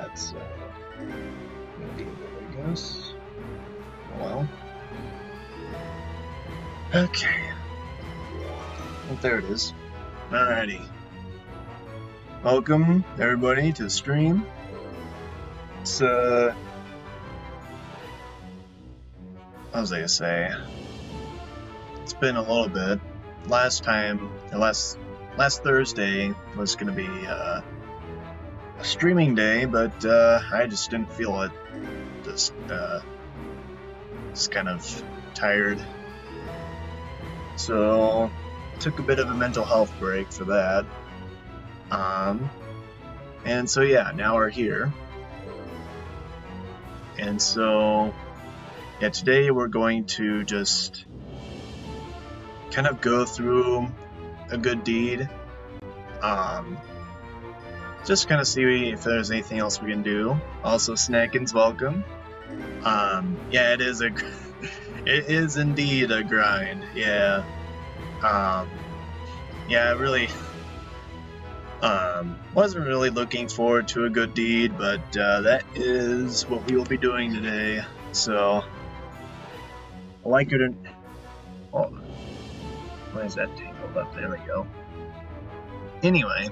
that's gonna be good, I guess. Oh well. Okay. Well, there it is. Alrighty. Welcome, everybody, to the stream. It's, what was I gonna say? It's been a little bit. Last Thursday was gonna be, a streaming day, but, I just didn't feel it. Just kind of tired. So, took a bit of a mental health break for that. And so yeah, now we're here. And so, yeah, today we're going to just kind of go through a good deed. Just kind of see if there's anything else we can do. Also, Snackins, welcome. Yeah, it is indeed a grind. Yeah. Yeah, really. Wasn't really looking forward to a good deed, but that is what we will be doing today. So, like it or oh, why is that tangled up? There we go. Anyway,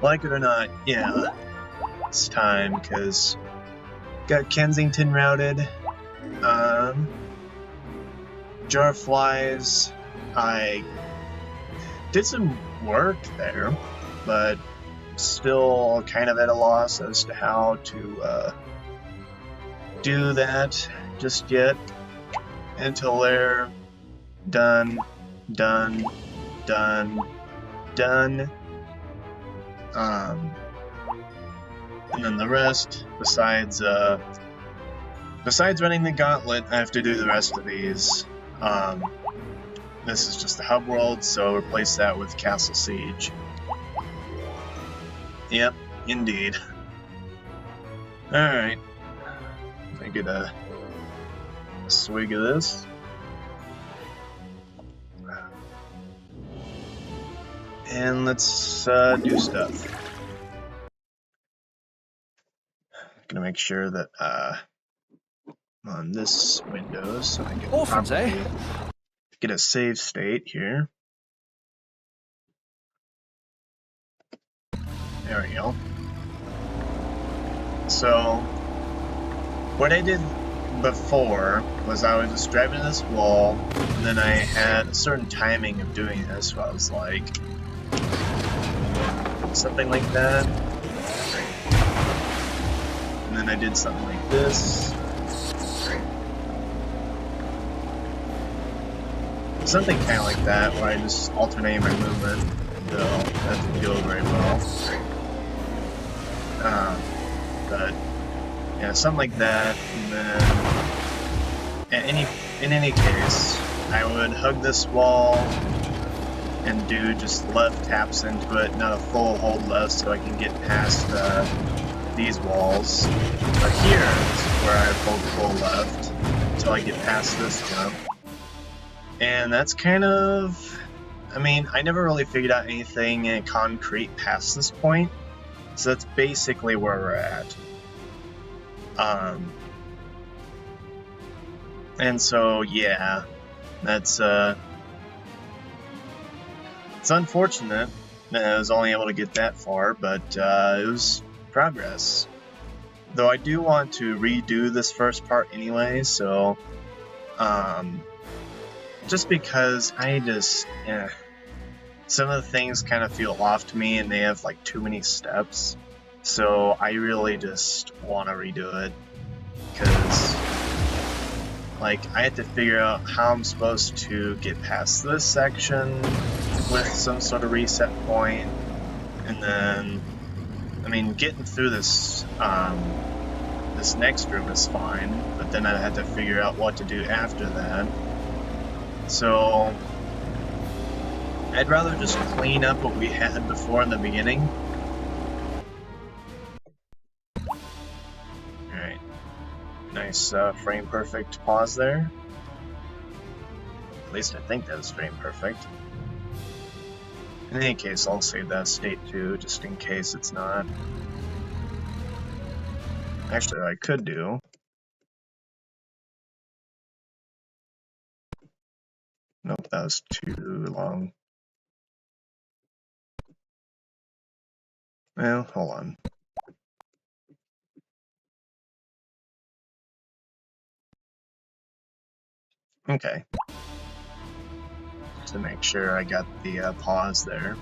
like it or not, yeah, it's time because got Kensington routed. Jar of Flies. I did some work there, but still kind of at a loss as to how to do that just yet until they're done. And then the rest, besides running the gauntlet, I have to do the rest of these. This is just the hub world, so replace that with Castle Siege. Yep, indeed. Alright. Let me get a swig of this. And let's do stuff. Gonna make sure that I'm on this window so I can properly get a save state here. There we go. So, what I did before was I was just driving this wall, and then I had a certain timing of doing this, so I was like, something like that. And then I did something like this. Something kind of like that, where I just alternated my movement, though that didn't go very well. But yeah, something like that. And then, in any case, I would hug this wall and do just left taps into it, not a full hold left, so I can get past these walls. But here is where I hold full left until I get past this jump. And that's kind of, I mean, I never really figured out anything in concrete past this point, so that's basically where we're at. And so, yeah, that's, it's unfortunate that I was only able to get that far, but it was progress. Though I do want to redo this first part anyway, so, just because I just, some of the things kind of feel off to me and they have like too many steps. So I really just want to redo it because like I had to figure out how I'm supposed to get past this section with some sort of reset point, and then, I mean, getting through this, this next room is fine, but then I had to figure out what to do after that. So, I'd rather just clean up what we had before in the beginning. Alright. Nice frame perfect pause there. At least I think that was frame perfect. In any case, I'll save that state too, just in case it's not. Actually, I could do. Nope, that was too long. Well, hold on. Okay. Just to make sure I got the pause there.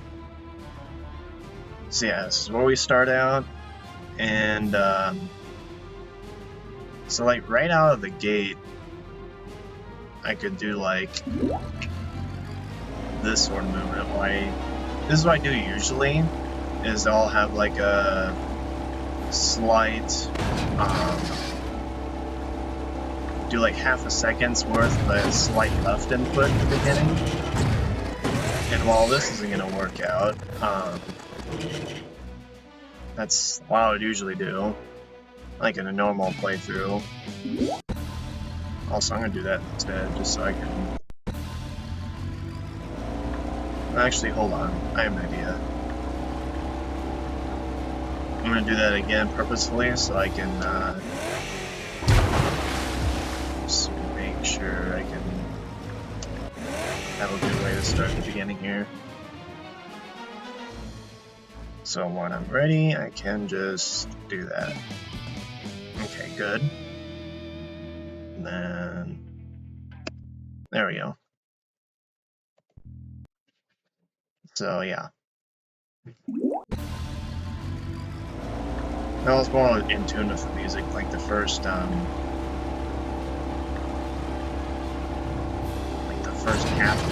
So yeah, this is where we start out. And so like right out of the gate, I could do like this sort of movement. This is what I do usually, is I'll have like a slight, do like half a second's worth of a slight left input at the beginning. And while this isn't going to work out, that's what I would usually do, like in a normal playthrough. Also, I'm going to do that instead, just so I can... Actually, hold on. I have an idea. I'm going to do that again purposefully, so I can just make sure I can have a good way to start the beginning here. So when I'm ready, I can just do that. Okay, good. And then... there we go. So yeah. I was more in tune with the music, like the first half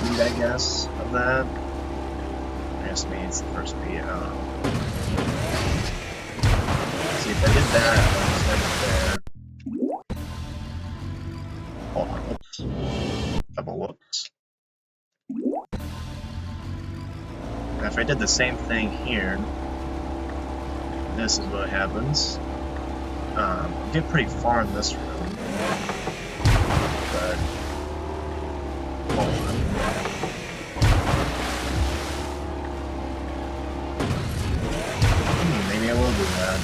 beat, I guess, of that. I guess maybe it's the first beat, I don't know. See, if I did that, I was there. Hold on, whoops. Double whoops. Now if I did the same thing here, this is what happens. Get pretty far in this room, but hold on. Maybe I will do that.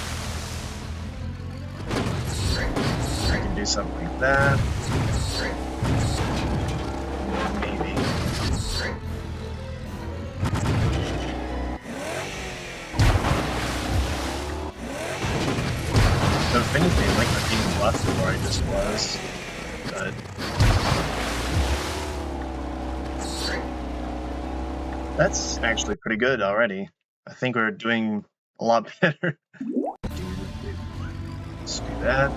I can do something like that. Maybe. So if anything, like the being left of where I just was, but that's actually pretty good already. I think we're doing a lot better. Let's do that.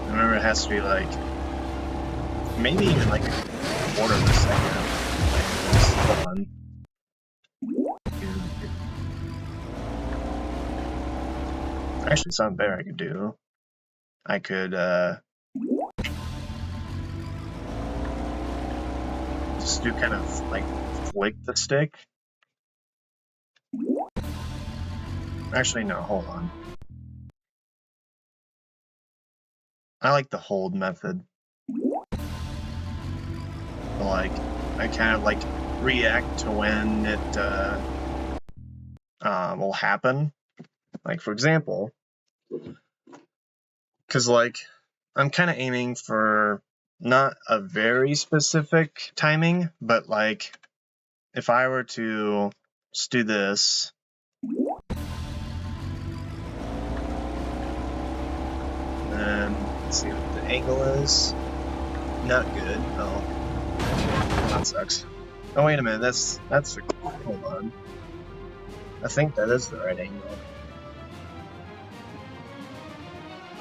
Remember, it has to be like maybe even like a quarter of a second. Hold on. Actually, something better I could do. I could just do kind of like flick the stick. Actually, no, hold on. I like the hold method. Like, I kind of like react to when it will happen. Like, for example, because like I'm kind of aiming for not a very specific timing, but like if I were to just do this, and let's see what the angle is. Not good. Oh, that sucks. Oh wait a minute, that's hold on. I think that is the right angle.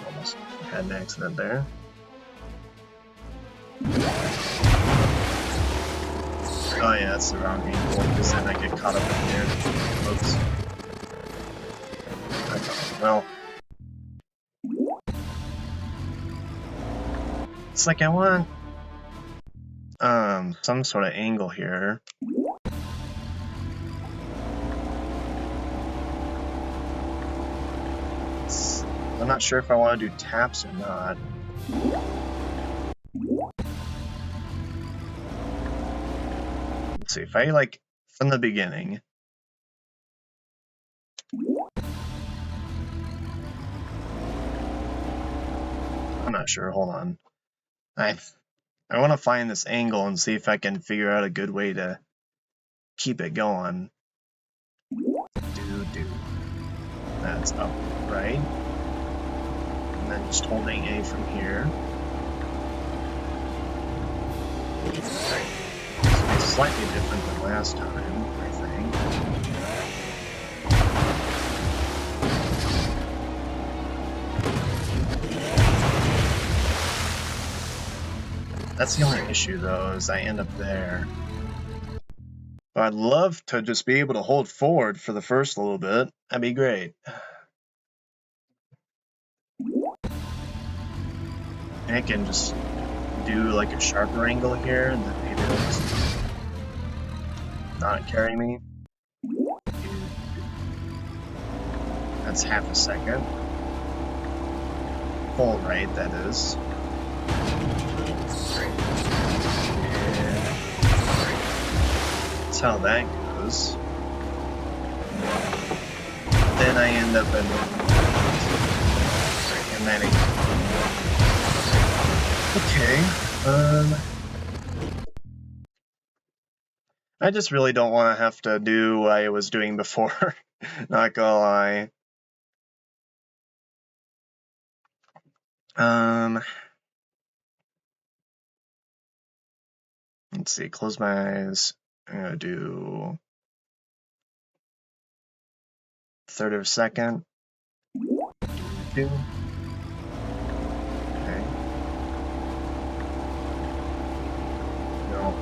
Almost had an accident there. Oh yeah, that's the wrong angle, because then I get caught up in here. Oops. Well, it's like I want some sort of angle here. I'm not sure if I want to do taps or not. Let's see, if I like from the beginning, I'm not sure. Hold on. I want to find this angle and see if I can figure out a good way to keep it going. Do. That's up, right? And then just holding A from here. It's slightly different than last time, I think. That's the only issue, though, is I end up there. But I'd love to just be able to hold forward for the first little bit. That'd be great. I can just do like a sharper angle here, and then maybe it'll just not carry me. That's half a second. Full right, that is. And that's how that goes. Then I end up in and then okay. I just really don't want to have to do what I was doing before. Not gonna lie. Let's see, close my eyes. I'm gonna do third of a second. Two. Okay. No.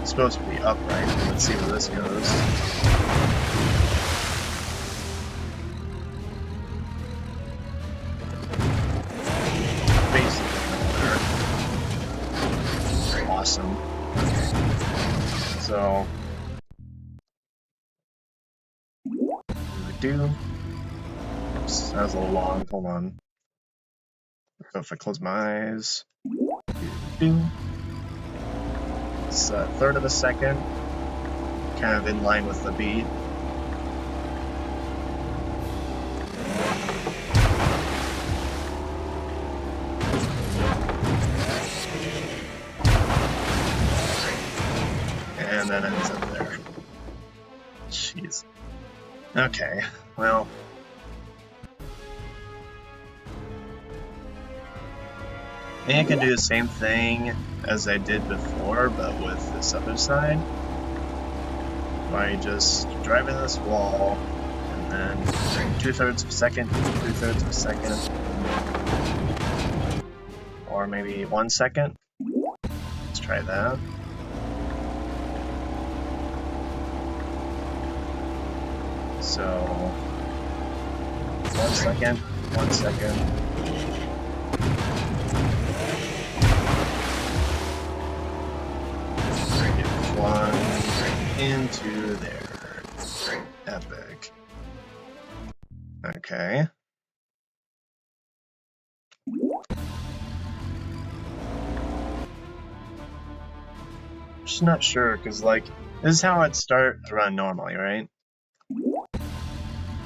It's supposed to be upright. Let's see where this goes. Basically, awesome. So, do. Oops, that was a little long. Hold on. So if I close my eyes, do. It's a third of a second, kind of in line with the beat. And then ends up there. Jeez. Okay, well. I think I can do the same thing as I did before, but with this other side. By just driving this wall, and then 2/3 of a second, 2/3 of a second, or maybe 1 second. Let's try that. So 1 second, 1 second. One into there. Epic. Okay. Just not sure, because like this is how I'd start a run normally, right?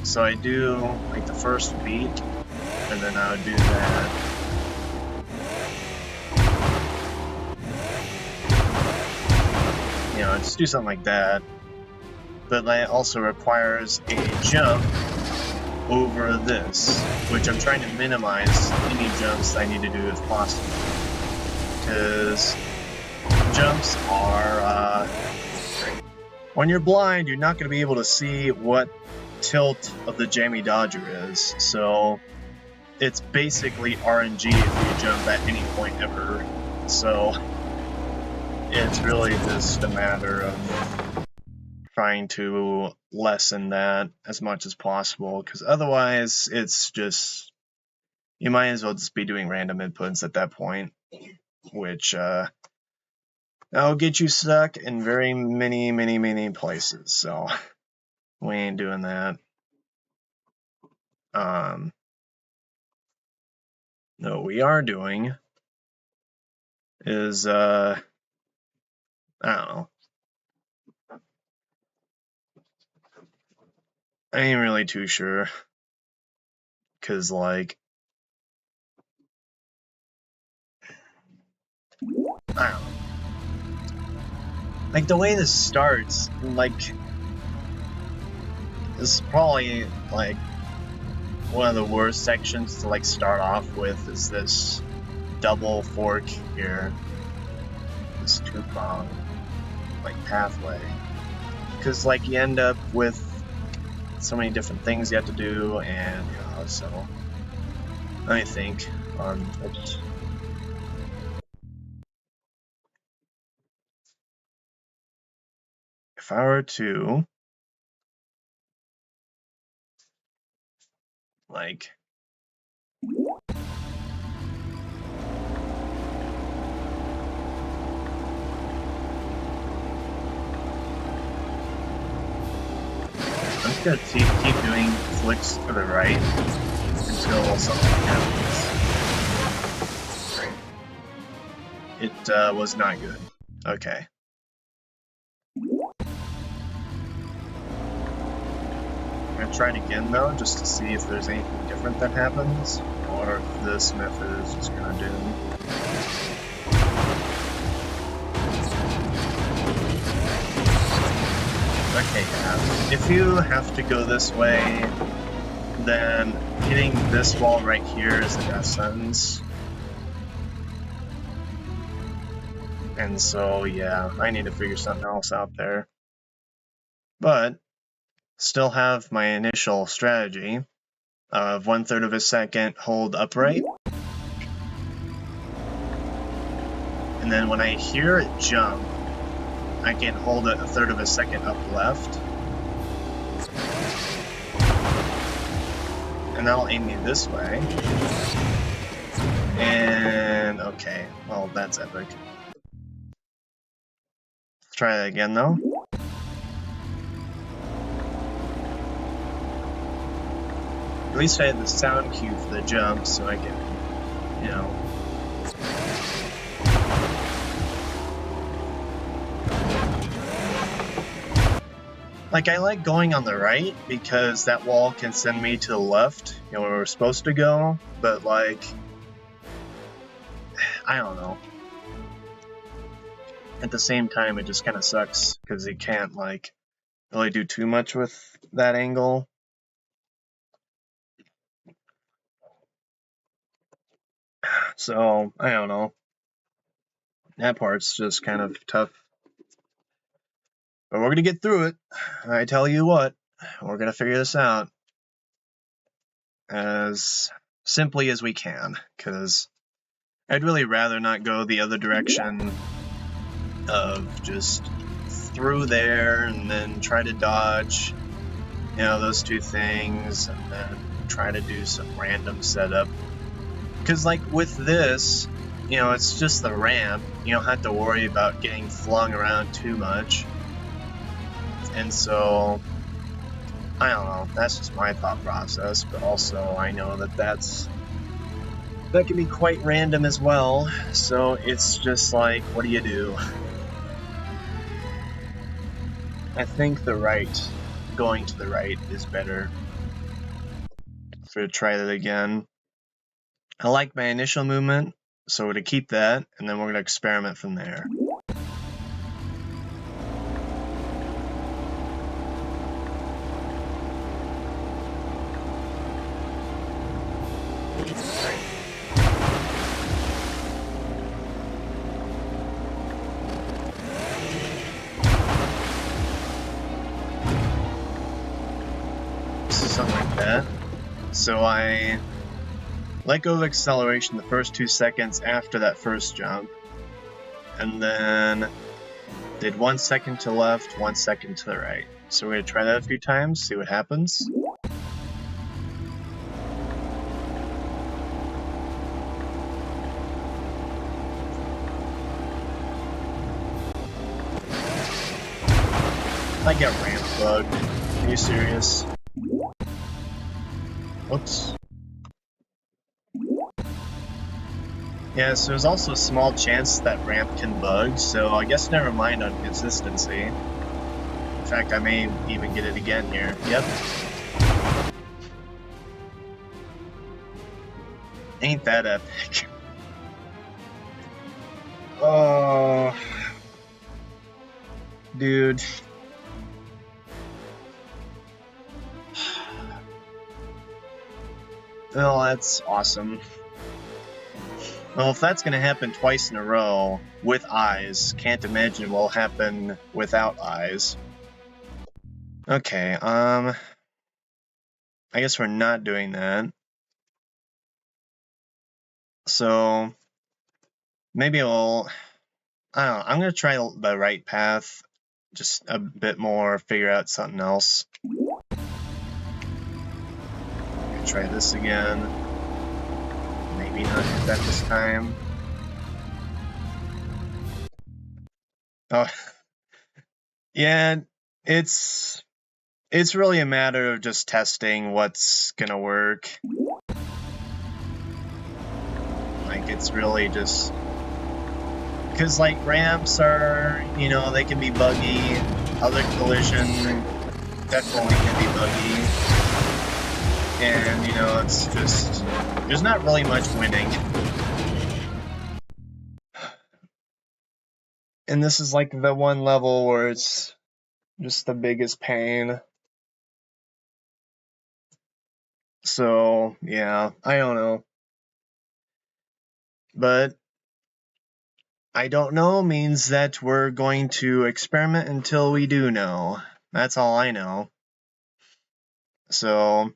So I do like the first beat, and then I would do that. You know, just do something like that. But that also requires a jump over this, which I'm trying to minimize any jumps I need to do if possible. Because jumps are, when you're blind, you're not going to be able to see what tilt of the Jammy Dodger is. So it's basically RNG if you jump at any point ever. So it's really just a matter of trying to lessen that as much as possible, because otherwise it's just, you might as well just be doing random inputs at that point, which that'll get you stuck in very many places, so we ain't doing that. No, what we are doing is I don't know. I ain't really too sure. Cause like, I don't know. Like the way this starts, like, this is probably like one of the worst sections to like start off with is this double fork here. This two-prong like pathway. Cause like you end up with so many different things you have to do, and you know, so let me think on oops. If I were to like I'm just gonna keep doing flicks to the right until something happens. It was not good. Okay. I'm gonna try it again though, just to see if there's anything different that happens, or if this method is just gonna do. Okay, yeah. If you have to go this way, then hitting this wall right here is a death sentence. And so, yeah, I need to figure something else out there. But still have my initial strategy of 1/3 of a second hold upright. And then when I hear it jump, I can hold it 1/3 of a second up left. And that'll aim me this way. And okay, well, that's epic. Let's try that again though. At least I had the sound cue for the jump, so I can, you know. Like, I like going on the right, because that wall can send me to the left, you know, where we're supposed to go, but like, I don't know. At the same time, it just kind of sucks, because you can't, like, really do too much with that angle. So, I don't know. That part's just kind of tough. But we're gonna get through it. I tell you what, we're gonna figure this out as simply as we can, because I'd really rather not go the other direction of just through there and then try to dodge, you know, those two things, and then try to do some random setup. Because like with this, you know, it's just the ramp. You don't have to worry about getting flung around too much. And so, I don't know, that's just my thought process, but also I know that that can be quite random as well, so it's just like, what do you do? I think going to the right is better. So to try that again. I like my initial movement, so we're gonna keep that, and then we're gonna experiment from there. Something like that. So I let go of acceleration the first 2 seconds after that first jump, and then did 1 second to the left, 1 second to the right. So we're gonna try that a few times, see what happens. I get ramp bugged. Are you serious? Whoops. Yeah, so there's also a small chance that ramp can bug, so I guess never mind on consistency. In fact, I may even get it again here. Yep. Ain't that epic? Oh, dude. Well, that's awesome. Well, if that's gonna happen twice in a row with eyes, can't imagine what will happen without eyes. Okay, I guess we're not doing that. So maybe we'll, I don't know, I'm gonna try the right path, just a bit more, figure out something else. Try this again. Maybe not hit that this time. Oh, yeah, it's really a matter of just testing what's gonna work. Like, it's really just because, like, ramps are, you know, they can be buggy. Other collision definitely can be buggy. And, you know, it's just, there's not really much winning. And this is like the one level where it's just the biggest pain. So, yeah, I don't know. But I don't know means that we're going to experiment until we do know. That's all I know. So,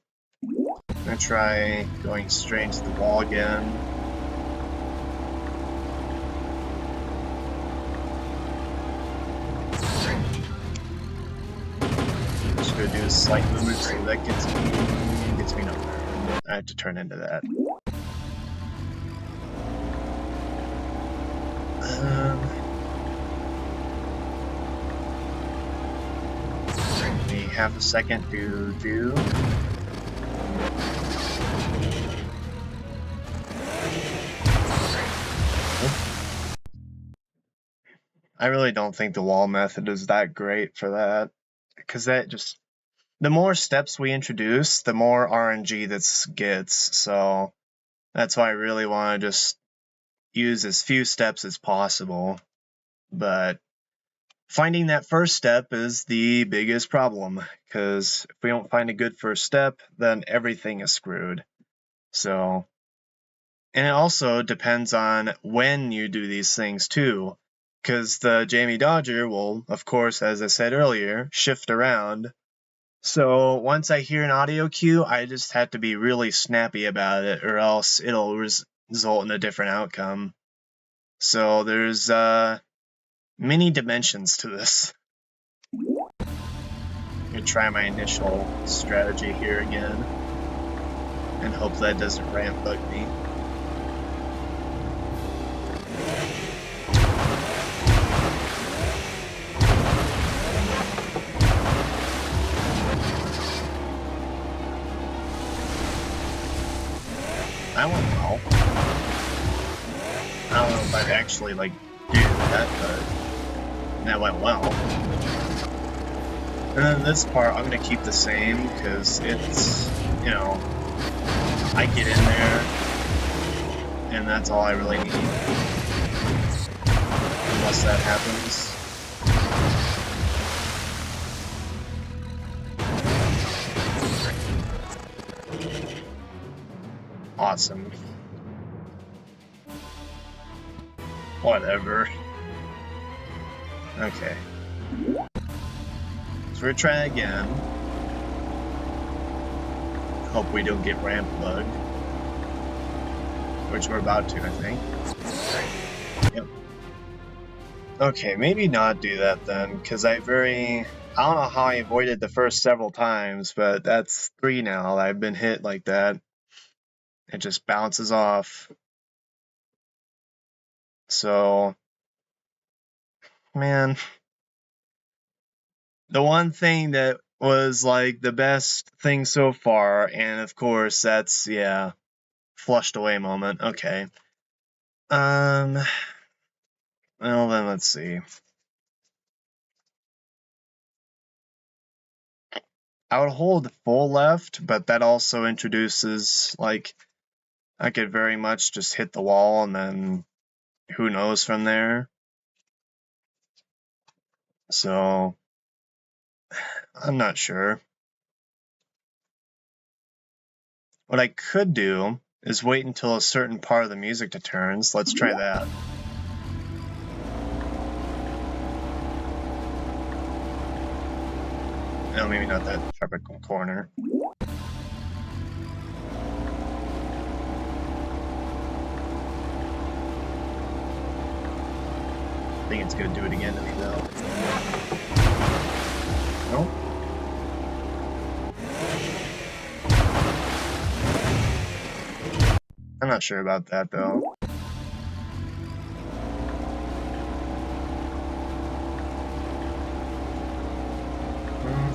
I'm gonna try going straight into the wall again. Just gonna do a slight movement so that gets me nowhere. I have to turn into that. Maybe half a second to do. I really don't think the wall method is that great for that, because that just, the more steps we introduce, the more RNG this gets, so that's why I really want to just use as few steps as possible. But finding that first step is the biggest problem, because if we don't find a good first step, then everything is screwed. So, and it also depends on when you do these things too, because the Jamie Dodger will, of course, as I said earlier, shift around. So once I hear an audio cue, I just have to be really snappy about it, or else it'll result in a different outcome. So there's many dimensions to this. I'm gonna try my initial strategy here again, and hope that doesn't ramp bug me. That went well. I don't know if I'd actually, like, do that, but that went well. And then this part, I'm gonna keep the same, because it's, you know, I get in there, and that's all I really need. Unless that happens. Awesome. Whatever. Okay. So we're trying again. Hope we don't get ramp bugged. Which we're about to, I think. Yep. Okay, maybe not do that then, because I don't know how I avoided the first several times, but that's 3 now that I've been hit like that. It just bounces off. So, man, the one thing that was like the best thing so far, and of course that's, yeah, flushed away moment. Okay. Well then let's see. I would hold full left, but that also introduces like I could very much just hit the wall and then who knows from there. So I'm not sure. What I could do is wait until a certain part of the music turns. Let's try that. No, maybe not that tropical corner. I think it's gonna do it again to me though. Nope. I'm not sure about that though.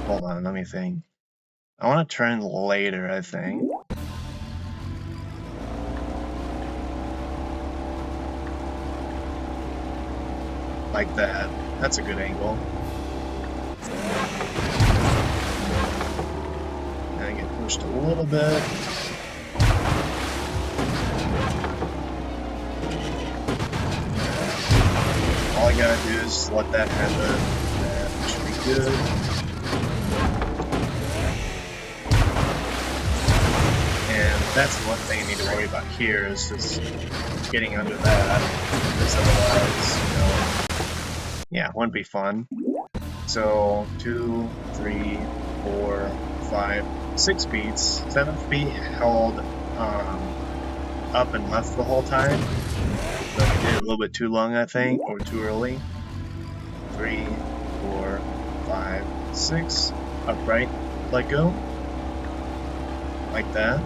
Hold on, let me think. I want to turn later, I think. Like that. That's a good angle. And I get pushed a little bit. All I gotta do is let that happen. That should be good. And that's one thing I need to worry about here is just getting under that. Because otherwise, you know, yeah, wouldn't be fun. So 2, 3, 4, 5, 6 beats. 7th beat held up and left the whole time. So we did it a little bit too long, I think, or too early. 3, 4, 5, 6. Upright, let go. Like that.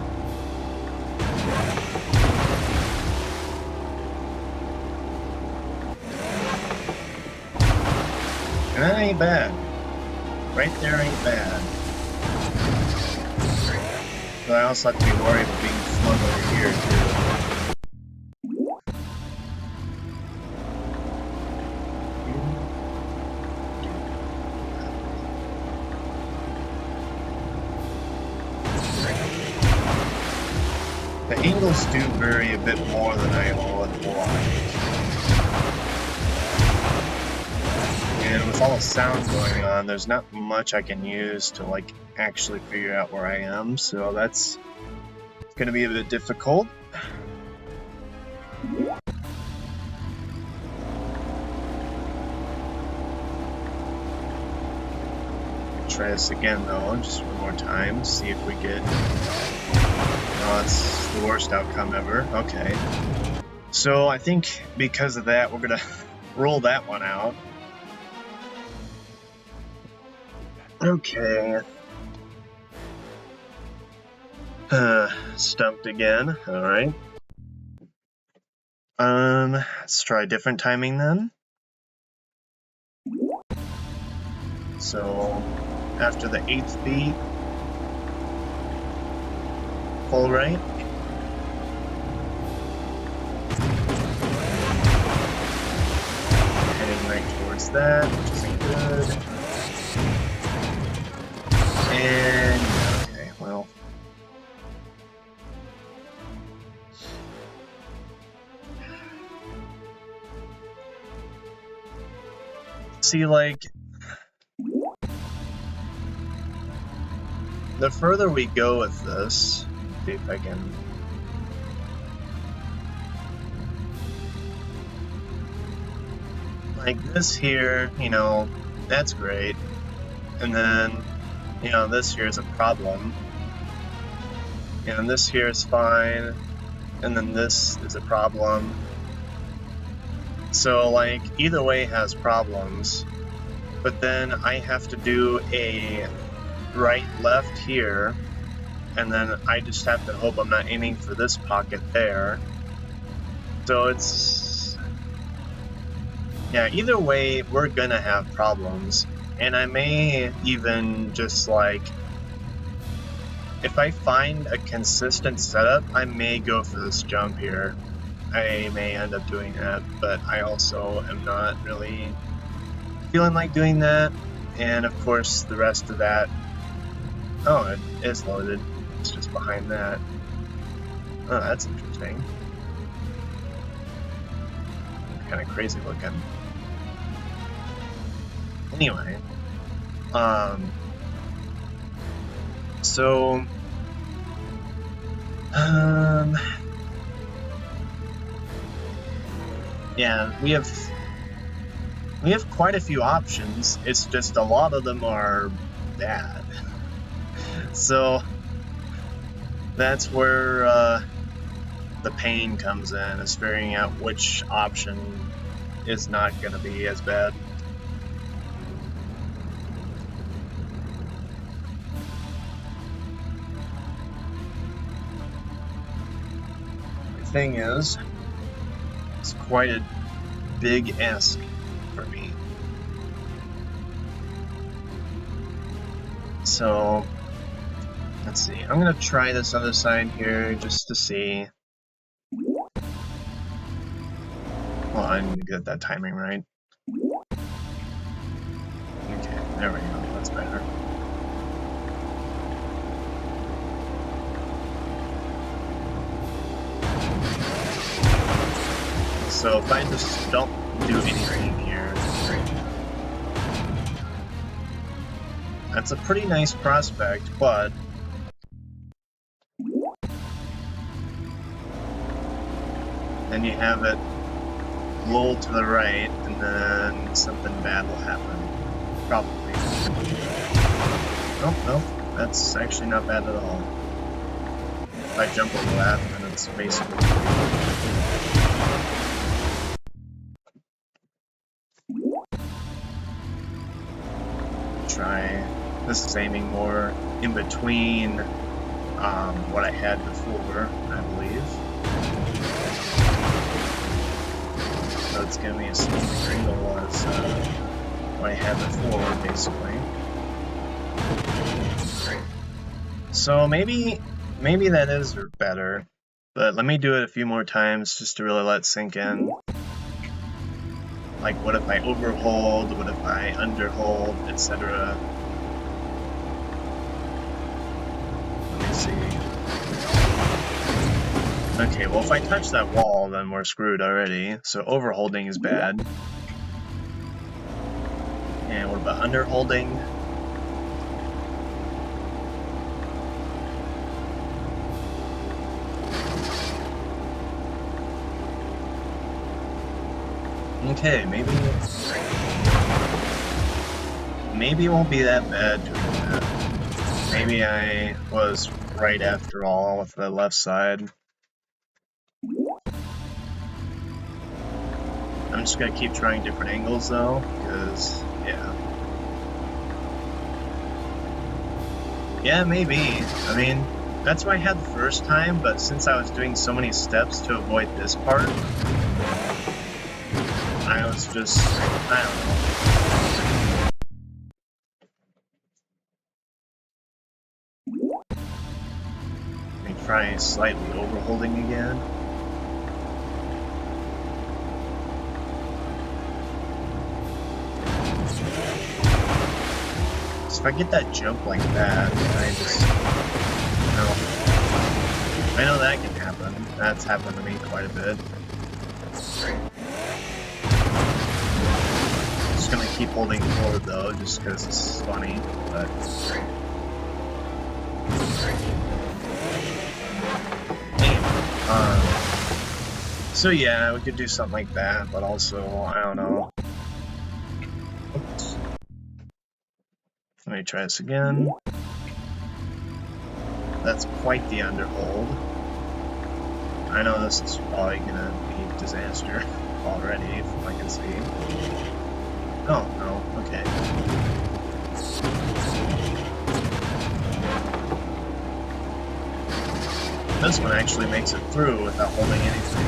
And that ain't bad. Right there ain't bad. But I also have to be worried about being flung over here too. The angles do vary a bit more than I would like. And with all the sound going on, there's not much I can use to like actually figure out where I am, so that's gonna be a bit difficult. Try this again though, just one more time, see if we get... Oh, it's the worst outcome ever. Okay. So I think because of that, we're gonna roll that one out. Okay. Stumped again. Alright. Let's try different timing then. So, after the 8th beat, full right. Heading right towards that, which isn't good. And, okay, well. See, like, the further we go with this, see if I can... Like this here, you know, that's great. And then, you know, this here is a problem. And this here is fine. And then this is a problem. So, like, either way has problems. But then I have to do a right-left here. And then I just have to hope I'm not aiming for this pocket there. So it's... Yeah, either way, we're gonna have problems. And I may even just, like... If I find a consistent setup, I may go for this jump here. I may end up doing that, but I also am not really feeling like doing that. And of course, the rest of that... Oh, it is loaded. It's just behind that. Oh, that's interesting. Kind of crazy looking. Anyway, so, yeah, we have quite a few options. It's just a lot of them are bad. So that's where the pain comes in, is figuring out which option is not going to be as bad. The thing is, it's quite a big ask for me. So, let's see. I'm going to try this other side here just to see. Well, I need to get that timing right. Okay, there we go. That's better. So if I just don't do anything here, that's a pretty nice prospect, but then you have it roll to the right, and then something bad will happen. Probably. Nope, nope. That's actually not bad at all. If I jump over that, then it's basically... Try. This is aiming more in between what I had before, I believe. So it's giving me a similar angle as what I had before, basically. So maybe that is better, but let me do it a few more times just to really let it sink in. Like, what if I overhold, what if I underhold, etc. Let me see. Okay, well if I touch that wall, then we're screwed already. So overholding is bad. And what about underholding? Okay, maybe it won't be that bad doing that. Maybe I was right after all with the left side. I'm just gonna keep trying different angles though, because, yeah. Yeah, maybe. I mean, that's what I had the first time, but since I was doing so many steps to avoid this part, I was just, I don't know. Let me try slightly overholding again. So if I get that jump like that, I just, I know that can happen. That's happened to me quite a bit. Just gonna keep holding forward though, just because it's funny, but... So yeah, we could do something like that, but also, I don't know. Oops. Let me try this again. That's quite the underhold. I know this is probably gonna be a disaster already, from what I can see. Oh, no, okay. This one actually makes it through without holding anything.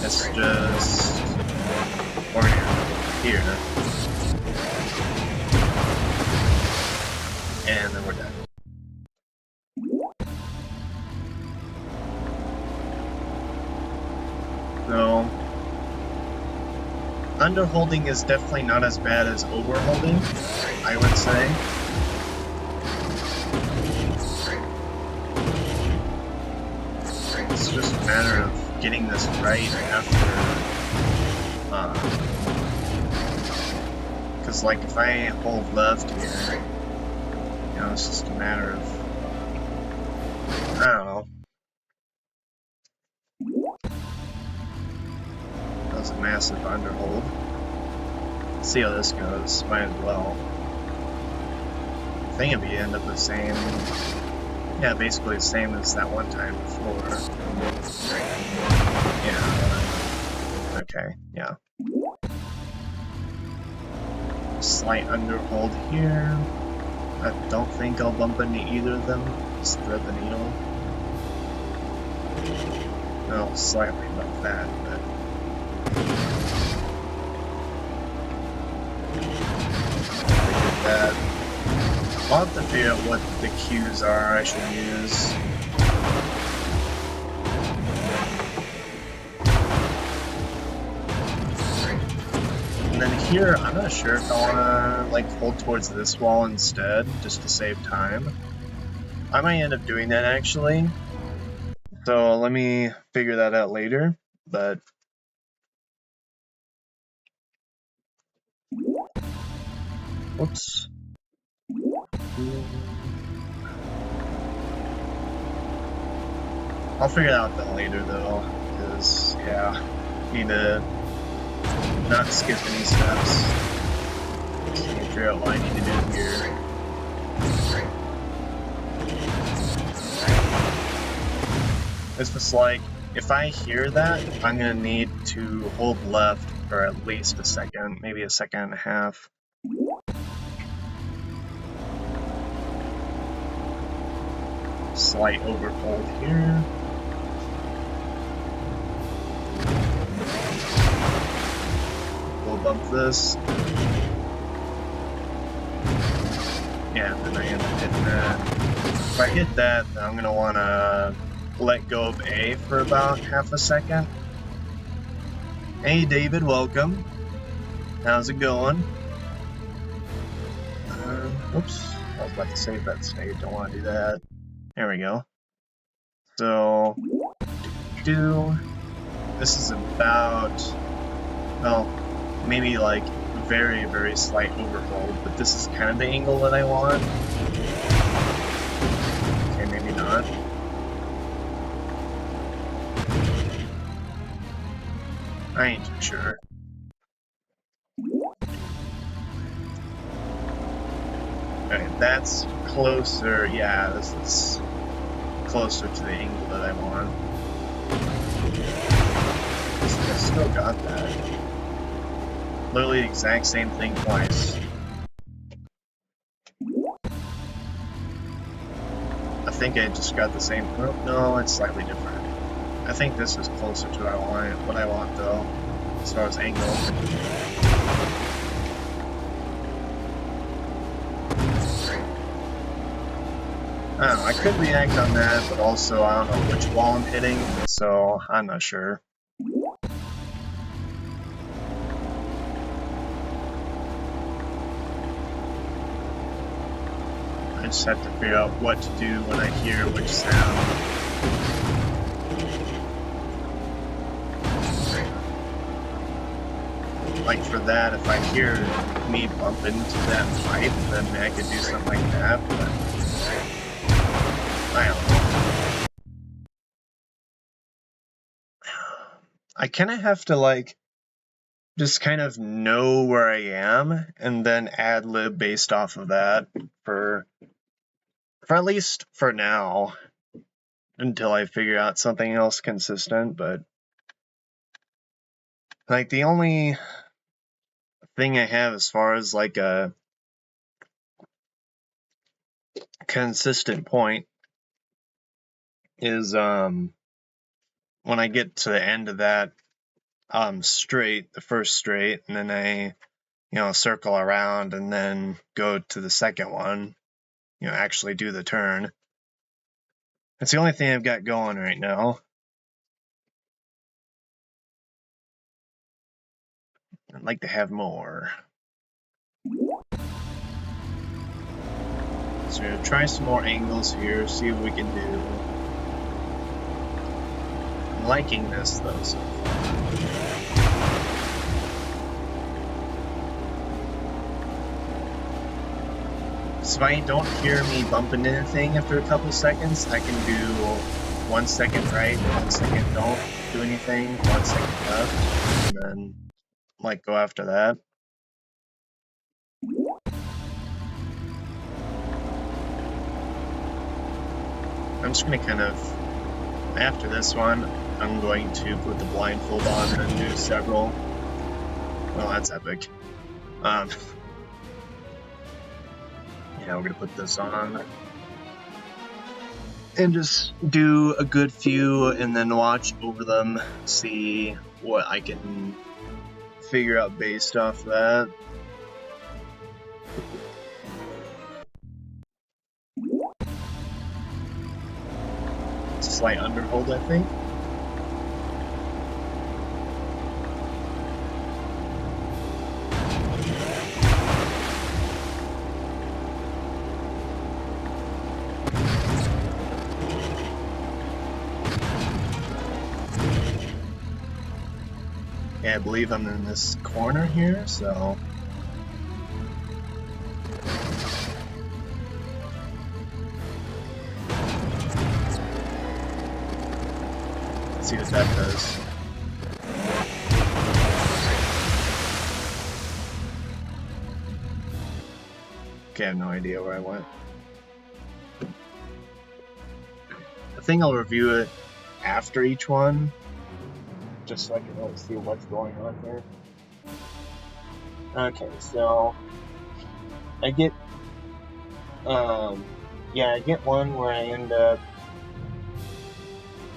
It's just... Or here. And then we're done. So... Underholding is definitely not as bad as overholding, I would say. It's just a matter of getting this right after, because like if I hold left here, you know, it's just a matter of, I don't know. That was a massive underhold. Let's see how this goes. Might as well. I think it'd end up the same. Yeah, basically the same as that one time before. Yeah. Okay, yeah. Slight underhold here. I don't think I'll bump into either of them. Just thread the needle. No, slightly above that, but. That. I'll have to figure out what the cues are I should use. And then here, I'm not sure if I want to like hold towards this wall instead, just to save time. I might end up doing that actually. So let me figure that out later, but. Whoops. I'll figure it out then later though, because, yeah, need to not skip any steps. Just need to figure out what I need to do here. It's just like, if I hear that, I'm going to need to hold left for at least a second, maybe a second and a half. Slight overfold here. We'll bump this. Yeah, and then I end up hitting that. If I hit that, then I'm going to want to let go of A for about half a second. Hey David, welcome. How's it going? Oops, I was about to save that state, don't want to do that. There we go. So, this is about, well, maybe like very, very slight overfold, but this is kind of the angle that I want. Okay, maybe not. I ain't too sure. Alright, that's closer. Yeah, this is closer to the angle that I want. I still got that. Literally the exact same thing twice. I think I just got the same. Oh, no, it's slightly different. I think this is closer to what I want though, as far as angle. I don't know, I could react on that, but also I don't know which wall I'm hitting, so I'm not sure. I just have to figure out what to do when I hear which sound. Like for that, if I hear me bump into that pipe, then I could do something like that, but I don't know. I kind of have to like just kind of know where I am and then ad lib based off of that for at least for now, until I figure out something else consistent. But like the only thing I have as far as like a consistent point is when I get to the end of that straight, the first straight, and then I circle around and then go to the second one, actually do the turn. That's the only thing I've got going right now. I'd like to have more. So we're gonna try some more angles here, see what we can do. liking this though so far. So if I don't hear me bumping anything after a couple seconds, I can do 1 second right, 1 second don't do anything, 1 second left, and then like go after that. I'm just gonna kind of, after this one, I'm going to put the blindfold on and do several. Well, that's epic. Yeah, we're gonna put this on and just do a good few and then watch over them, see what I can figure out based off that. Slight underhold, I think. Yeah, I believe I'm in this corner here, so let's see what that does. Okay, I have no idea where I went. I think I'll review it after each one, just so I can really see what's going on here. Okay, so I get, yeah, I get one where I end up,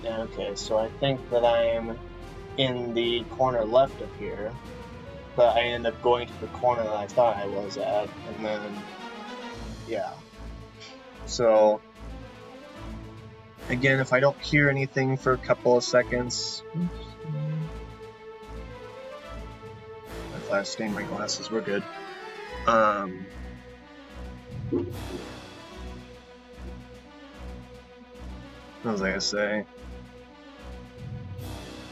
yeah, okay, so I think that I am in the corner left of here, but I end up going to the corner that I thought I was at, and then, yeah. So, again, if I don't hear anything for a couple of seconds, my flash stained my glasses, we're good. What was I gonna say?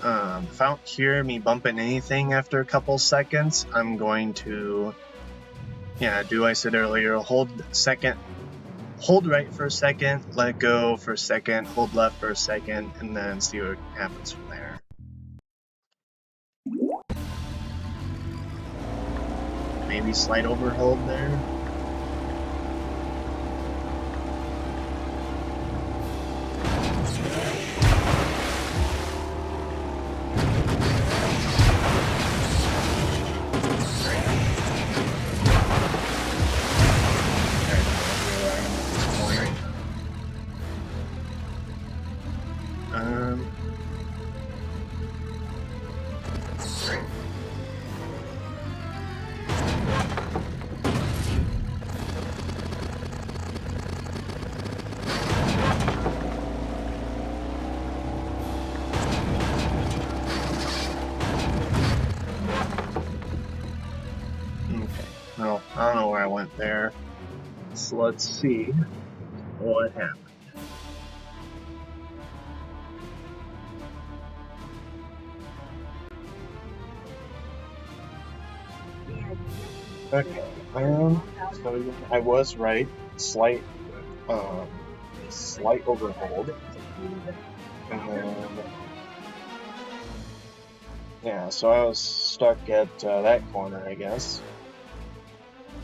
If I don't hear me bumping anything after a couple seconds, I'm going to, yeah, do I said earlier, hold right for a second, let go for a second, hold left for a second, and then see what happens from there. Maybe slight overhold there. Well, I don't know where I went there. So let's see what happened. Okay, so I was right. Slight overhold. And yeah, so I was stuck at that corner, I guess.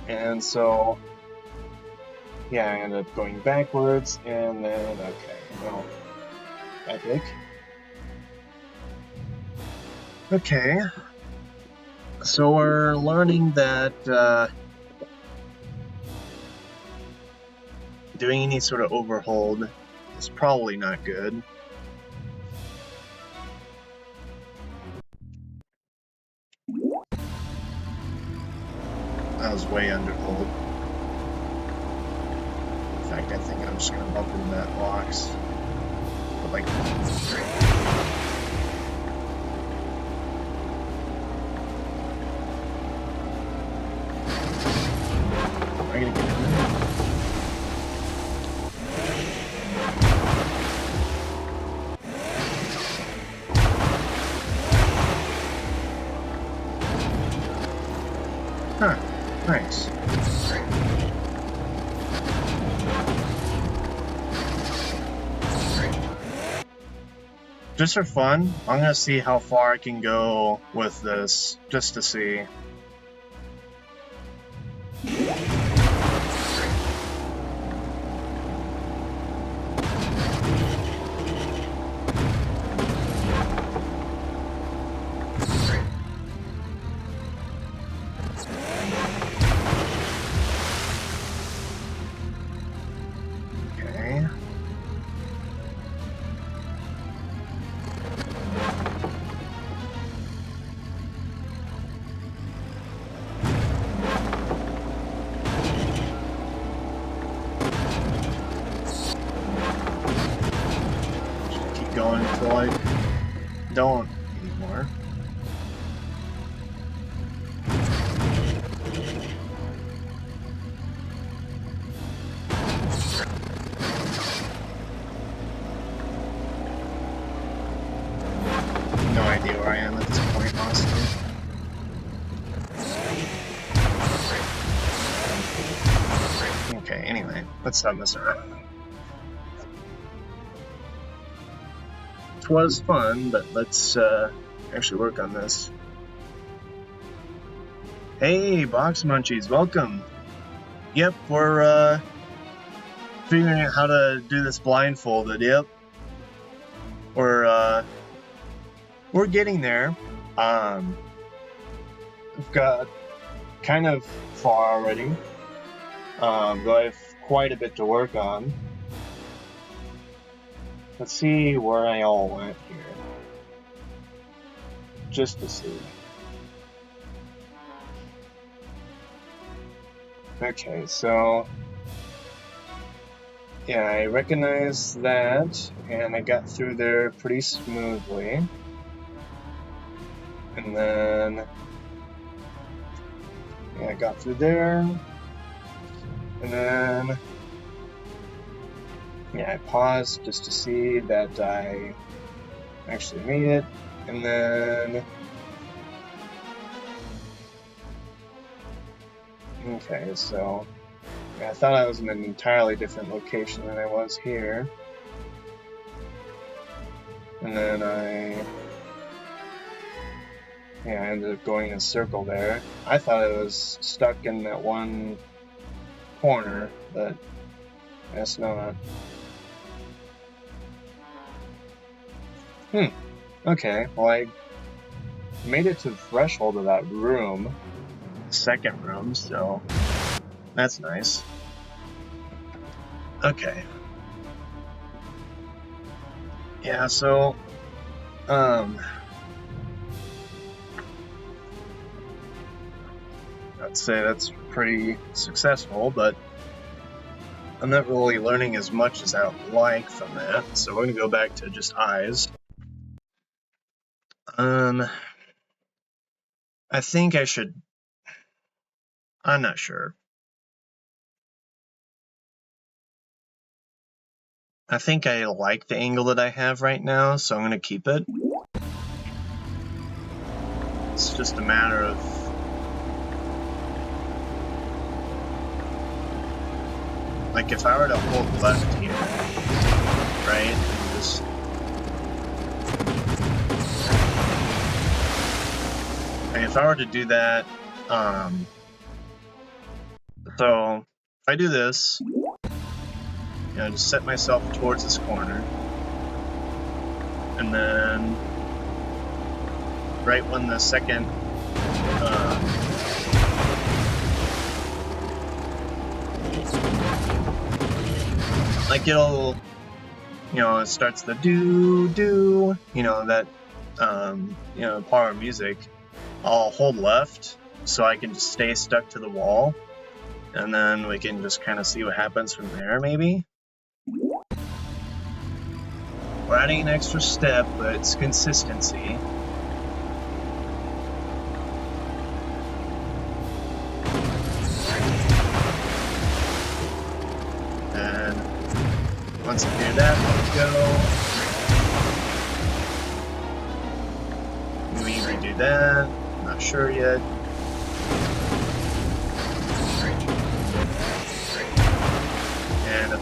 And so, yeah, I ended up going backwards, and then, okay, well, epic. Okay, so we're learning that doing any sort of overhold is probably not good. I was way underhold. In fact, I think I'm just gonna bump into that box. But like, am I gonna get in there? Huh, nice. Just for fun, I'm gonna see how far I can go with this, just to see. Okay. Just keep going until I don't anymore. No idea where I am at this point, honestly. Okay, anyway, let's stop messing around. It was fun, but let's actually work on this. Hey, Box Munchies, welcome! Yep, we're figuring out how to do this blindfolded, yep. We're getting there. We've got kind of far already, but I have quite a bit to work on. Let's see where I all went here, just to see. Okay, so yeah, I recognize that, and I got through there pretty smoothly. And then yeah, I got through there, and then yeah, I paused just to see that I actually made it, and then okay, so yeah, I thought I was in an entirely different location than I was here, and then I ended up going in a circle there. I thought I was stuck in that one corner, but I guess not. Okay, well I made it to the threshold of that room, the second room, so that's nice. Okay. Yeah, so I'd say that's pretty successful, but I'm not really learning as much as I would like from that, so we're gonna go back to just eyes. I think I should, I'm not sure. I think I like the angle that I have right now, so I'm gonna keep it. It's just a matter of like if I were to hold left here, right, and just if I were to do that, so if I do this, you know, just set myself towards this corner, and then right when the second like it'll, you know, it starts the do, you know, that you know, power of music. I'll hold left so I can just stay stuck to the wall, and then we can just kind of see what happens from there, maybe. We're adding an extra step, but it's consistency. And once I do that, let's go. We redo that. Not sure yet.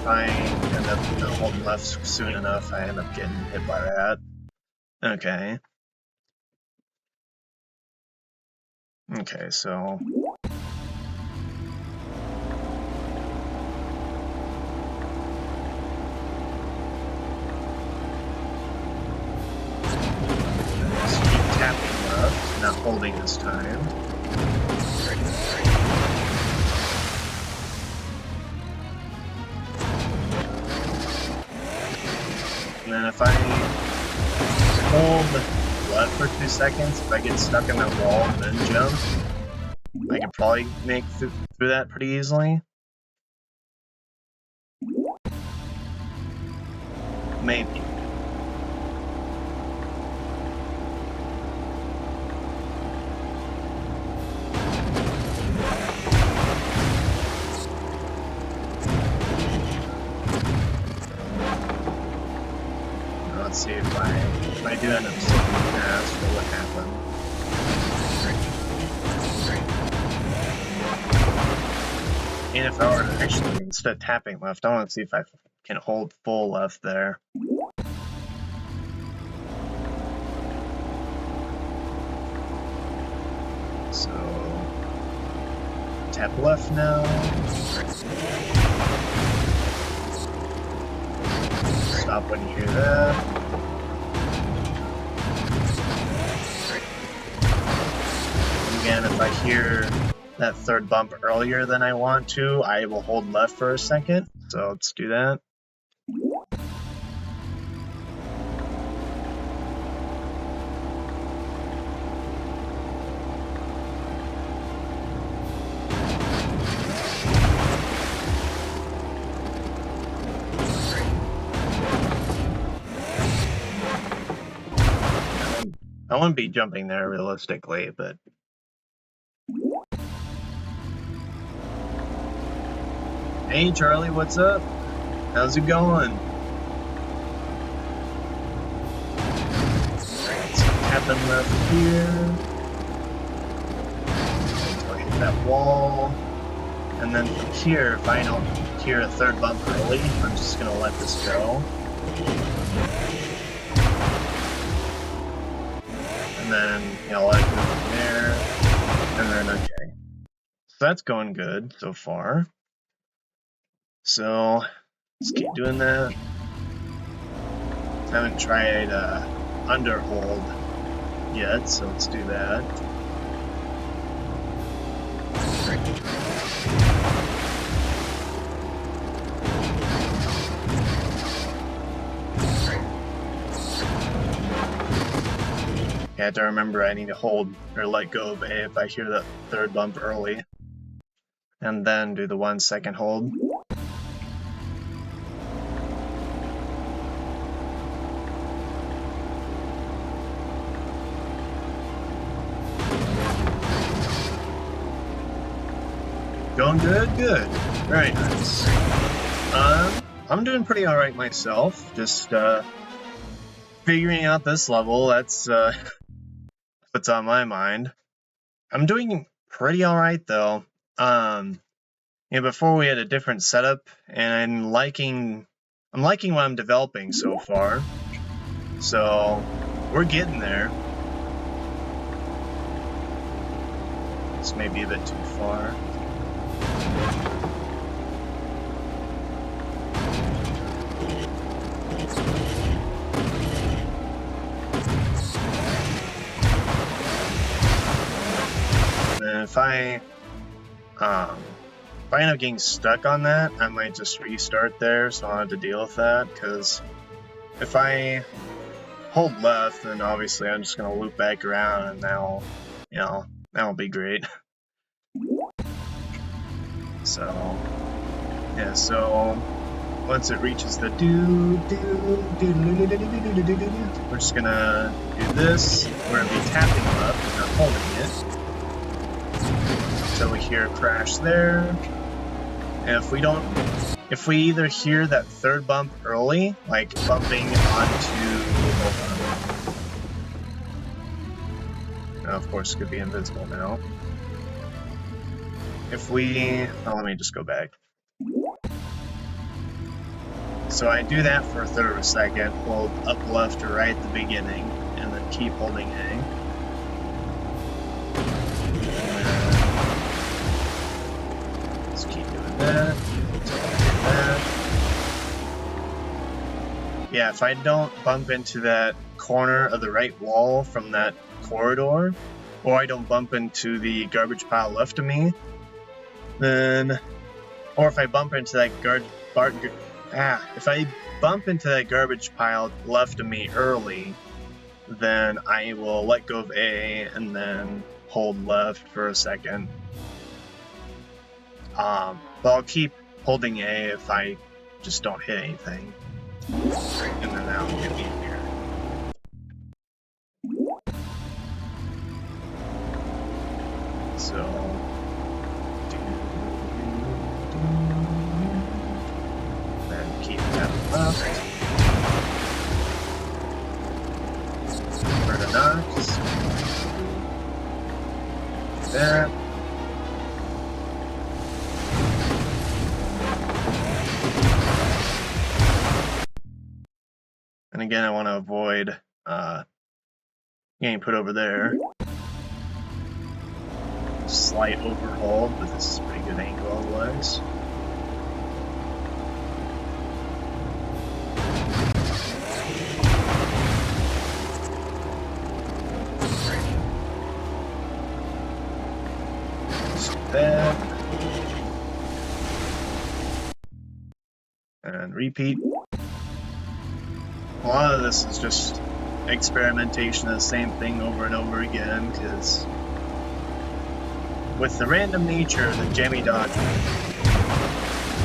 if I end up holding left soon enough, I end up getting hit by that. Okay. Okay, so... Just keep tapping left, not holding this time. And then if I hold left for 2 seconds, if I get stuck in that wall and then jump, I can probably make through that pretty easily. Maybe. Let's see if I do end up slipping past or what happened. And if I were to actually, instead of tapping left, I want to see if I can hold full left there. So, tap left now. Stop when you hear that. Again, if I hear that third bump earlier than I want to, I will hold left for a second. So let's do that. I wouldn't be jumping there realistically, but... Hey Charlie, what's up? How's it going? Let's happen left here. Until I hit that wall. And then from here, if I don't hear a third bump early, I'm just gonna let this go. And then, let it go from there. And then, okay. So that's going good so far. So, let's keep doing that. Haven't tried underhold yet, so let's do that. I have to remember I need to hold or let go of A if I hear that third bump early. And then do the 1 second hold. Going good? Good. Very nice. I'm doing pretty alright myself. Just, figuring out this level, that's, what's on my mind. I'm doing pretty alright, though. Before we had a different setup, and I'm liking what I'm developing so far. So, we're getting there. This may be a bit too far. And if I end up getting stuck on that, I might just restart there, so I'll have to deal with that, because if I hold left, then obviously I'm just going to loop back around, and that'll be great. So, yeah, so once it reaches the we're just gonna do this. We're gonna be tapping left, not holding it, until we hear a crash there. And if we either hear that third bump early, like bumping onto, of course, it could be invisible now. If we, let me just go back. So I do that for a third of a second, hold up left or right at the beginning, and then keep holding A. Let's keep doing that. Yeah, if I don't bump into that corner of the right wall from that corridor, or I don't bump into the garbage pile left of me, then, or if I bump into that if I bump into that garbage pile left of me early, then I will let go of A and then hold left for a second. But I'll keep holding A if I just don't hit anything. And then that'll get me in here. So, then keep that left. For the knocks. That. And again, I want to avoid getting put over there. Slight overhold, but this is a pretty good angle otherwise. That. And repeat. A lot of this is just experimentation of the same thing over and over again, because with the random nature of the jammy dodge,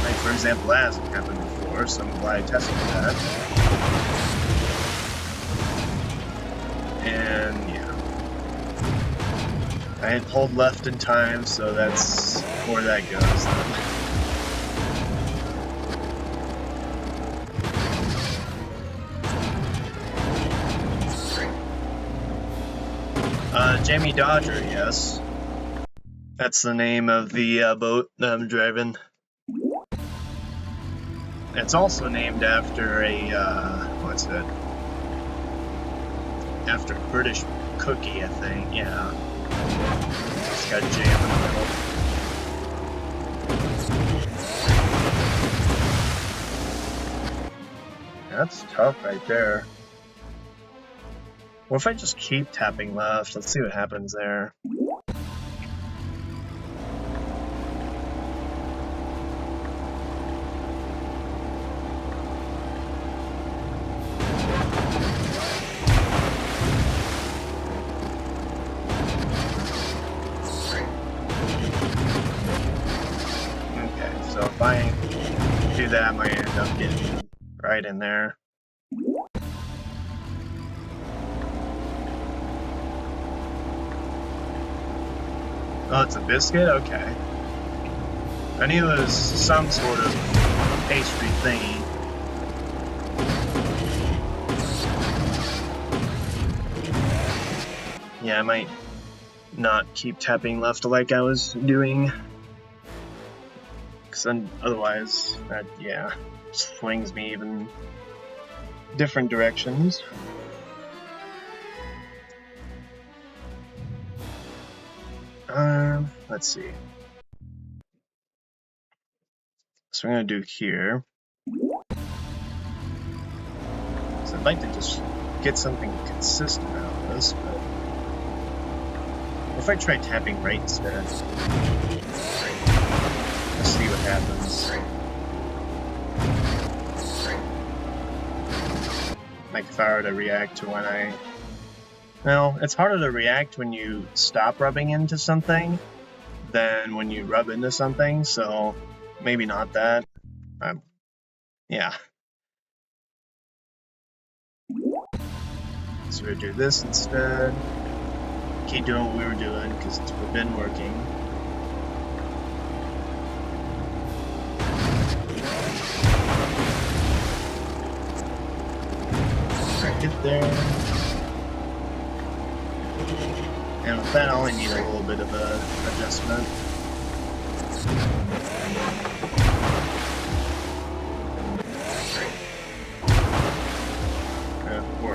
like for example, that hasn't happened before, so I'm glad I tested that. And yeah, I didn't hold left in time, so that's where that goes then. Jamie Dodger, yes. That's the name of the boat that I'm driving. It's also named after a, what's it? After a British cookie, I think, yeah. It's got jam in the middle. That's tough right there. What if I just keep tapping left? Let's see what happens there. Okay, so if I do that, I might end up getting right in there. Oh, it's a biscuit? Okay. I knew it was some sort of pastry thingy. Yeah, I might not keep tapping left like I was doing. Because then otherwise, that, yeah, swings me even different directions. Let's see. So I'm gonna do here. So I'd like to just get something consistent out of this, but what if I try tapping right instead? Let's see what happens. Like if I were to react to when I... Well, it's harder to react when you stop rubbing into something than when you rub into something, so maybe not that. Yeah. So we're gonna do this instead. Keep doing what we were doing because it's been working. Right, get there. And with that, I only need a little bit of a adjustment.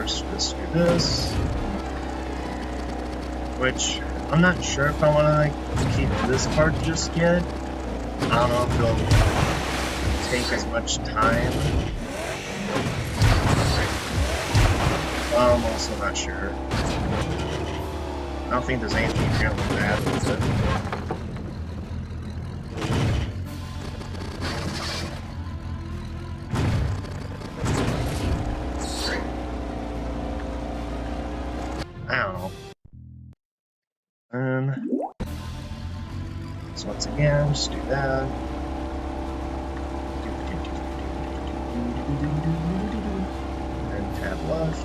first just do this. Which, I'm not sure if I want to like, keep this part just yet. I don't know if it'll take as much time. I'm also not sure. I don't think there's anything really bad with it. I don't know. So once again, just do that. And tab left.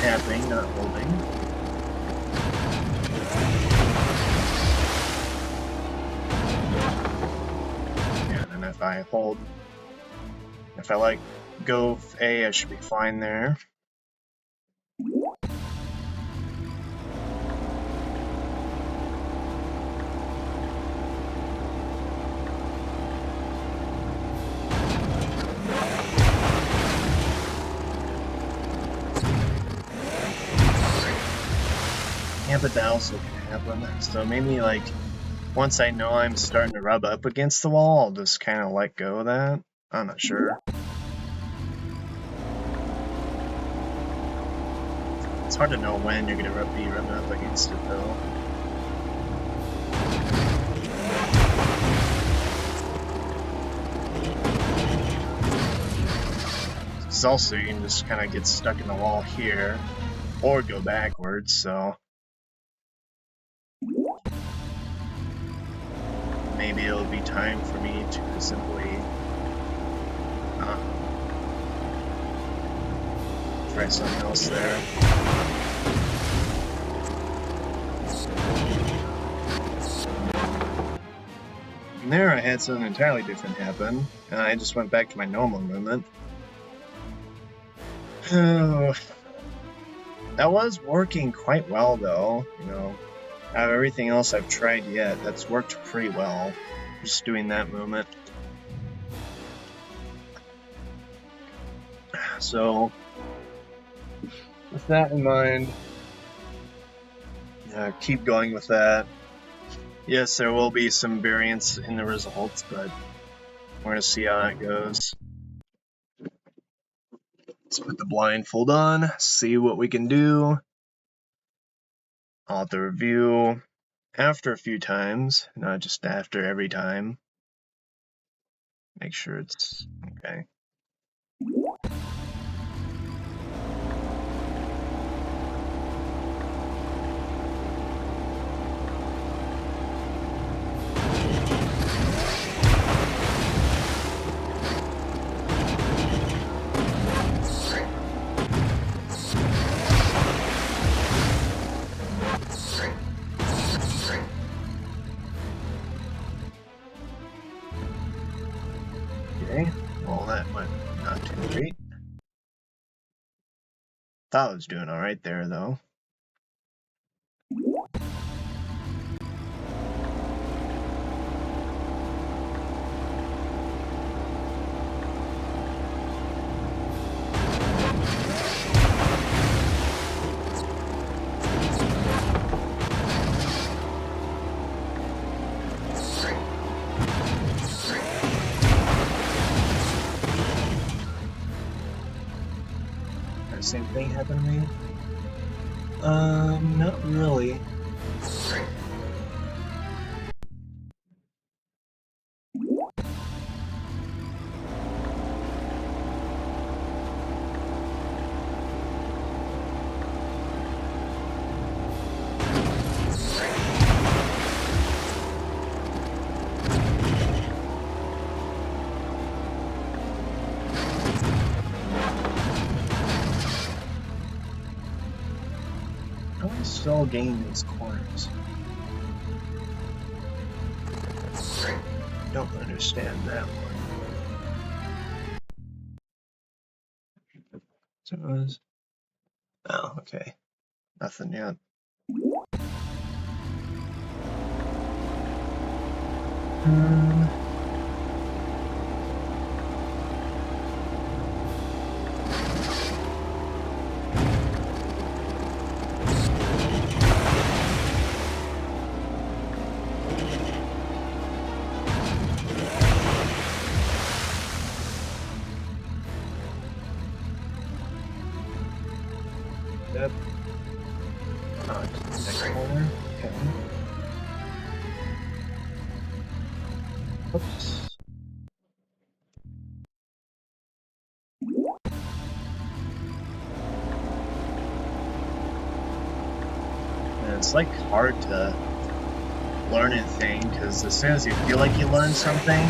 Tapping, not holding. And then if I hold, if I like go A, I should be fine there. Yeah, but that also can happen. So maybe like once I know I'm starting to rub up against the wall, I'll just kind of let go of that. I'm not sure. It's hard to know when you're gonna be rubbing up against it though. Because also you can just kind of get stuck in the wall here, or go backwards, so maybe it'll be time for me to simply try something else there. And there I had something entirely different happen, and I just went back to my normal movement. That was working quite well though, you know. Out of everything else I've tried yet, that's worked pretty well. Just doing that movement. So, with that in mind, keep going with that. Yes, there will be some variance in the results, but we're gonna see how that goes. Let's put the blindfold on, see what we can do. I'll have to review after a few times, not just after every time. Make sure it's okay. Okay, well that went not too great. Thought I was doing alright there though. Same thing happened to me? Not really. I'm still gaining these corners. Don't understand that one. So it was... Oh, okay. Nothing yet. Yep. Oh, next corner. Okay. Oops. And it's like hard to learn a thing because as soon as you feel like you learn something,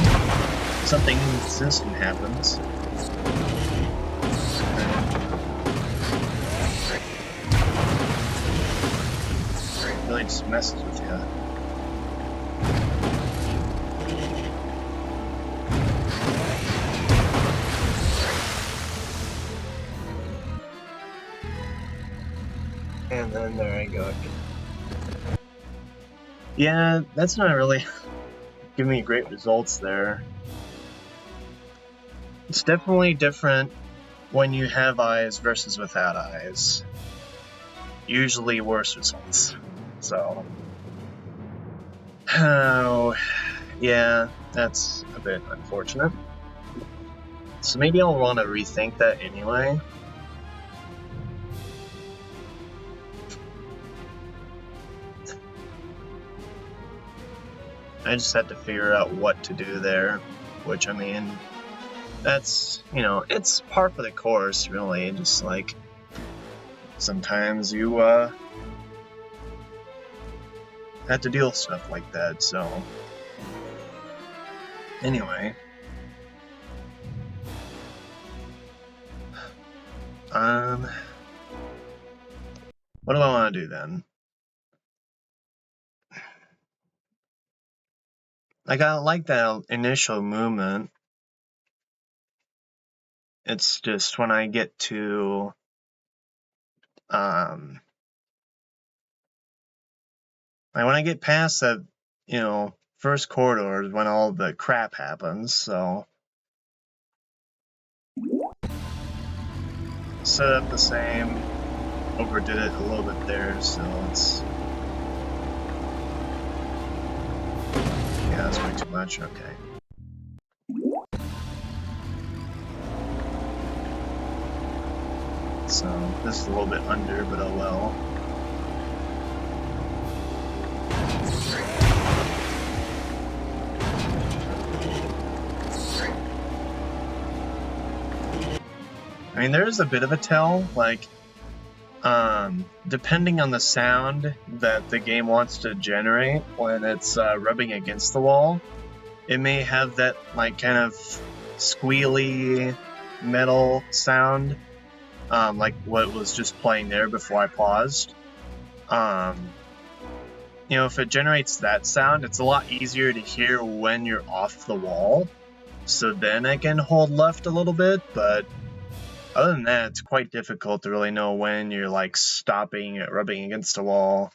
something inconsistent happens. It really just messes with you. And then there I go again. Yeah, that's not really giving me great results there. It's definitely different when you have eyes versus without eyes. Usually worse results. So, oh, yeah, that's a bit unfortunate. So maybe I'll want to rethink that anyway. I just had to figure out what to do there, which, I mean, that's, you know, it's par for the course, really. Just like, sometimes you, have to deal with stuff like that, so. Anyway. What do I want to do then? Like, I like that initial movement. It's just when I get to, like when I get past that, you know, first corridor is when all the crap happens, so. Set up the same, overdid it a little bit there, so it's. Yeah, that's way too much, okay. So, this is a little bit under, but oh well. I mean, there is a bit of a tell, like, depending on the sound that the game wants to generate when it's rubbing against the wall, it may have that, like, kind of squealy metal sound, like what was just playing there before I paused. You know, if it generates that sound, it's a lot easier to hear when you're off the wall, so then I can hold left a little bit, but other than that, it's quite difficult to really know when you're, like, stopping at rubbing against a wall.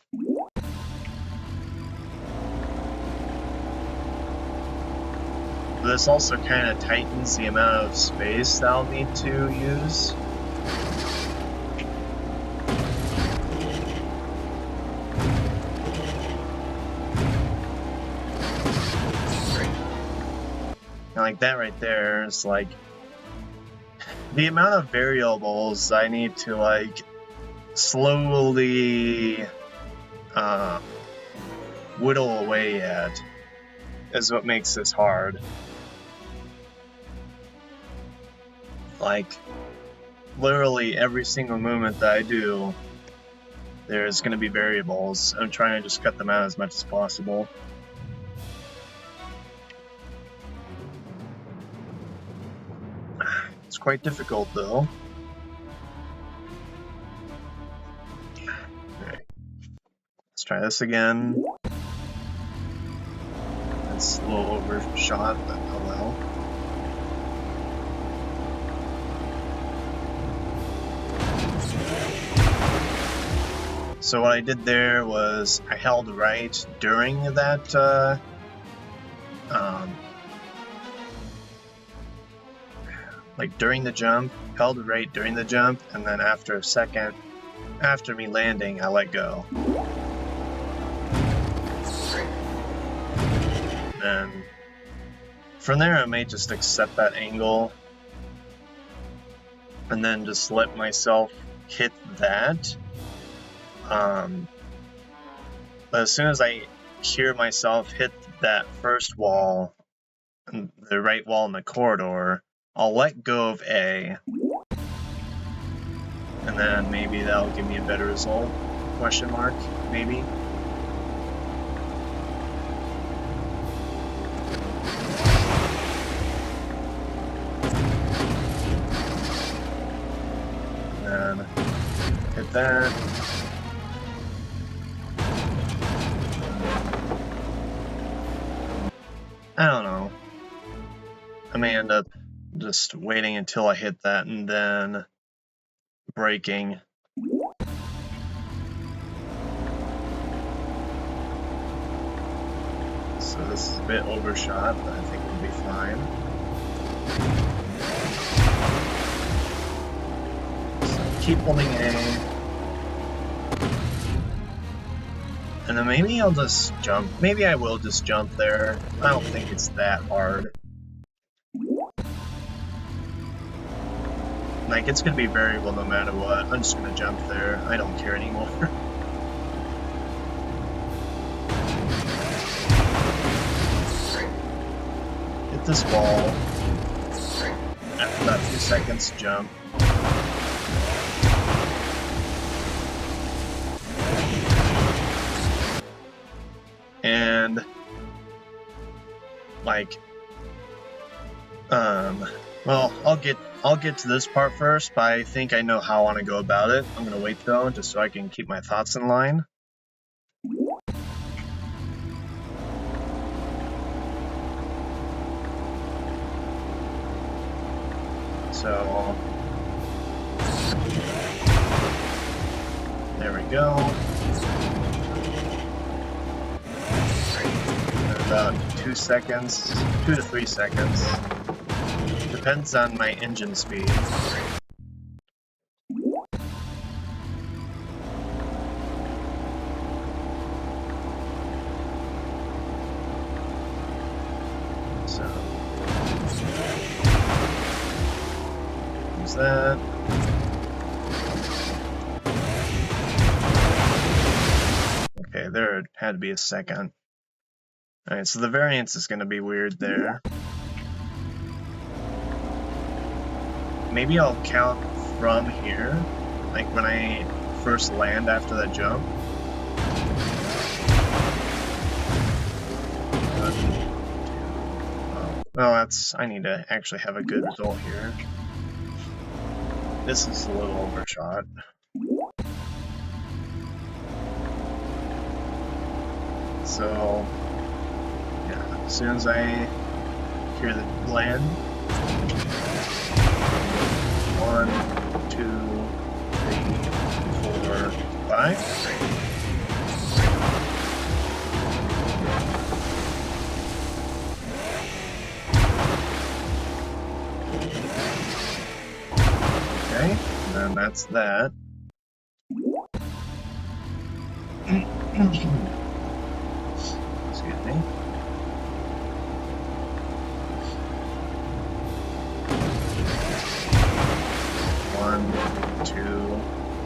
This also kind of tightens the amount of space that I'll need to use. And like that right there is like the amount of variables I need to like slowly whittle away at is what makes this hard. Like literally every single movement that I do, there's going to be variables. I'm trying to just cut them out as much as possible. It's quite difficult though. Alright. Let's try this again. It's a little overshot, but oh well. So what I did there was I held right during that like during the jump, held right during the jump, and then after a second, after me landing, I let go. And from there, I may just accept that angle, and then just let myself hit that. But as soon as I hear myself hit that first wall, the right wall in the corridor, I'll let go of A. And then maybe that'll give me a better result? Question mark, maybe? And then hit that. I don't know. I may end up just waiting until I hit that and then breaking. So this is a bit overshot, but I think we'll be fine. So keep holding A. And then maybe I'll just jump. Maybe I will just jump there. I don't think it's that hard. Like, it's gonna be variable no matter what. I'm just gonna jump there. I don't care anymore. Hit this wall. After that 2 seconds, jump. And like, well, I'll get to this part first, but I think I know how I want to go about it. I'm gonna wait though, just so I can keep my thoughts in line. So there we go. About 2 seconds, 2 to 3 seconds. Depends on my engine speed. So use that. Okay, there had to be a second. Alright, so the variance is going to be weird there. Maybe I'll count from here, like when I first land after that jump. 1, 2, oh, well, I need to actually have a good result here. This is a little overshot. So, yeah, as soon as I hear the land, 1, 2, 3, 4, 5. Okay, and then that's that. Excuse me. One, 2,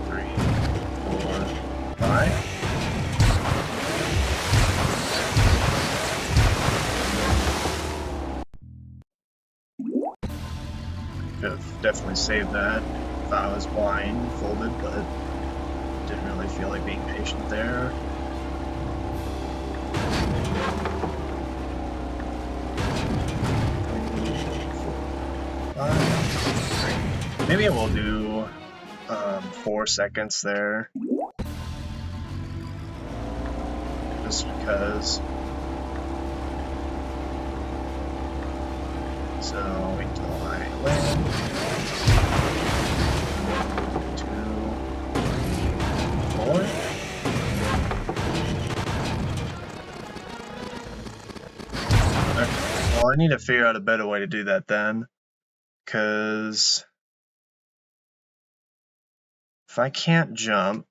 3, 4, 5. Could have definitely saved that if I was blindfolded, but didn't really feel like being patient there. Maybe I will do 4 seconds there, just because. So wait till I land. 2, 3, 4. Okay. Well, I need to figure out a better way to do that then, because if I can't jump,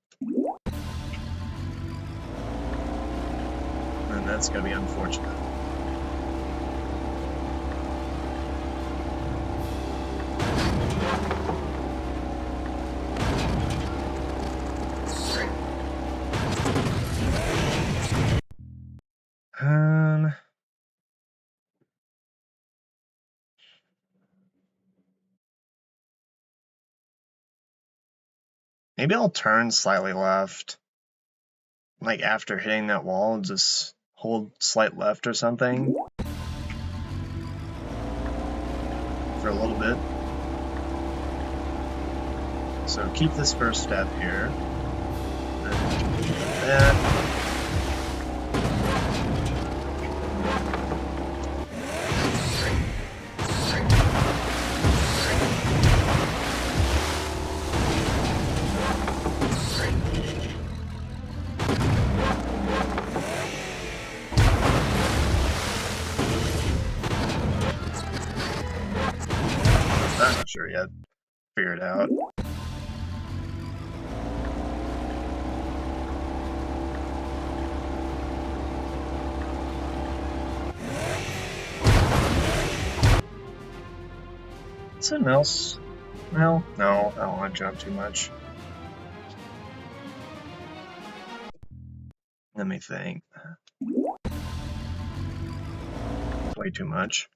then that's going to be unfortunate. Maybe I'll turn slightly left. Like after hitting that wall, just hold slight left or something. For a little bit. So keep this first step here. And that. I'm not sure yet. Figure it out. Something else? Well, no, I don't want to jump too much. Let me think. It's way too much.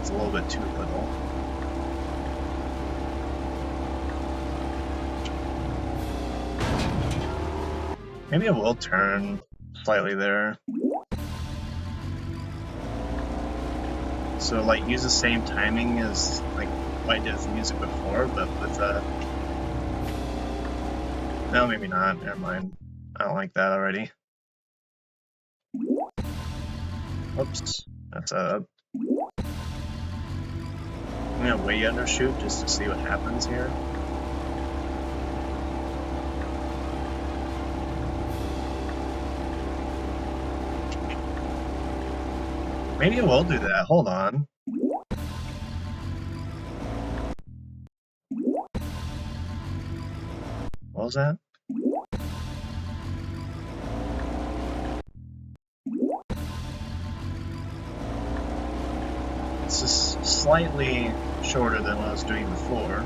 It's a little bit too little. Maybe I will turn slightly there. So like use the same timing as like what I did with music before, but with no, maybe not. Never mind. I don't like that already. Oops, that's up. I'm gonna way undershoot just to see what happens here. Maybe I will do that. Hold on. What was that? It's just slightly shorter than what I was doing before.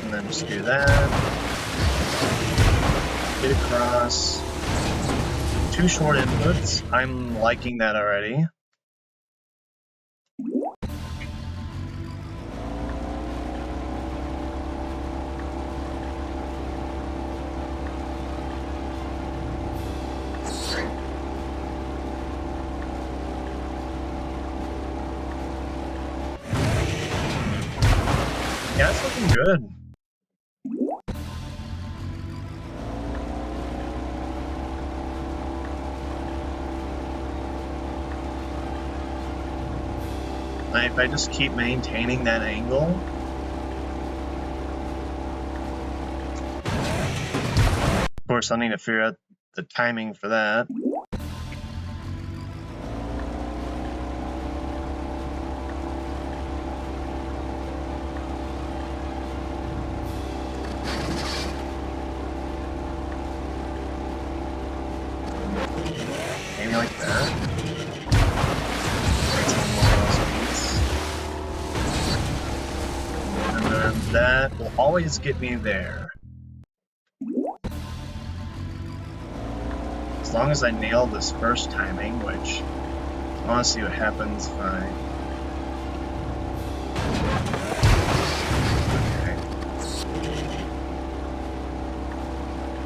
And then just do that. Get across. 2 short inputs. I'm liking that already. Yeah, it's looking good. If I just keep maintaining that angle, of course I'll need to figure out the timing for that. Maybe like that. That will always get me there. As long as I nail this first timing, which I want to see what happens if I... Okay.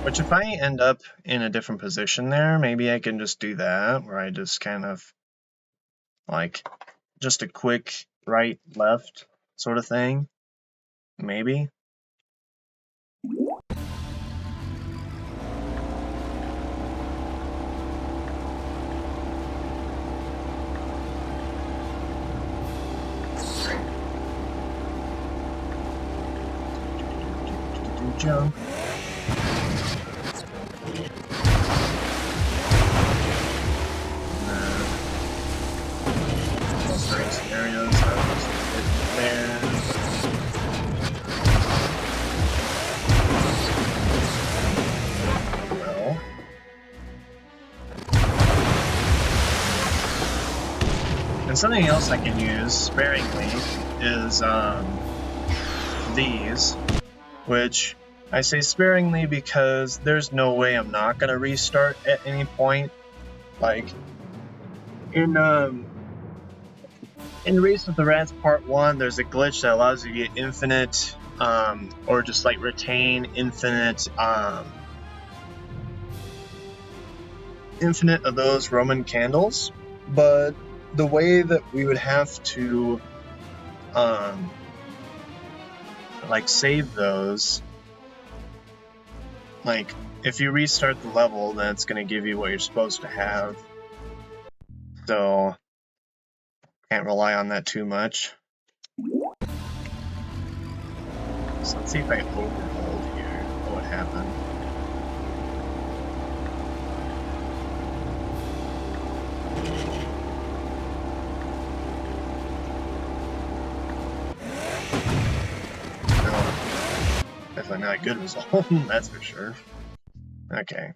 Which if I end up in a different position there, maybe I can just do that, where I just kind of like just a quick right, left sort of thing. Maybe. Jump. Three scenarios. I will just hit there. Well. And something else I can use sparingly is these, which I say sparingly because there's no way I'm not gonna restart at any point. Like in Race with the Rats Part 1, there's a glitch that allows you to get infinite, or just like retain infinite of those Roman candles. But the way that we would have to like save those, like if you restart the level, then it's going to give you what you're supposed to have. So can't rely on that too much. So let's see if I overhold here. What would happen? No, definitely not a good result. That's for sure. Okay.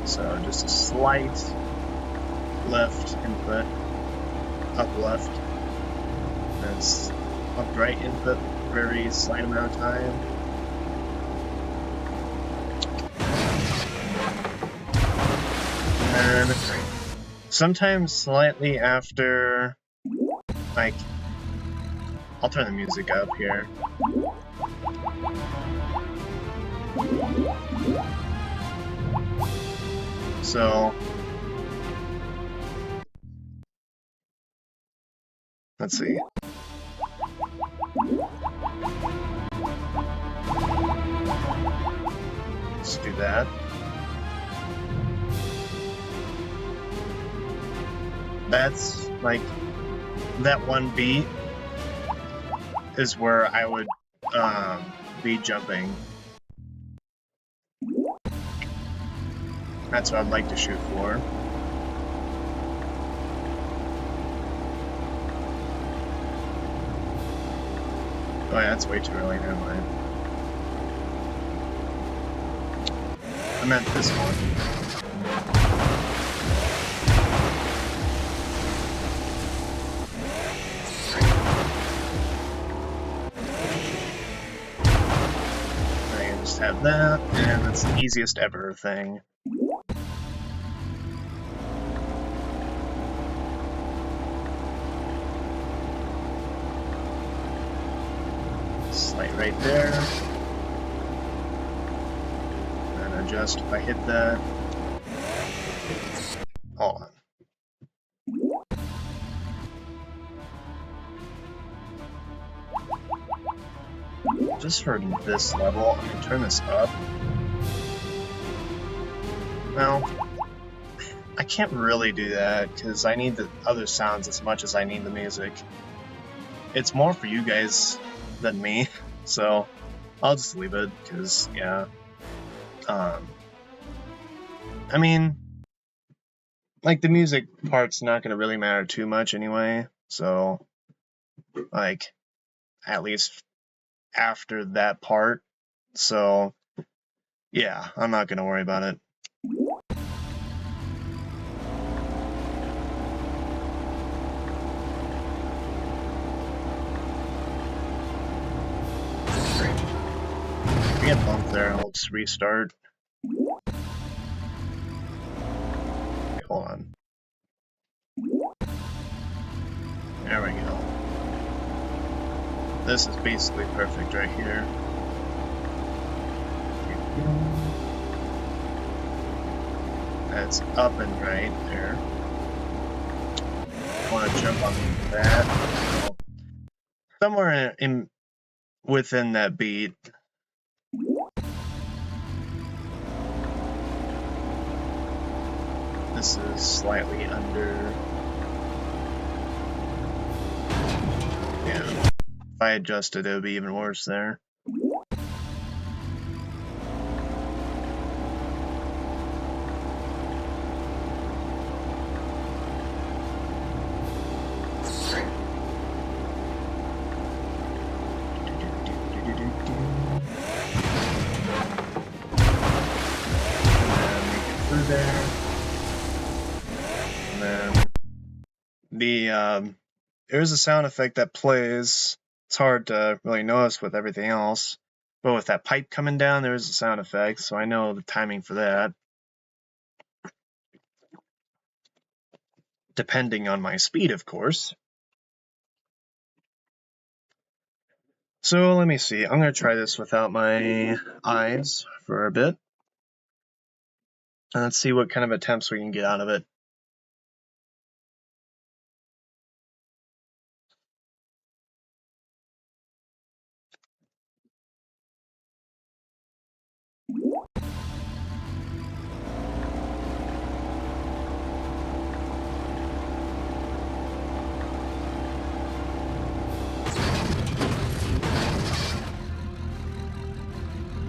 So just a slight left input, up left. That's up right input, very slight amount of time. And sometimes slightly after, like, I'll turn the music up here. So let's see. Let's do that. That's like that one beat is where I would be jumping. That's what I'd like to shoot for. Oh yeah, that's way too early, never mind. I meant this one. I can just have that, and that's the easiest ever thing. Slight right there. And adjust if I hit that. Hold on. Just for this level, I'm gonna turn this up. Well, I can't really do that because I need the other sounds as much as I need the music. It's more for you guys than me, so I'll just leave it because, yeah. I mean, like, the music part's not gonna really matter too much anyway, so, like, at least after that part, so, yeah, I'm not gonna worry about it. If we get bumped there, I'll just restart. Okay, hold on. There we go. This is basically perfect right here. That's up and right there. I want to jump on that. So somewhere in within that beat. This is slightly under. Yeah. If I adjusted, it would be even worse there. There. And then the there's a sound effect that plays. It's hard to really notice with everything else. But with that pipe coming down, there's a sound effect, so I know the timing for that. Depending on my speed, of course. So let me see. I'm going to try this without my eyes for a bit. And let's see what kind of attempts we can get out of it.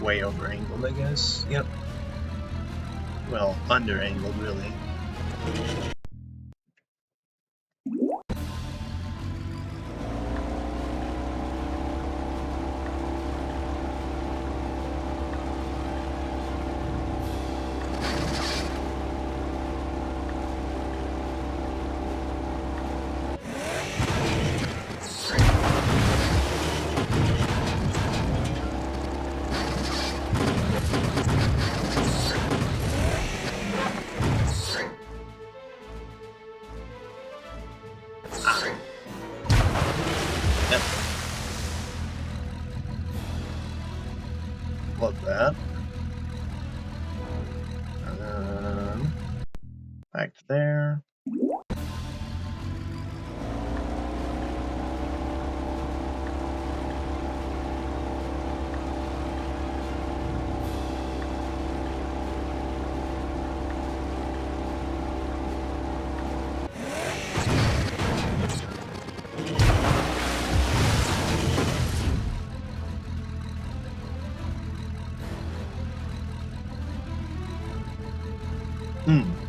Way over angled, I guess. Yep. Well, under angled, really. Love that. And then back to there.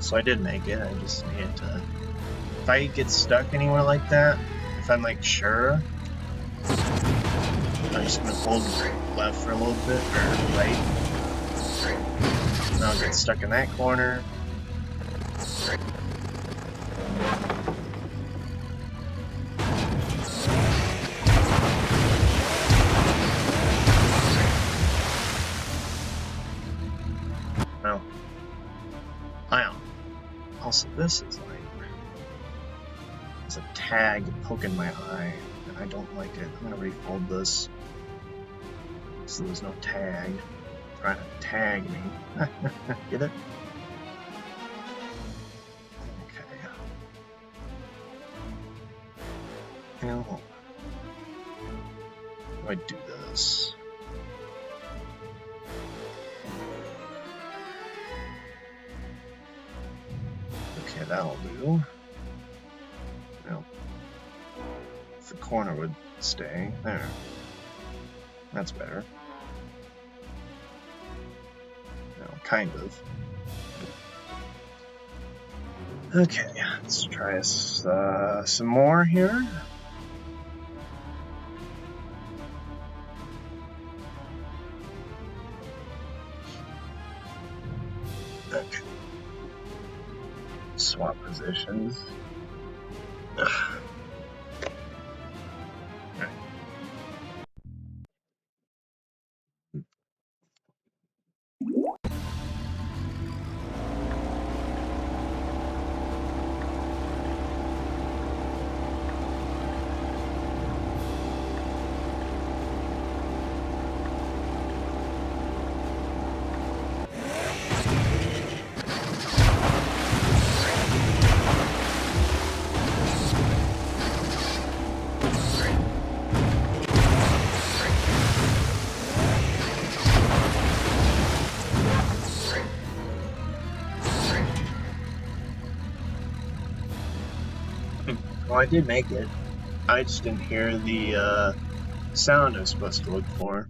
So I did make it. I just needed to. If I get stuck anywhere like that, if I'm like sure, I'm just gonna hold left for a little bit, or right. And I'll get stuck in that corner. No. Also, this is like, there's a tag poking my eye, and I don't like it. I'm gonna refold this so there's no tag trying to tag me. Get it? Okay. Now, how do I do this? Okay, that'll do. Now, if the corner would stay there. That's better. No, kind of. Okay, let's try some more here. Okay. Swap positions. Well, I did make it. I just didn't hear the sound I was supposed to look for.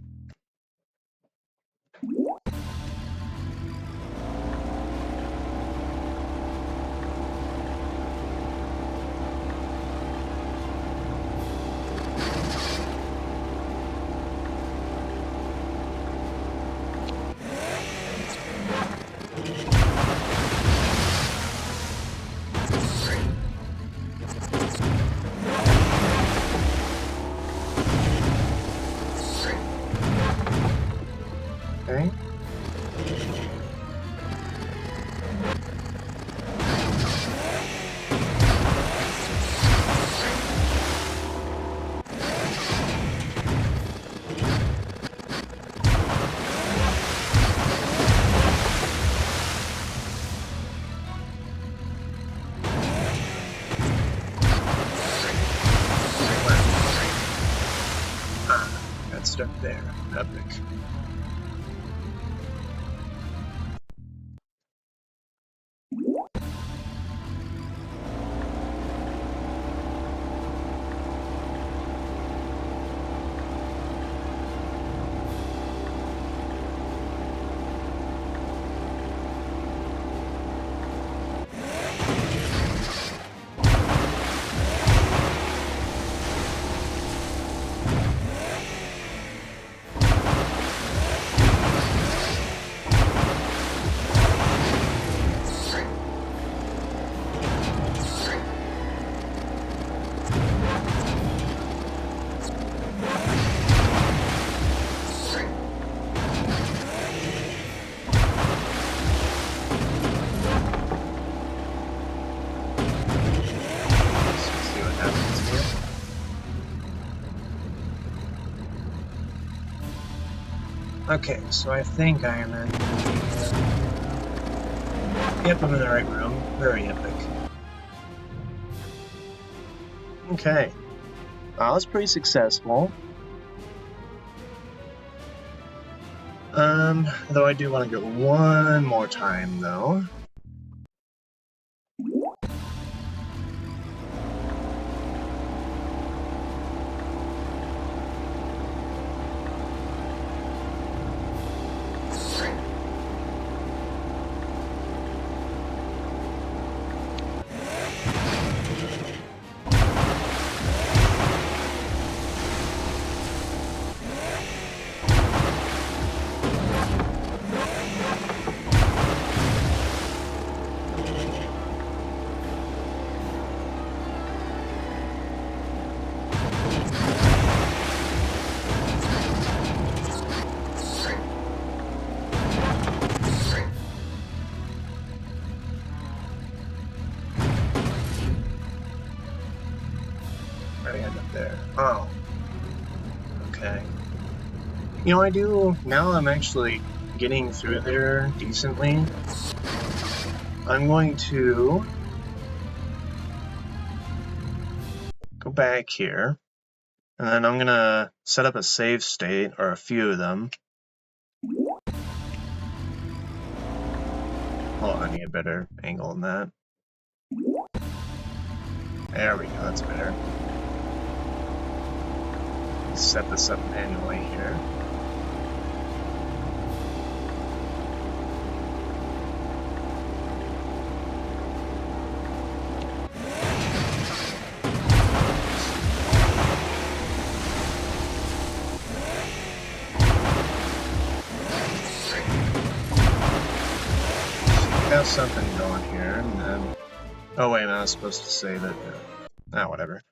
there. Epic. Okay, so I think I am in. Yep, I'm in the right room. Very epic. Okay. That was pretty successful. Though I do want to go one more time, though. I end up there. Oh. Okay. You know, I do, now I'm actually getting through there decently. I'm going to go back here, and then I'm gonna set up a save state, or a few of them. Oh, I need a better angle than that. There we go, that's better. Set this up manually here. Got something going here, and then... Oh wait, I was supposed to say that... whatever.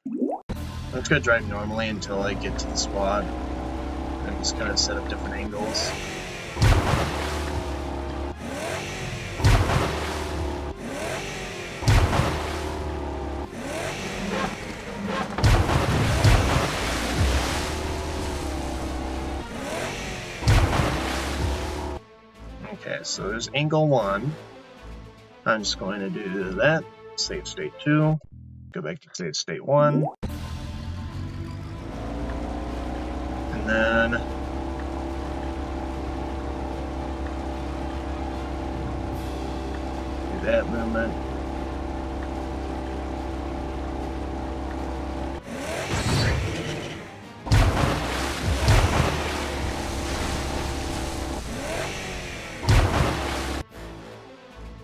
I'm just gonna drive normally until I get to the spot. I'm just gonna set up different angles. Okay, so there's angle 1. I'm just going to do that. Save state 2. Go back to save state 1. And then do that movement.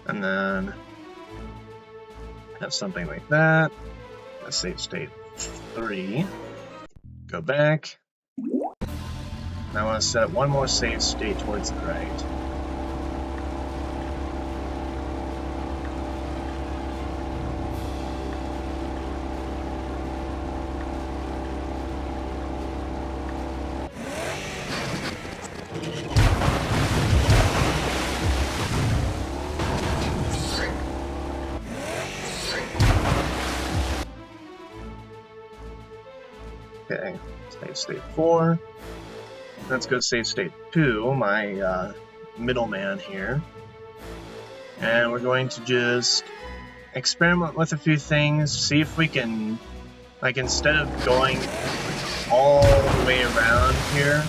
And then have something like that. Let's save state 3. Go back. And I want to set one more save state towards the right. Okay, save state 4. Let's go save state 2, my middleman here. And we're going to just experiment with a few things, see if we can, like, instead of going all the way around here,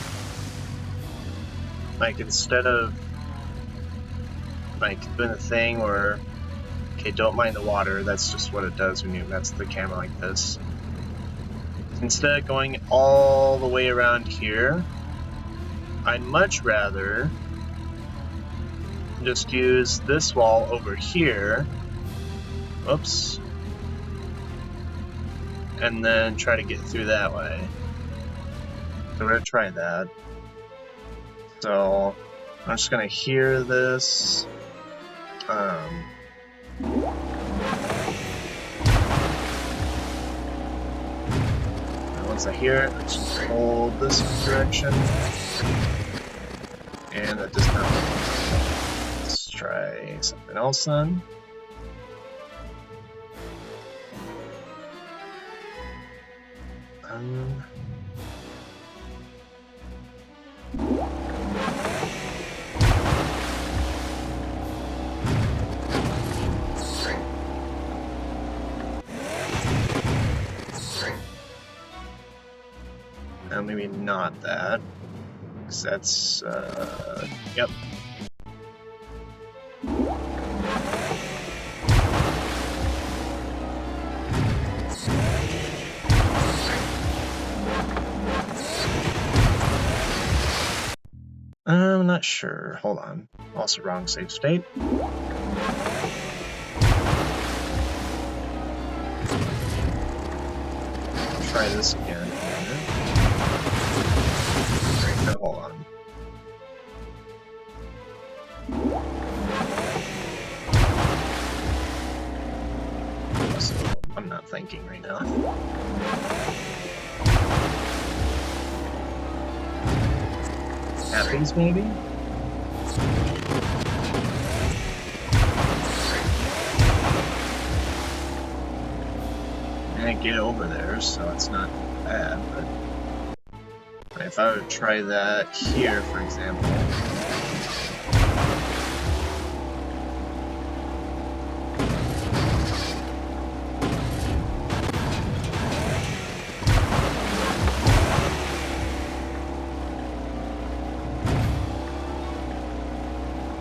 like, instead of, like, doing a thing where, okay, don't mind the water, that's just what it does when you mess the camera like this. Instead of going all the way around here, I'd much rather just use this wall over here, whoops, and then try to get through that way. So we're gonna try that. So I'm just gonna hear this. Once I hear it, let's hold this direction. And that does not work. Let's try something else then. Maybe not that, because that's, yep. I'm not sure. Hold on. Also wrong save state. Try this again. No, hold on. So, I'm not thinking right now. Happens, maybe? I get over there, so it's not bad, but if I would try that here, for example.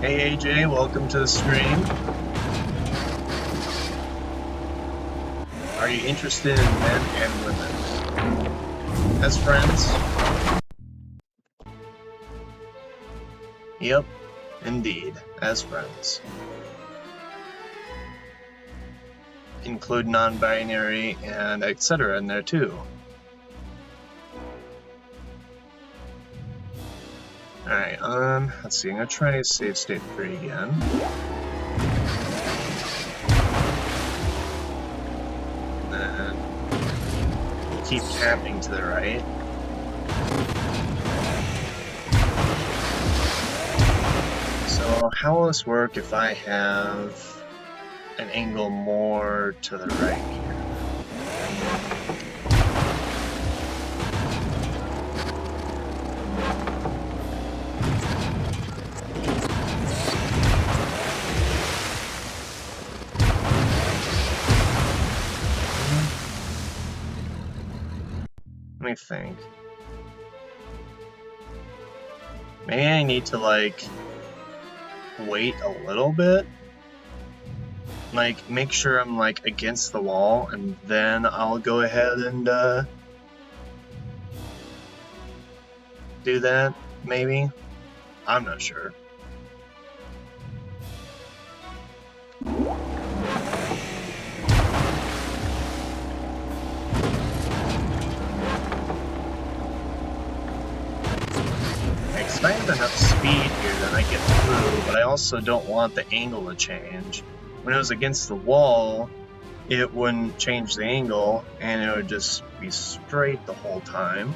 Hey AJ, welcome to the stream. Are you interested in men and women as friends? Yep, indeed, as friends. Include non-binary and etc. in there too. Alright, let's see, I'm gonna try save state 3 again. And then keep tapping to the right. So how will this work if I have an angle more to the right here? Let me think. Maybe I need to, like, wait a little bit, like make sure I'm like against the wall, and then I'll go ahead and do that, maybe. I'm not sure. If I have enough speed here, then I get through, but I also don't want the angle to change. When it was against the wall, it wouldn't change the angle, and it would just be straight the whole time.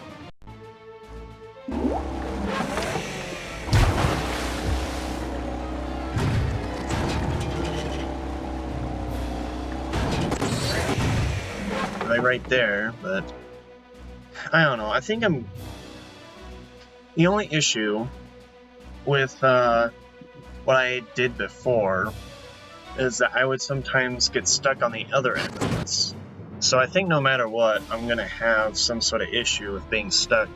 Right there, but I don't know. I think I'm... The only issue with what I did before is that I would sometimes get stuck on the other end of this. So I think no matter what, I'm going to have some sort of issue with being stuck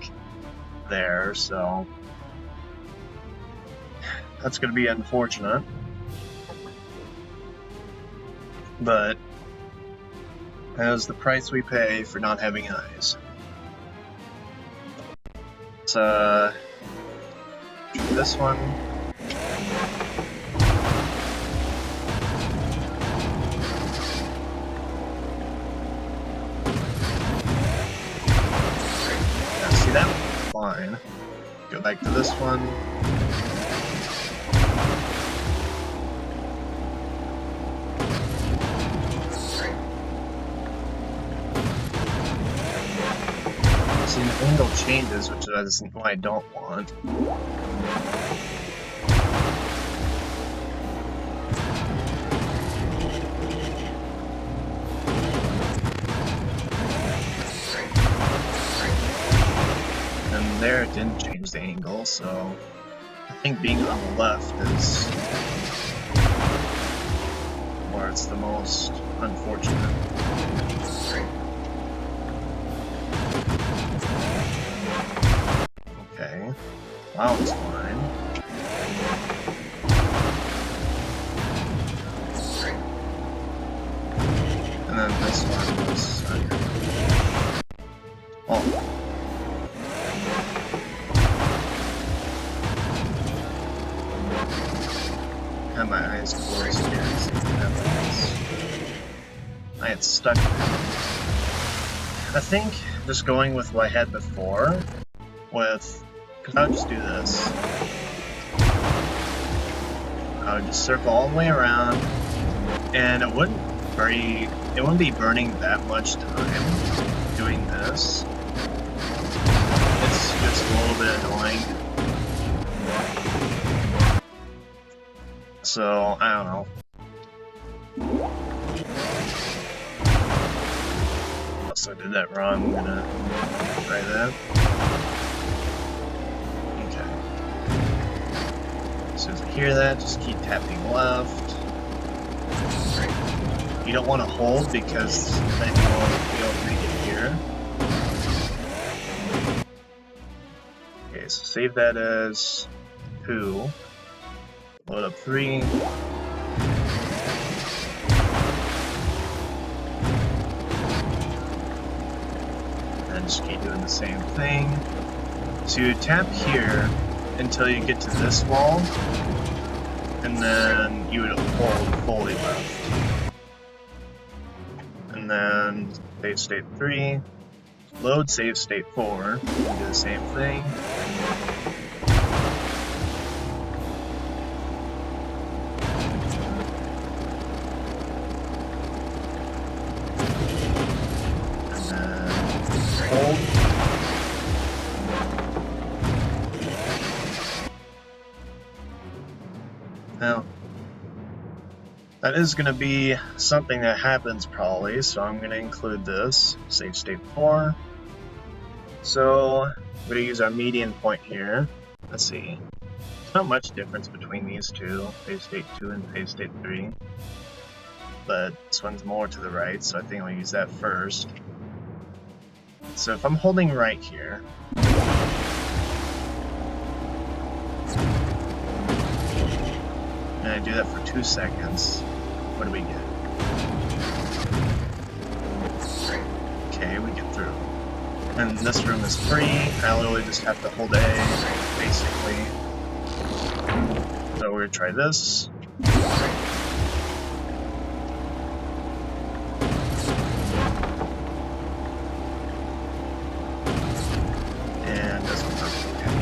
there, so... That's going to be unfortunate. But that is the price we pay for not having eyes. Let's try this one. Yeah, see that? Fine. Go back to this one. See, the angle changes, which is what I don't want. And there it didn't change the angle, so I think being on the left is where it's the most unfortunate. Okay, wow, it's fine. And then this one was oh. Have my eyes closed here and see what happens. I had stuck in it. I think just going with what I had before, because I would just do this. I would just circle all the way around, and it wouldn't be burning that much time doing this. It's just a little bit annoying. So, I don't know. Also, I did that wrong. I'm gonna try that. Okay. As soon as I hear that, just keep tapping left. You don't want to hold because then you won't be able to make it here. Okay, so save that as 2. Load up 3. And just keep doing the same thing. So you tap here until you get to this wall, and then you would hold fully left. And then save state 3, load save state 4, do the same thing. Now, that is going to be something that happens probably, so I'm going to include this, save state 4. So, I'm going to use our median point here. Let's see. There's not much difference between these two, save state 2 and save state 3. But this one's more to the right, so I think I'll use that first. So if I'm holding right here, and I do that for 2 seconds, what do we get? Okay, we get through. And this room is free. I literally just have to hold A, basically. So we're gonna try this. And this one works okay.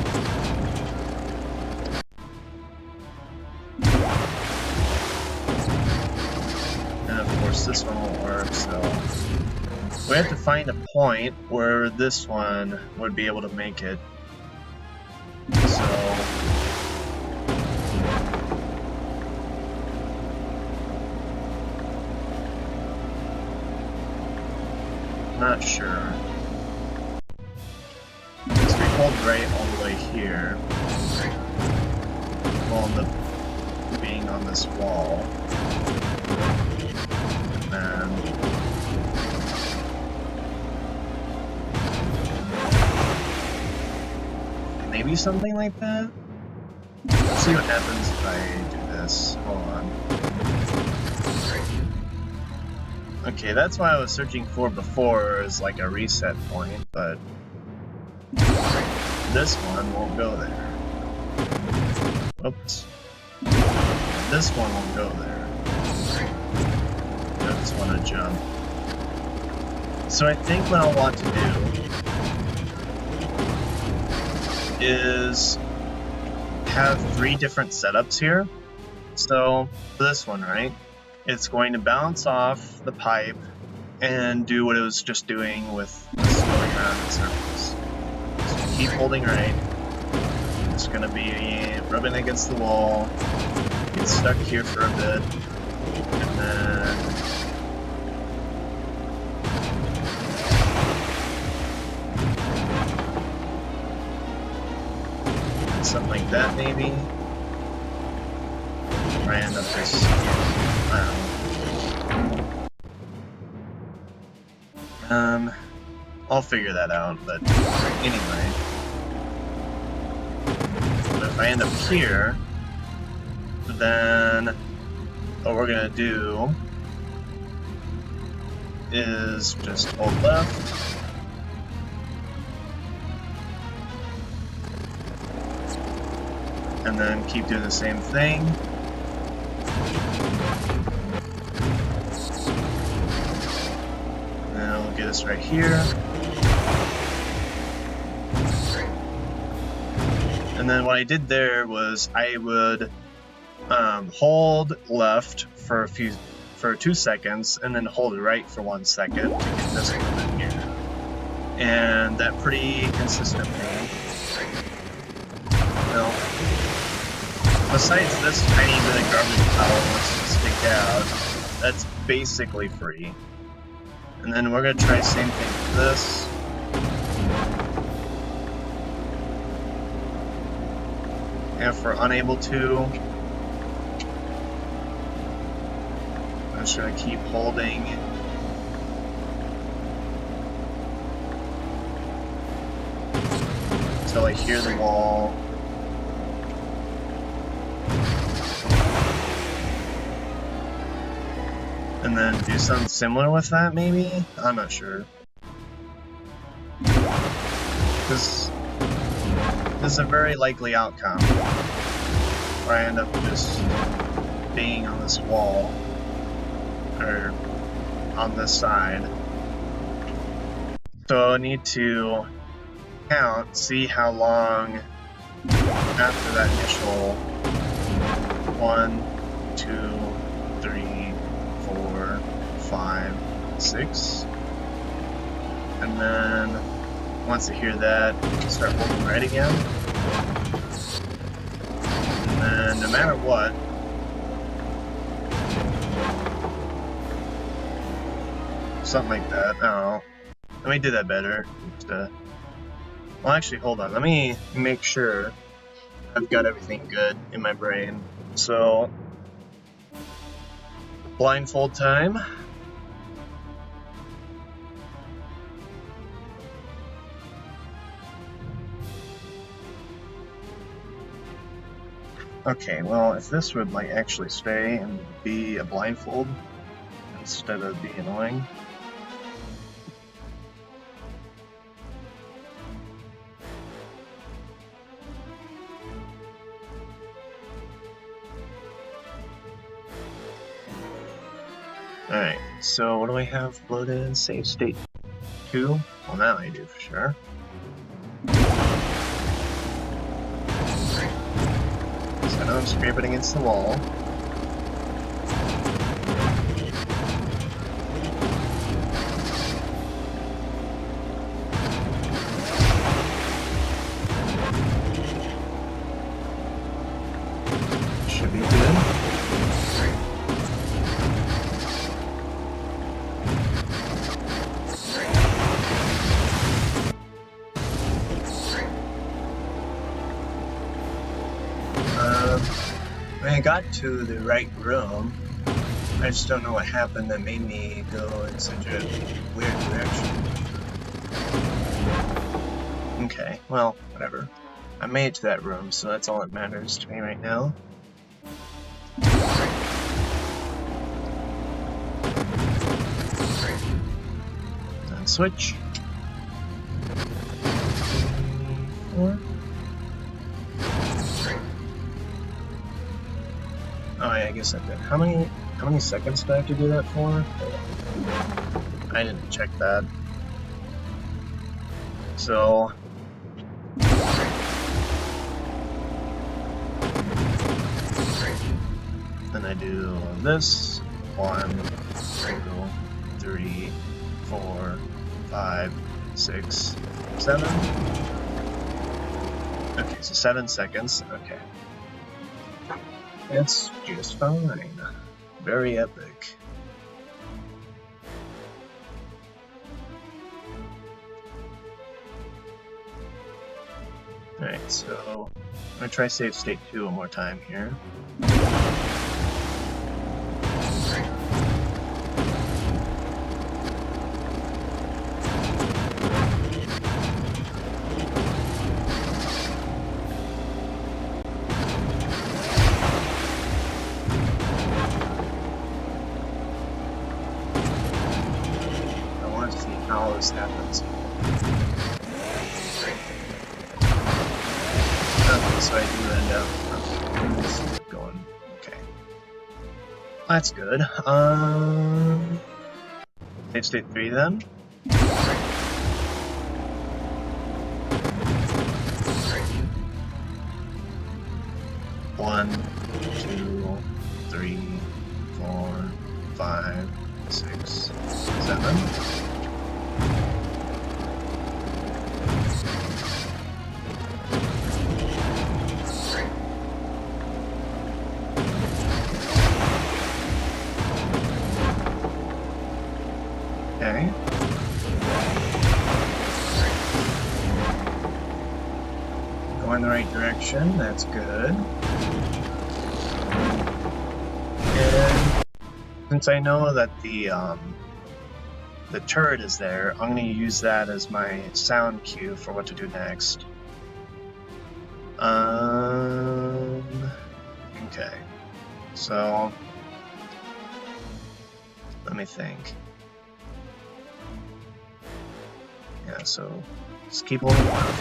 And of course this one won't work, so we have to find a point where this one would be able to make it. So not sure. Because we hold right all the way here, while being on this wall, and then maybe something like that? Let's see what happens if I do this. Hold on. Okay, that's what I was searching for before, is like a reset point, but this one won't go there. Oops. This one won't go there. I just want to jump. So I think what I'll want to do is have 3 different setups here. So this one, right? It's going to bounce off the pipe and do what it was just doing with this going around in circles. So keep holding right. It's going to be rubbing against the wall. Get stuck here for a bit. And then something like that, maybe. Or I end up just, I don't know. I'll figure that out, but anyway. But if I end up here, then what we're gonna do is just hold left. And then keep doing the same thing. And then it'll get us right here. And then what I did there was I would hold left for 2 seconds, and then hold right for 1 second to get this one in here. And that pretty consistently. No. Besides this tiny bit of garbage towel that's to stick out, that's basically free. And then we're going to try the same thing with this. And if we're unable to, I'm just going to keep holding. Until I hear the wall. And then do something similar with that, maybe? I'm not sure. This is a very likely outcome, where I end up just being on this wall, or on this side. So I need to count, see how long after that initial 1, 2, 3, 4, 5, 6, and then once I hear that, start holding right again. And then no matter what, something like that. I don't know. Let me do that better. Well, actually, hold on. Let me make sure I've got everything good in my brain. So, blindfold time. Okay, well, if this would like actually stay and be a blindfold instead of be annoying. Alright, so what do I have loaded? Save state 2? Well, now I do for sure. So now I'm scraping against the wall. Should be good. I got to the right room. I just don't know what happened that made me go in such a weird direction. Okay, well, whatever. I made it to that room, so that's all that matters to me right now. Then switch. 4. Oh yeah, I guess I did. How many seconds do I have to do that for? I didn't check that. So then I do this. 1, 2, 3, 4, 5, 6, 7. Okay, so 7 seconds. Okay. It's just fine. Very epic. Alright, so I'm gonna try save state 2 one more time here. I want to see how this happens. Okay, so I do end up going. Okay. That's good. Save state 3 then. 1, 2, 3, 4, 5, 6, 7. Okay. Going the right direction, that's good. And since I know that the turret is there, I'm going to use that as my sound cue for what to do next. Okay. So let me think. Yeah, so just keep holding on.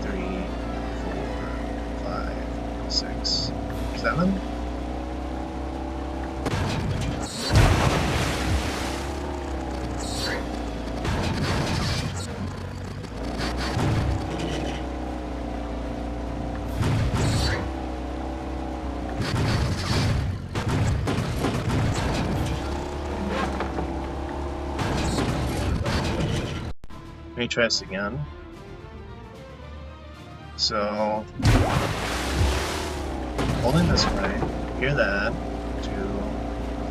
3, 4, 5, 6, 7. Let me try this again. So, holding this way, hear that. 2,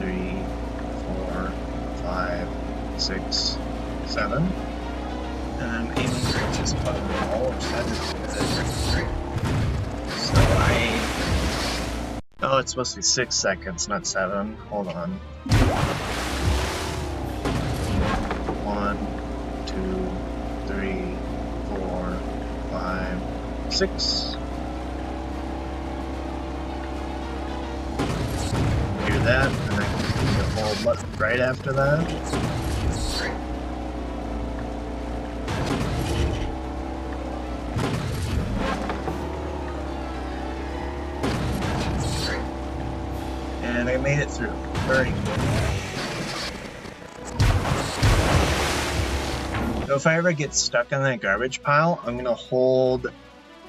3, 4, 5, 6, 7. And I'm aiming for this part of the wall, which that is good. So oh, it's supposed to be 6 seconds, not 7. Hold on. 1, 2, 3, 4, 5, 6. Hear that, and I can do a hold right after that. And I made it through. Very good. So if I ever get stuck in that garbage pile, I'm gonna hold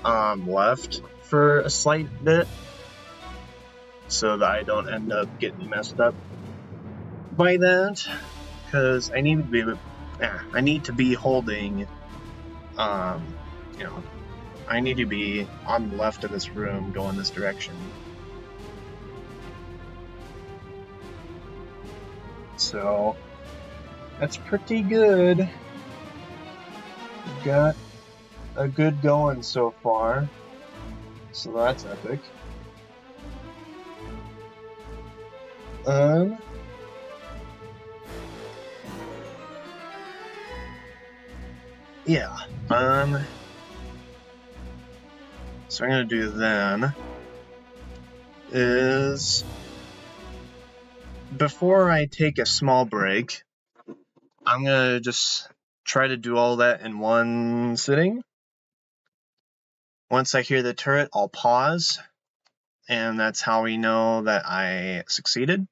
left for a slight bit so that I don't end up getting messed up by that, because I need to be holding, you know, I need to be on the left of this room going this direction. So that's pretty good. We've got a good going so far, so that's epic. yeah. So I'm gonna do then is before I take a small break, I'm gonna just try to do all that in one sitting. Once I hear the turret, I'll pause, and that's how we know that I succeeded.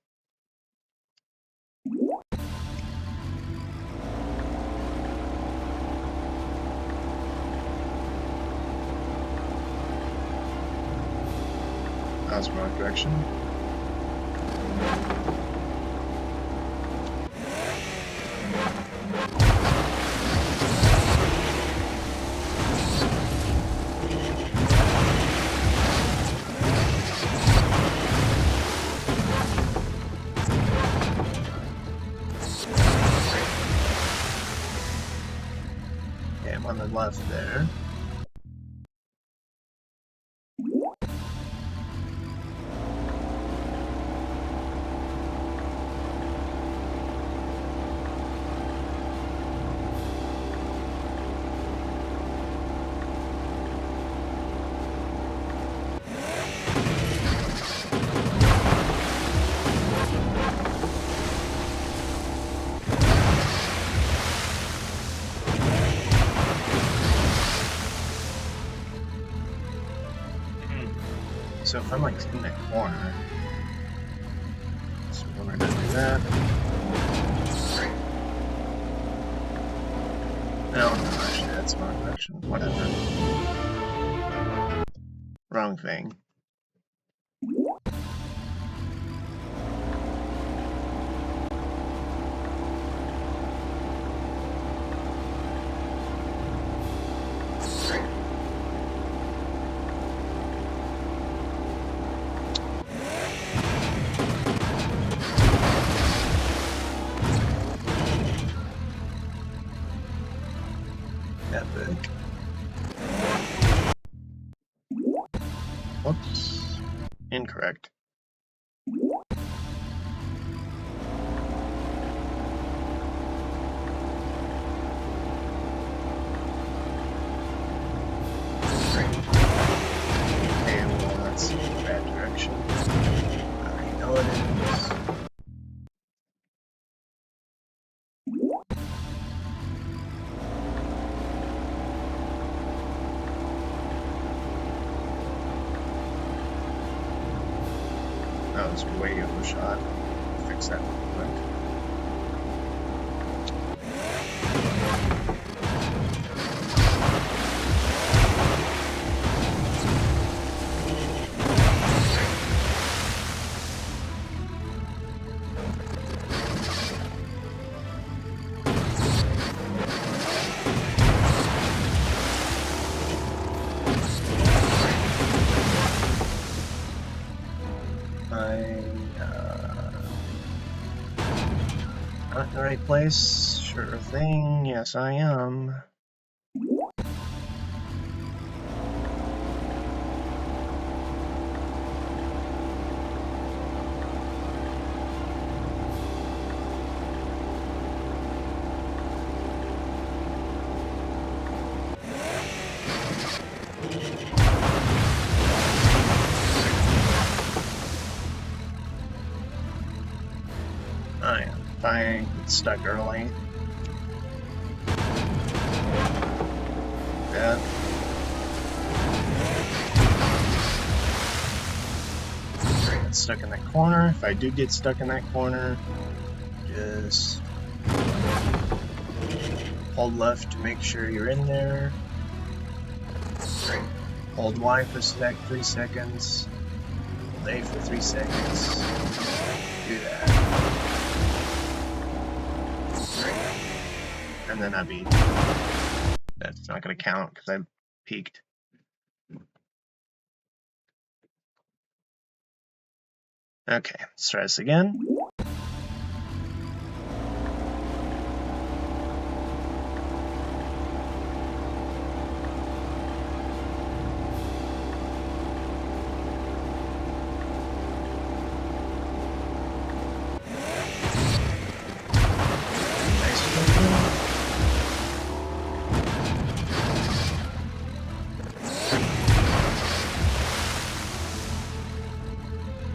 That was the wrong direction. Okay, I'm on the left there. So if I'm like in that corner, so we're gonna do that. No, actually that's the wrong direction. Whatever. Wrong thing. Epic. Whoops. Incorrect. Okay, well that's the bad direction. I already know it is. That was way overshot. Fix that real quick. Not in the right place? Sure thing, yes I am. I am. I get stuck early. Yeah. Get stuck in that corner. If I do get stuck in that corner, just hold left to make sure you're in there. Hold Y for 3 seconds. Hold A for 3 seconds. Do that. And then I beat. That's not going to count because I peaked. Okay, let's try this again.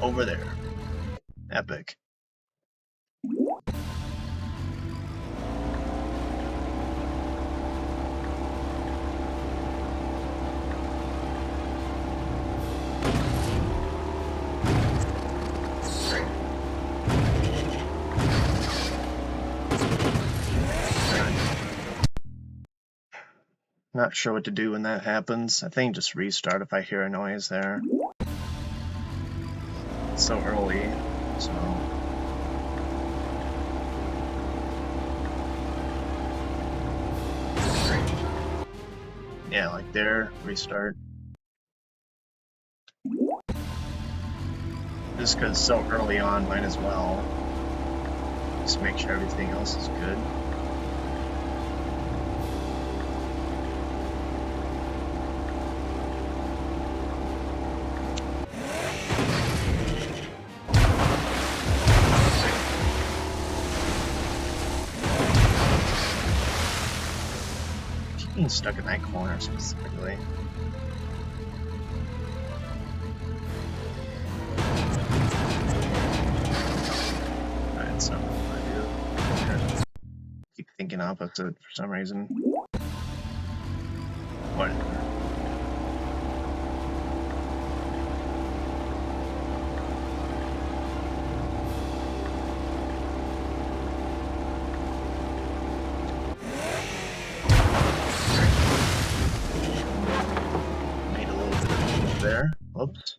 over there. Epic. Not sure what to do when that happens. I think just restart if I hear a noise there. It's so early, so... Yeah, like there, restart. Just because it's so early on, might as well. Just make sure everything else is good. Being stuck in that corner specifically. Alright, so I keep thinking opposite for some reason. Whatever. There. Whoops.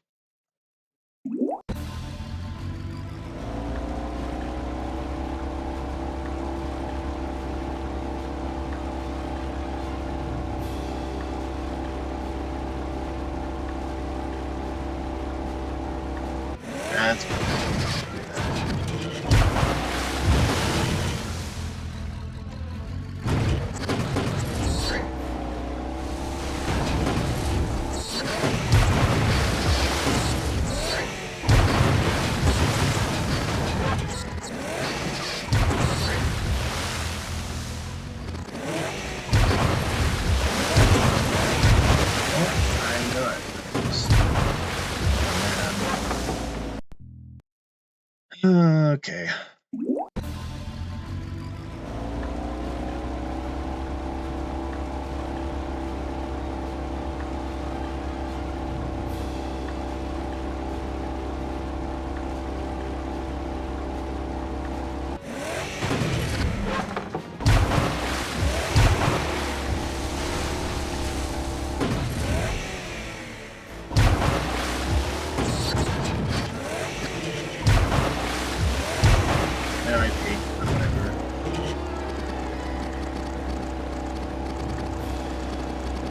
That's okay.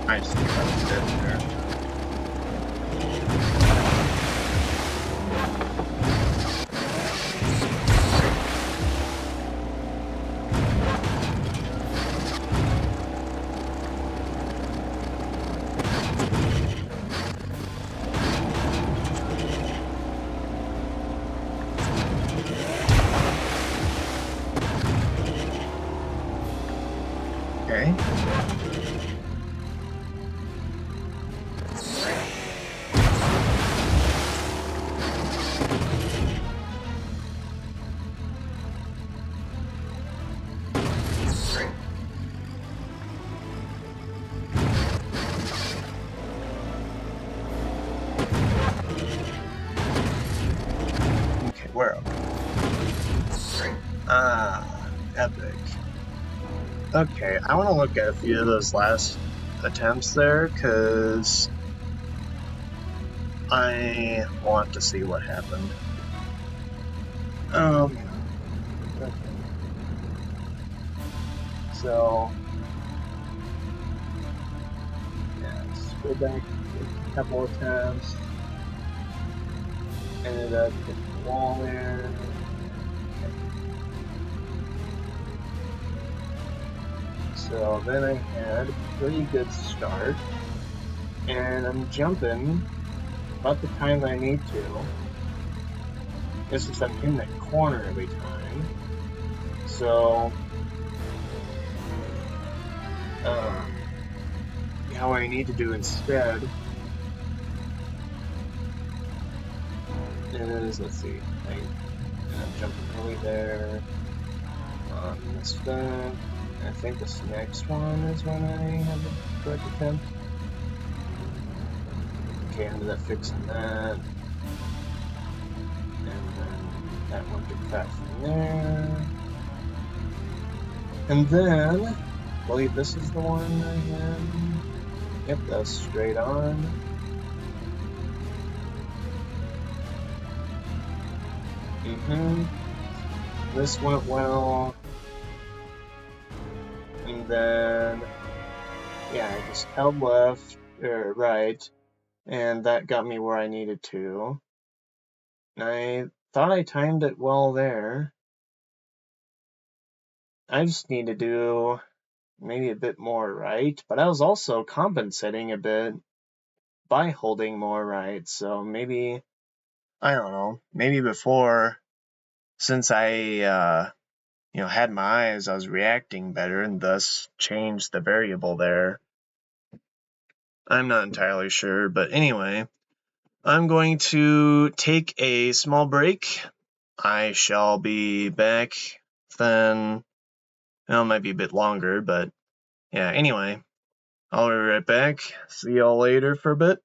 I just think that was dead there. Okay. Where? Ah, epic. Okay, I want to look at a few of those last attempts there, because I want to see what happened. Okay. So, yeah, let's go back a couple of times. Ended up hitting the wall there. So then I had a pretty good start, and I'm jumping about the time I need to. This is I'm in the corner every time. So now what I need to do instead is, let's see, I'm jumping early there on this vent. I think this next one is when I have the correct attempt. Okay, I ended up fixing that. And then that one could cut from there. And then, I believe this is the one I had. Yep, that's straight on. This went well. And then, yeah, I just held left, or right, and that got me where I needed to. And I thought I timed it well there. I just need to do maybe a bit more right, but I was also compensating a bit by holding more right, so maybe, I don't know, maybe before, since I had my eyes, I was reacting better and thus changed the variable there. I'm not entirely sure, but anyway, I'm going to take a small break. I shall be back then. Well, it might be a bit longer, but yeah, anyway, I'll be right back. See y'all later for a bit.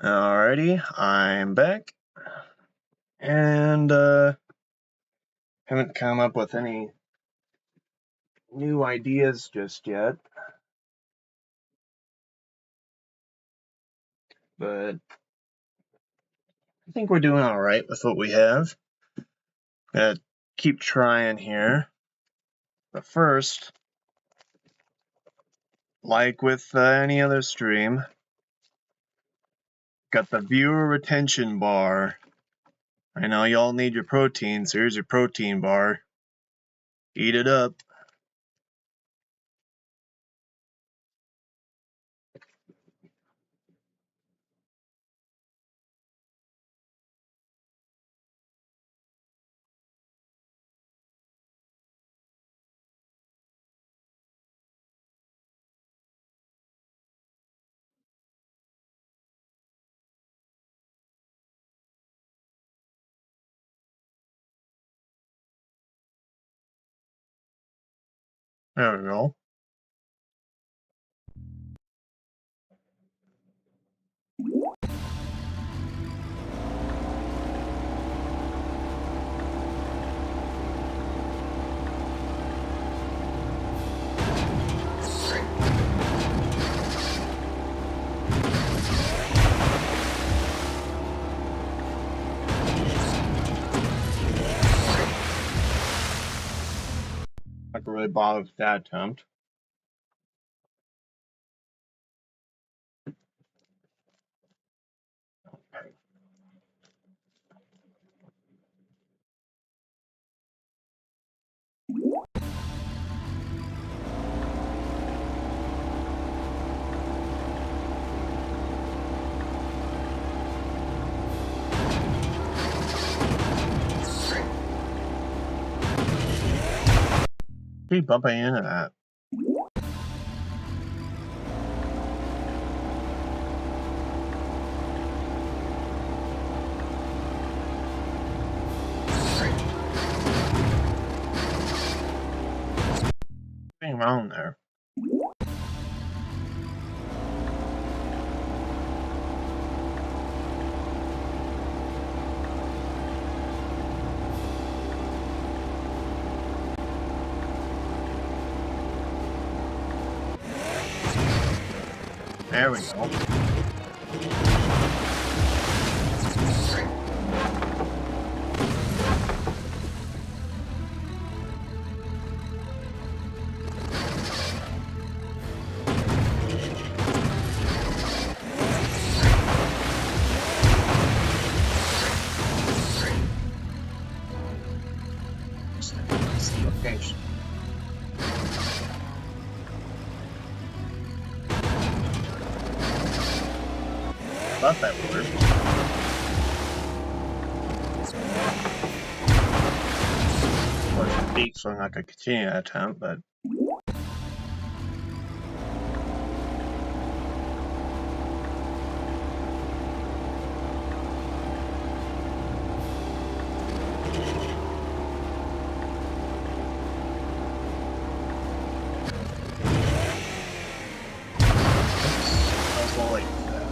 Alrighty, I'm back, and haven't come up with any new ideas just yet, but I think we're doing alright with what we have. Gonna keep trying here, but first, like with any other stream, got the viewer retention bar. I know y'all need your protein, so here's your protein bar. Eat it up. There we go. Not really bothered with that attempt. Keep bumping into that. Nothing wrong there. There we go. Location. Thought that worked. Well, it's a beat, so I'm not going to continue that attempt, but I was a little late for that.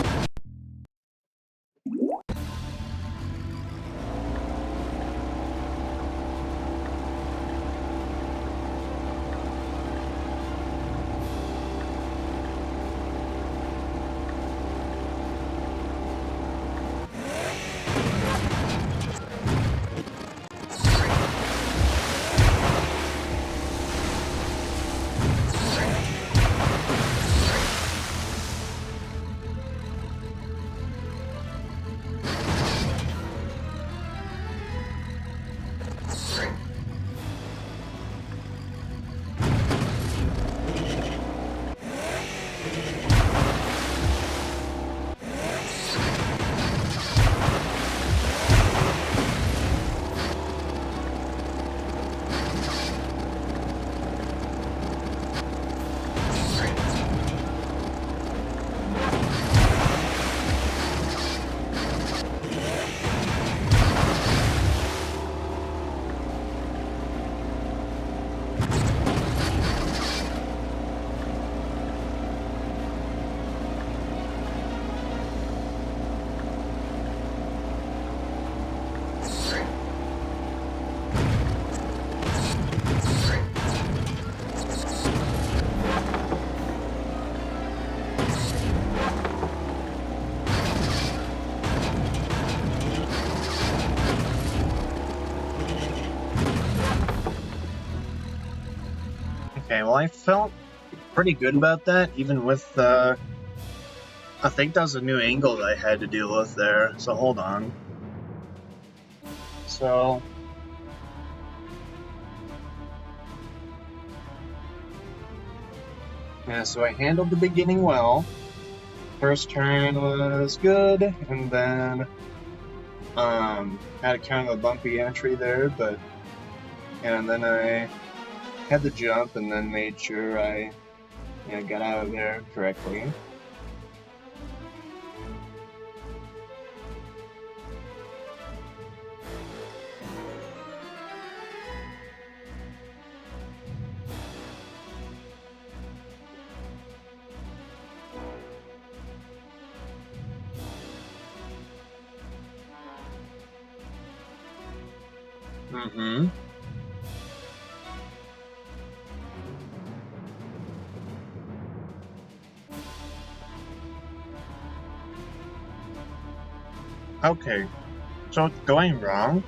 Okay, well I felt pretty good about that, even with I think that was a new angle that I had to deal with there, so hold on. So... yeah, so I handled the beginning well. First turn was good, and then had a kind of a bumpy entry there, but and then I had the jump and then made sure I got out of there correctly. Mm-hmm. Okay, so what's going wrong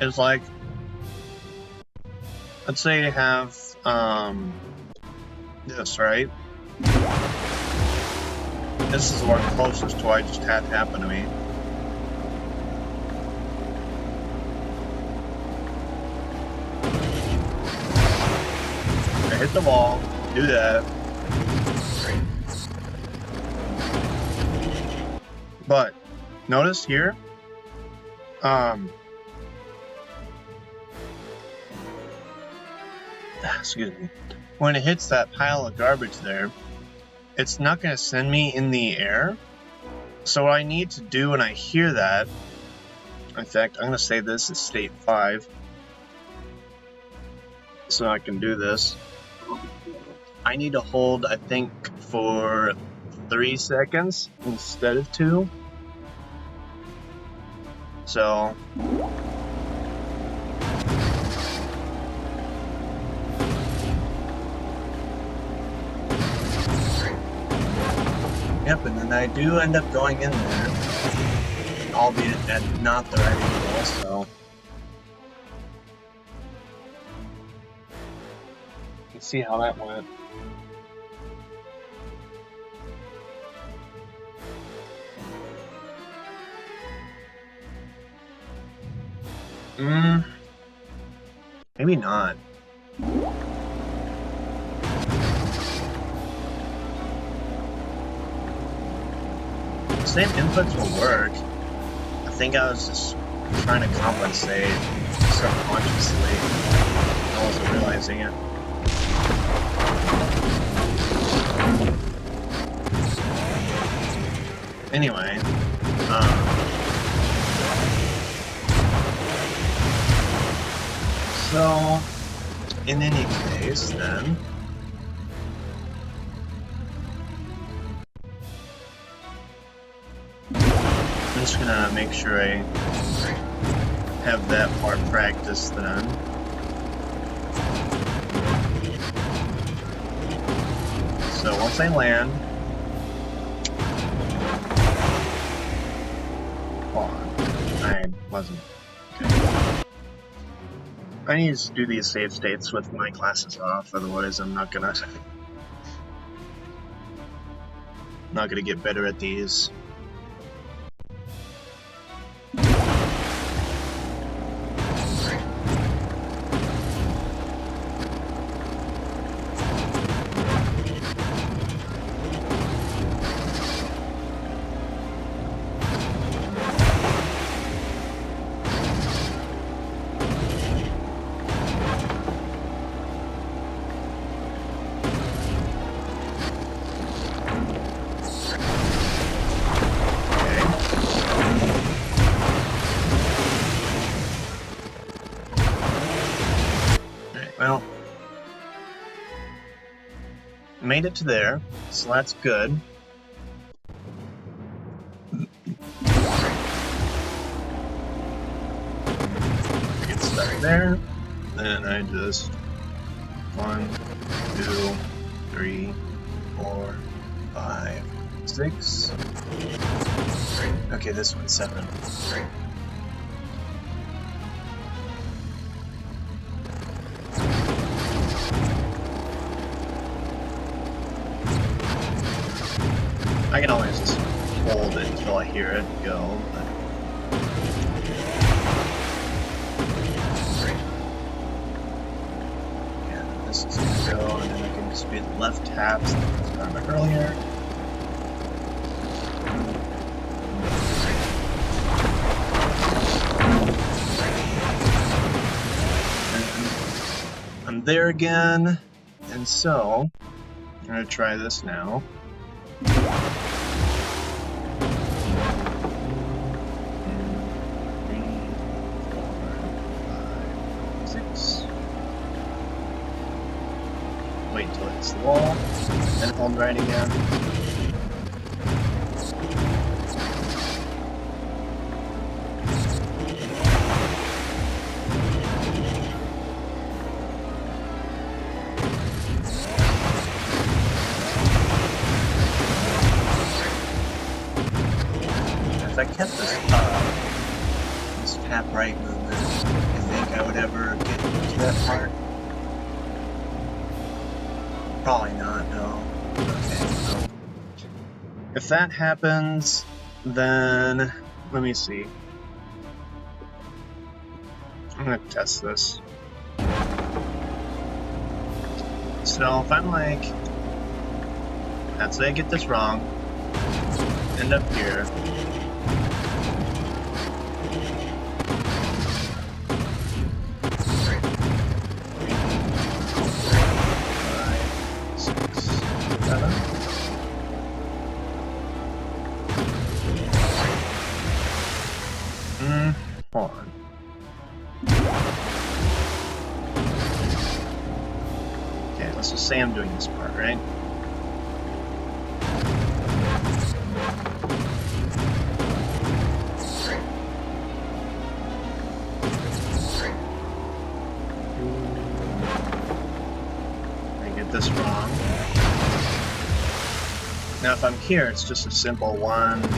is like, let's say you have this, right? This is the one closest to what I just had happen to me. I hit the wall, do that. But notice here, excuse me, when it hits that pile of garbage there, it's not going to send me in the air. So what I need to do when I hear that, in fact, I'm going to say this is state 5, so I can do this. I need to hold, I think, for 3 seconds instead of 2. So... yep, and then I do end up going in there, albeit at not the right angle, so... let's see how that went. Maybe not. Same inputs will work. I think I was just trying to compensate subconsciously. I wasn't realizing it. Anyway, so in any case then, I'm just gonna make sure I have that part practiced then. So once I land, hold on, I wasn't, okay. I need to do these save states with my classes off, otherwise I'm not gonna get better at these. Well, made it to there, so that's good. Get stuck there, then I just 1, 2, 3, 4, 5, 6. Okay, this one's 7. I can always just hold it until I hear it go, but... Yeah, this is gonna go, and then I can just be the left taps like I was talking about earlier. And I'm there again, and so I'm gonna try this now. 6. Wait until it hits the wall, then hold right again. If I kept this tap right movement, I think I would ever get to that part. Probably not, no. Okay, so if that happens, then let me see. I'm gonna test this. So if I'm like, let's say I get this wrong, end up here. Hold on. Okay, let's just say I'm doing this part, right? I get this wrong. Now if I'm here, it's just a simple 1, 2, 3,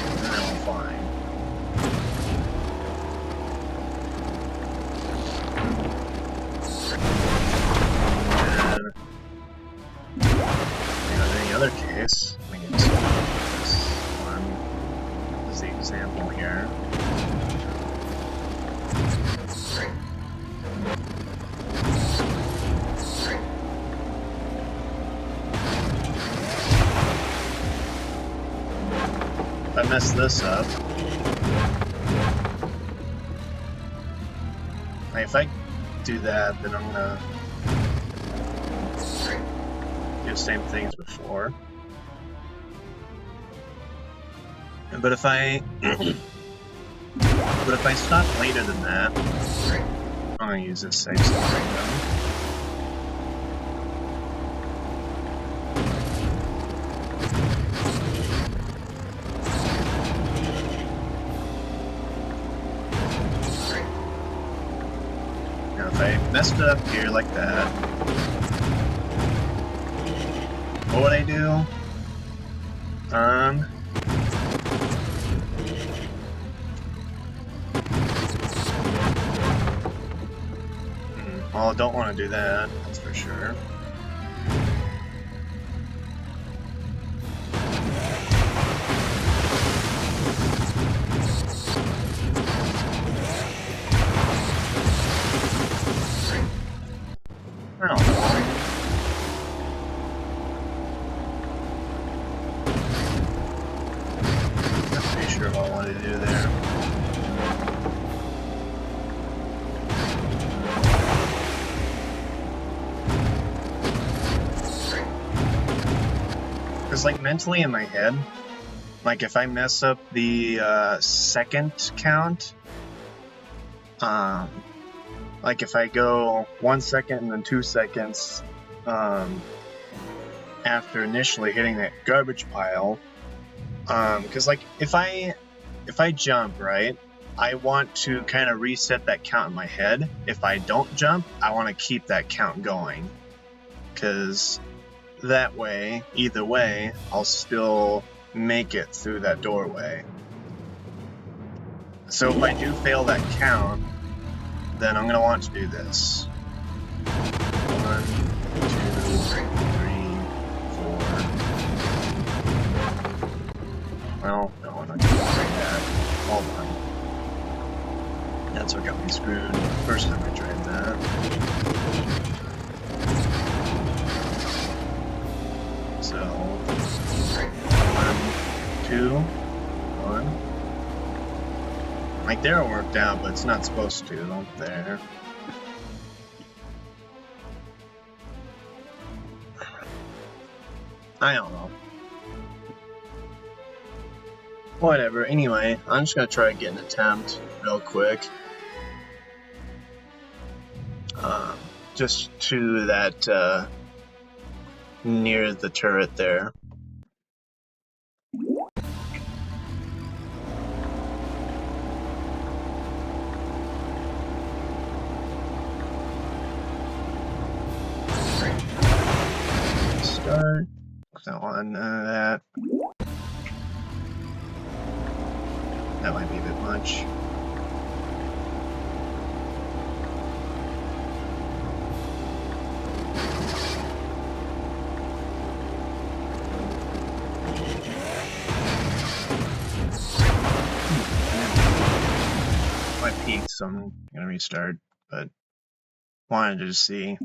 and then I'm fine. And in any other case, we can just this one is the example here. If I mess this up, like if I do that, then I'm gonna do the same thing as before. But if I stop later than that, I'm gonna use this same stuff right now. If I messed it up here like that, what would I do? Well, I don't want to do that, that's for sure. I don't know. Not pretty sure what I wanted to do there. Because, like, mentally in my head, like, if I mess up the second count, like if I go 1 second and then 2 seconds after initially hitting that garbage pile, because like if I jump, right, I want to kind of reset that count in my head. If I don't jump, I want to keep that count going, because that way, either way, I'll still make it through that doorway. So if I do fail that count, then I'm going to want to do this. 1, 2, 3, 4, Well, no, I'm not gonna try that. Hold on. That's what got me screwed. First time I tried that. So, 1, 2, 1. Like there it worked out, but it's not supposed to. There. I don't know. Whatever. Anyway, I'm just gonna try to get an attempt real quick. Just to that near the turret there. Start. So on that. That might be a bit much. I peaked, so I'm gonna restart, but wanted to see.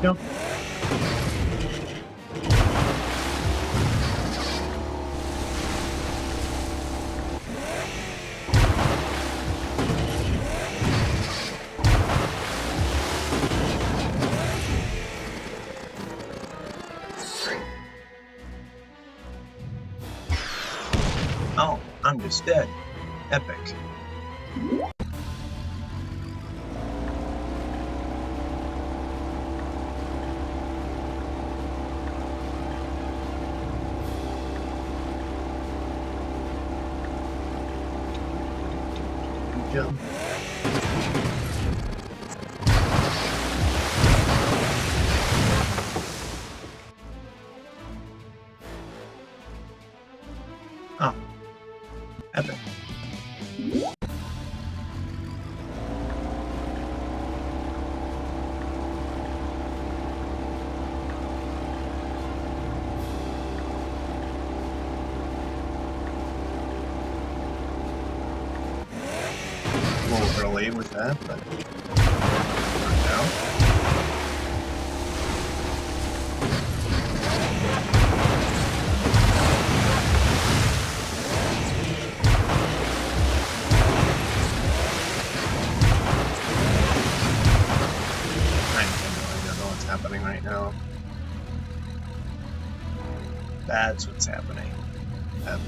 Nope. Oh, I'm just dead. Epic. Jump. Oh, epic. A little early with that, but worked out. Happening right now. That's what's happening. Epic.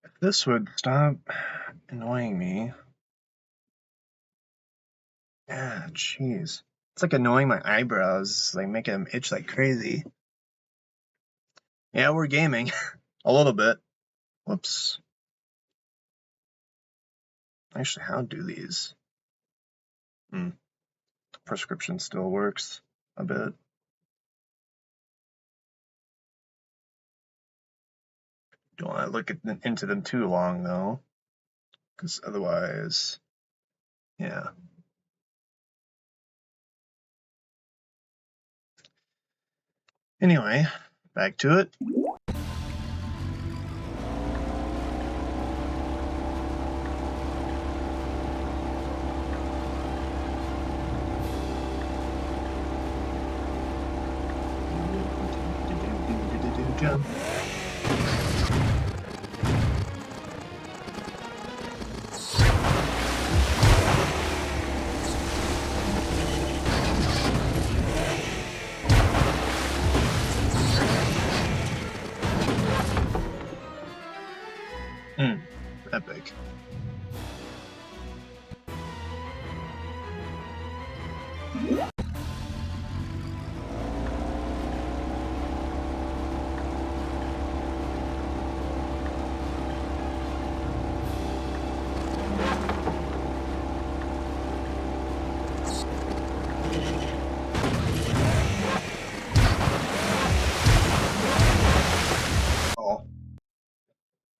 If this would stop annoying me. Yeah, jeez. It's like annoying my eyebrows, like making them itch like crazy. Yeah, we're gaming. A little bit. Whoops. Actually, how do these? Prescription still works a bit. Don't want to look into them too long, though. Because otherwise, yeah. Anyway, back to it. Jump. Epic.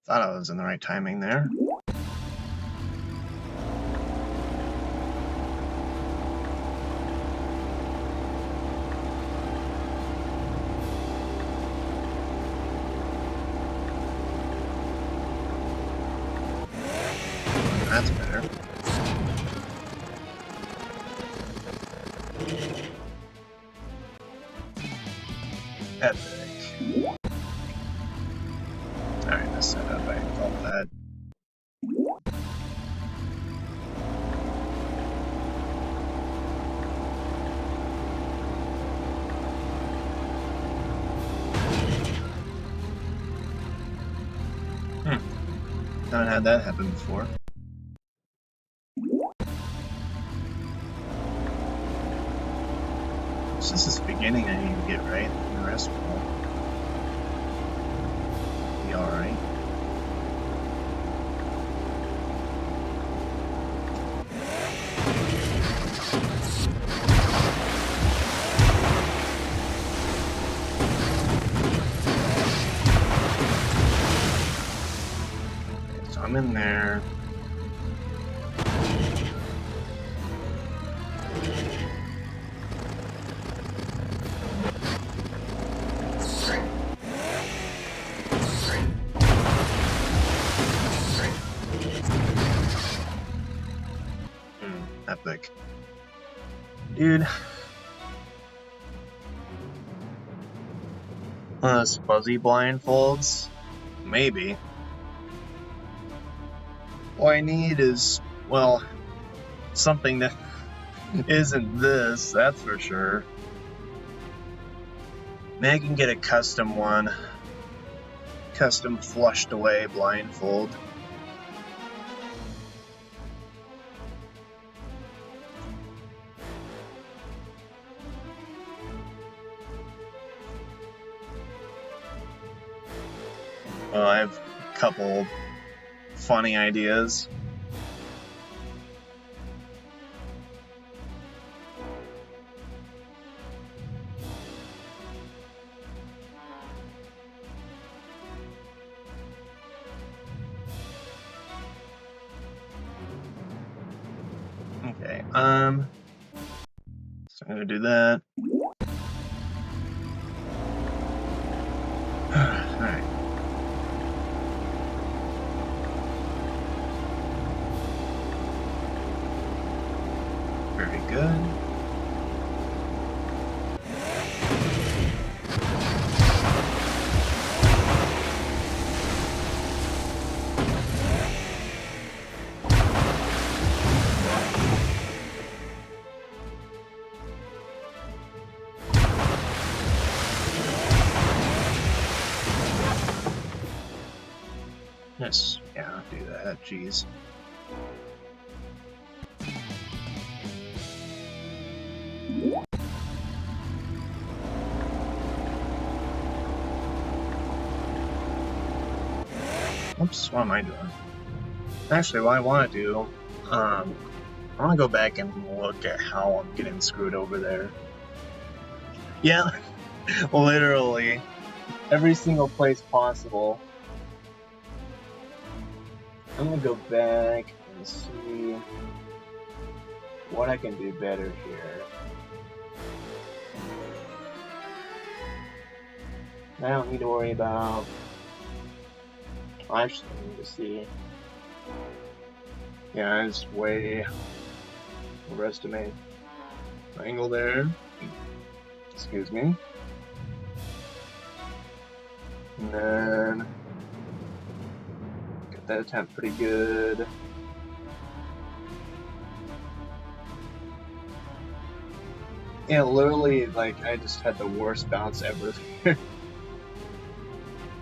Thought I was in the right timing there. That's better. Epic. Alright, that's set up. I felt that. Haven't had that happen before. It's just this beginning I need to get right, and the rest will be alright. So I'm in there. Epic. Dude. One of those fuzzy blindfolds? Maybe. All I need is, well, something that isn't this, that's for sure. Maybe I can get a custom one. Custom flushed away blindfold. Well, I have a couple funny ideas. Okay, so I'm gonna do that. Alright. Very good. Yes, yeah, I'll do that, jeez. Oops, what am I doing? Actually, what I want to do, I want to go back and look at how I'm getting screwed over there. Yeah, literally, every single place possible. I'm gonna go back and see what I can do better here. I don't need to worry about. I actually need to see. Yeah, I just way overestimate my angle there. Excuse me. And then get that attempt pretty good. Yeah, literally, like, I just had the worst bounce ever there.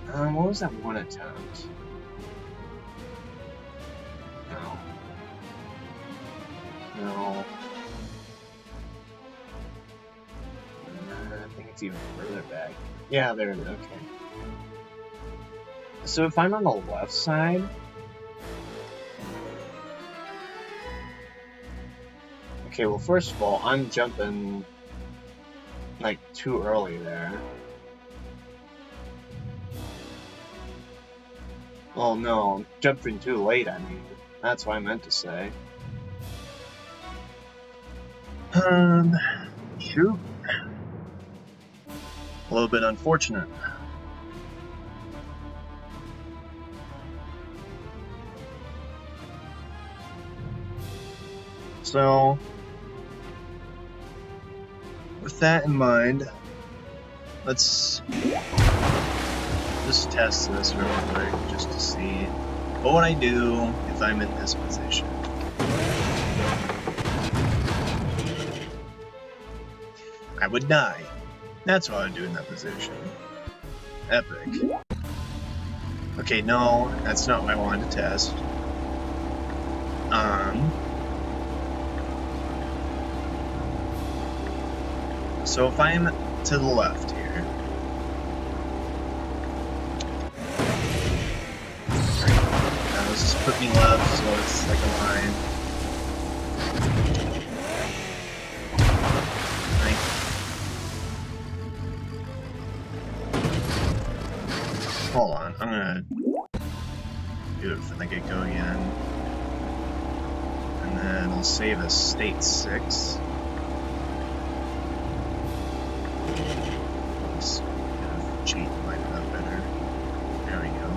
What was that one attempt? No. I think it's even further back. Yeah, there it is. Okay. So if I'm on the left side, okay, well, first of all, I'm jumping like too early there. Oh no, jumping too late, I mean. That's what I meant to say. Shoot. A little bit unfortunate. So, with that in mind, let's just test this real quick, just to see what would I do if I'm in this position. I would die. That's what I would do in that position. Epic. Okay, no, that's not what I wanted to test. So if I'm to the left here, now let's just put me left so it's like a line. Right. Hold on, I'm gonna do it from the get-go again. And then I'll save as state 6. Let's cheat, line it up better. There we go.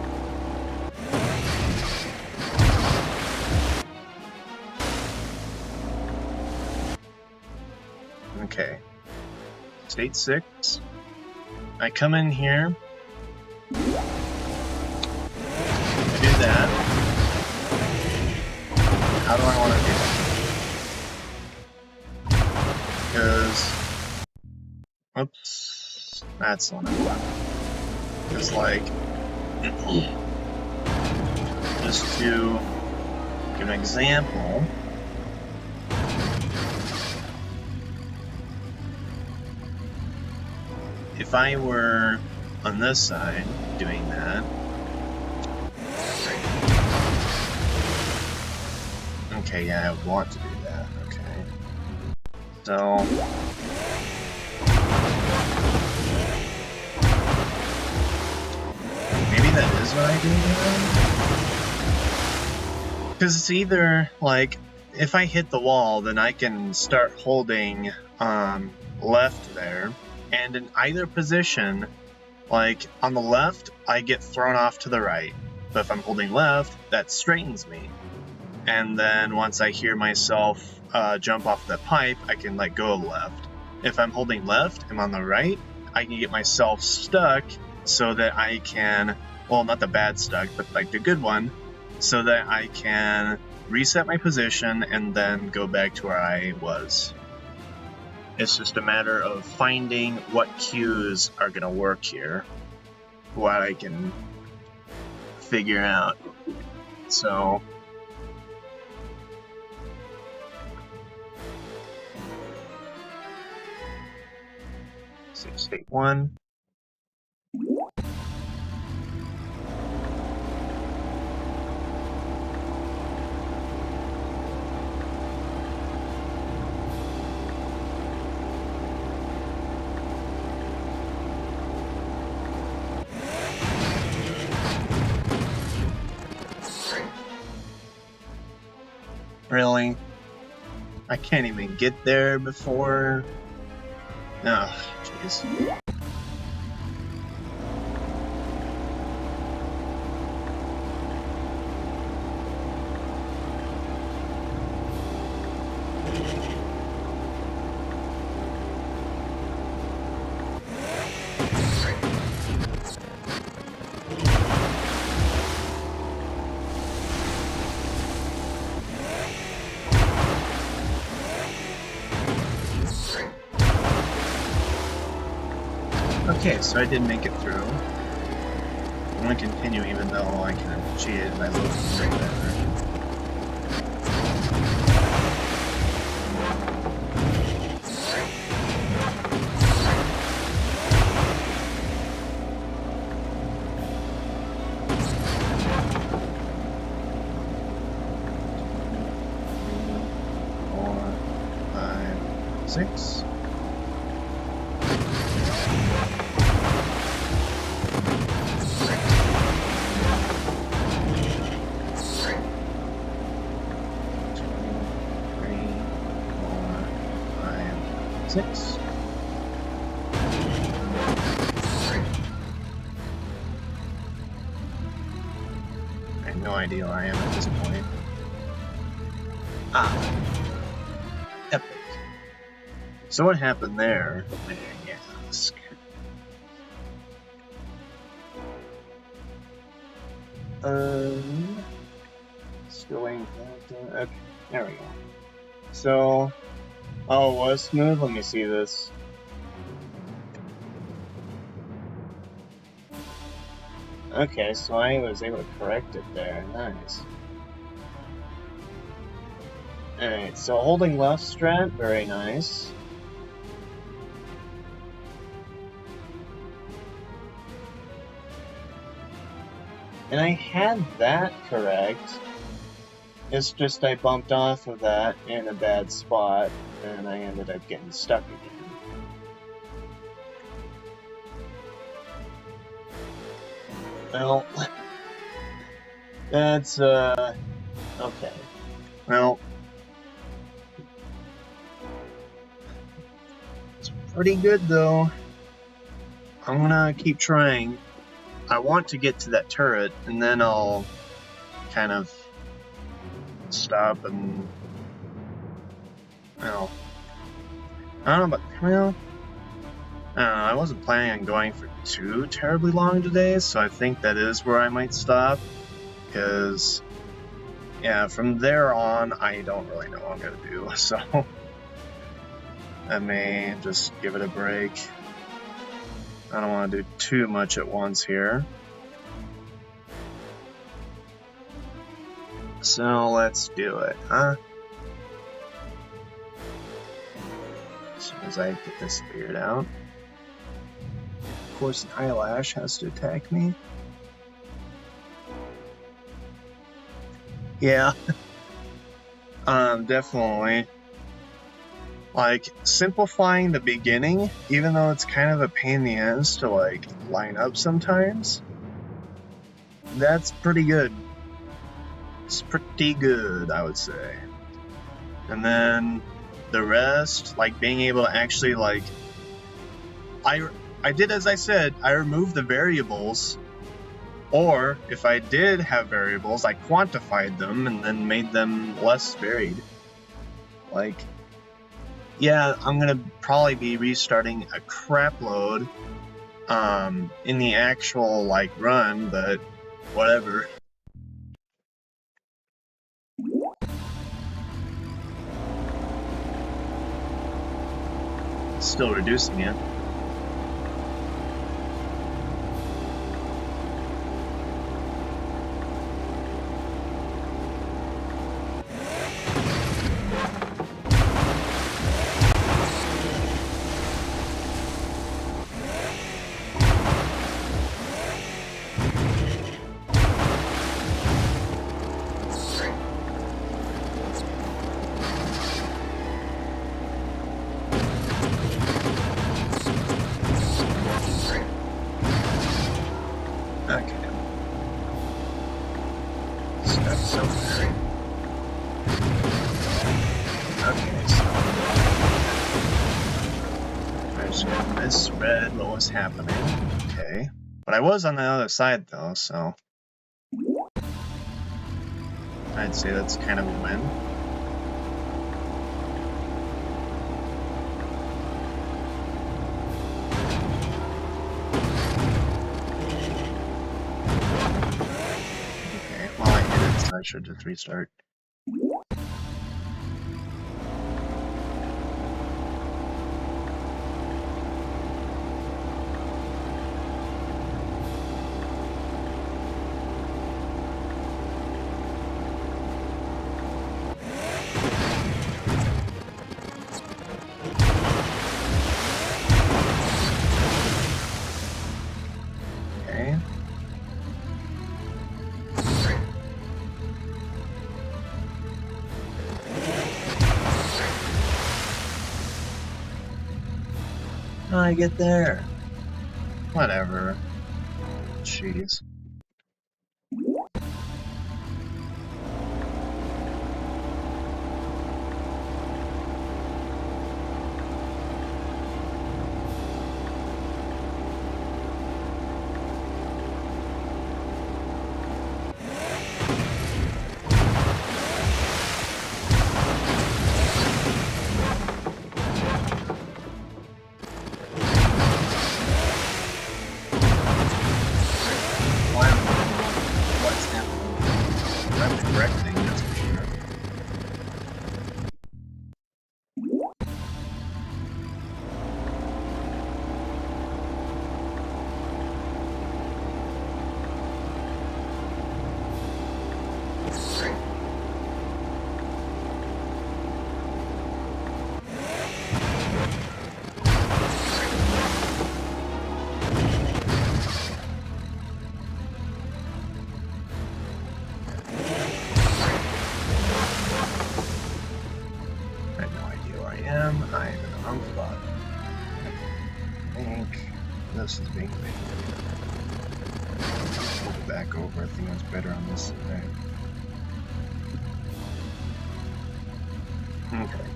Okay. State 6. I come in here. I do that. How do I want to do it? Because, oops, that's the one I want. Because, like, just to give an example, if I were on this side doing that, okay, yeah, I would want to do that, okay. So, maybe that is what I do. Because it's either, like, if I hit the wall, then I can start holding left there, and in either position, like, on the left, I get thrown off to the right, but if I'm holding left, that straightens me. And then once I hear myself jump off the pipe, I can let go of left. If I'm holding left, I'm on the right, I can get myself stuck so that I can, well, not the bad stuck, but like the good one, so that I can reset my position and then go back to where I was. It's just a matter of finding what cues are going to work here, what I can figure out. So, state 1. Really? I can't even get there before... Oh, jeez. Okay, so I did make it through. I'm gonna continue even though I kind of cheated by looking right there. Six. 6. I have no idea where I am at this point. Epic. So what happened there, may I ask? Still waiting for that. Okay, there we go. So, oh, it was smooth? Let me see this. Okay, so I was able to correct it there. Nice. Alright, so holding left strat, very nice. And I had that correct. It's just I bumped off of that in a bad spot, and I ended up getting stuck again. Well, that's, okay. Well, it's pretty good though. I'm gonna keep trying. I want to get to that turret, and then I'll kind of stop and, well, I don't know, but, well, I don't know, I wasn't planning on going for too terribly long today, so I think that is where I might stop, because, yeah, from there on, I don't really know what I'm going to do, so I may just give it a break. I don't want to do too much at once here. So let's do it, huh? As soon as I get this figured out. Of course, an eyelash has to attack me. Yeah. Definitely. Like, simplifying the beginning, even though it's kind of a pain in the ass to, like, line up sometimes, that's pretty good. It's pretty good, I would say. And then the rest, like being able to actually, like, I did as I said, I removed the variables, or if I did have variables, I quantified them and then made them less varied. Like, yeah, I'm gonna probably be restarting a crap load in the actual, like, run, but whatever. Still reducing it. Misread what was happening. Okay. But I was on the other side though, so I'd say that's kind of a win. Okay, well I hit it, so I should just restart. I get there. Whatever. Jeez. this is being made. Flip it back over. I think it's better on this side. Okay.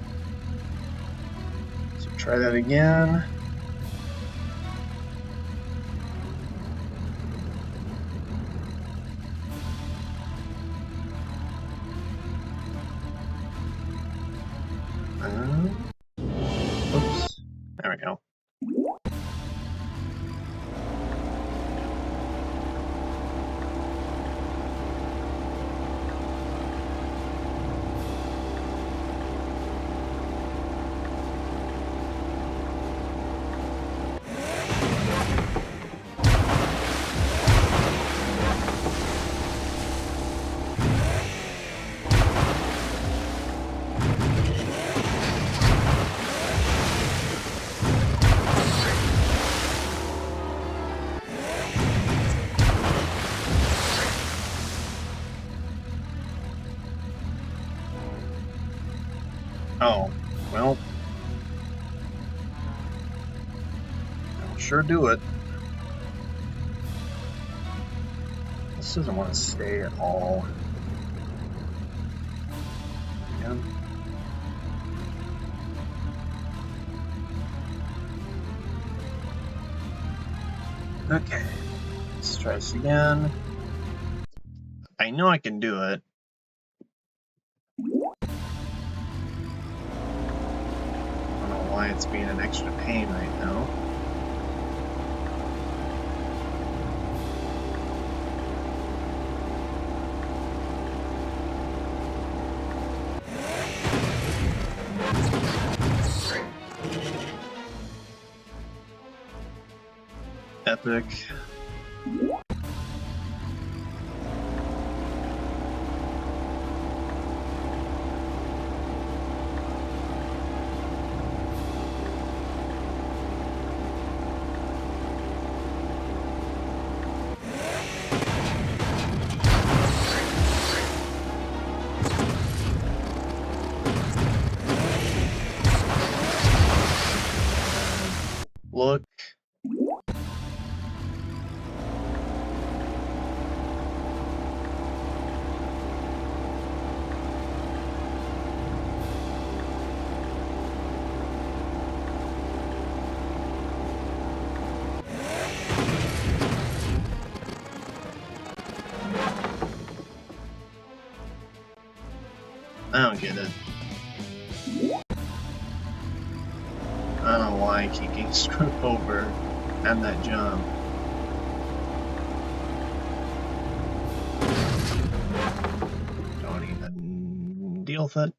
So try that again. Oops. There we go. Oh, well, I'll sure do it. This doesn't want to stay at all. Yeah. Okay, let's try this again. I know I can do it. I don't know why it's being an extra pain right now. Epic. Look. I don't get it. I don't know why I keep getting screwed over on that jump. Don't even deal with it.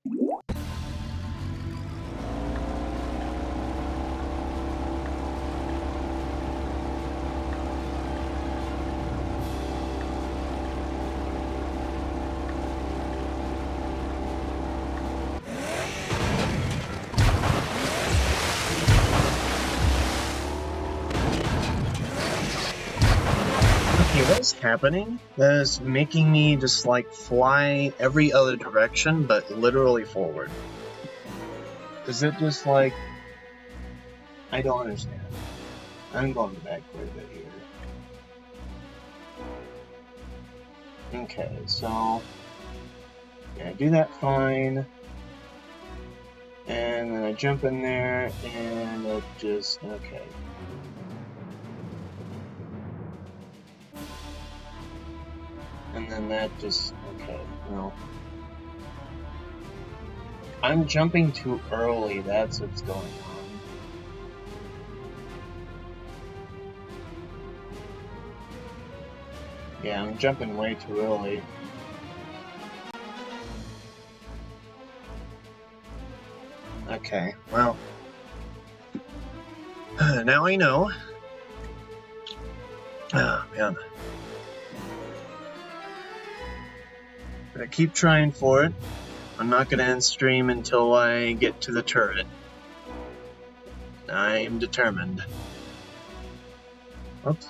What's happening? That is making me just like fly every other direction but literally forward. Is it just like, I don't understand. I'm going back quite a bit here. Okay, so yeah, I do that fine. And then I jump in there and it just, okay. And then that just, okay, well. I'm jumping too early, that's what's going on. Yeah, I'm jumping way too early. Okay, well. Now I know. Oh, man. I keep trying for it. I'm not gonna end stream until I get to the turret. I am determined. Oops.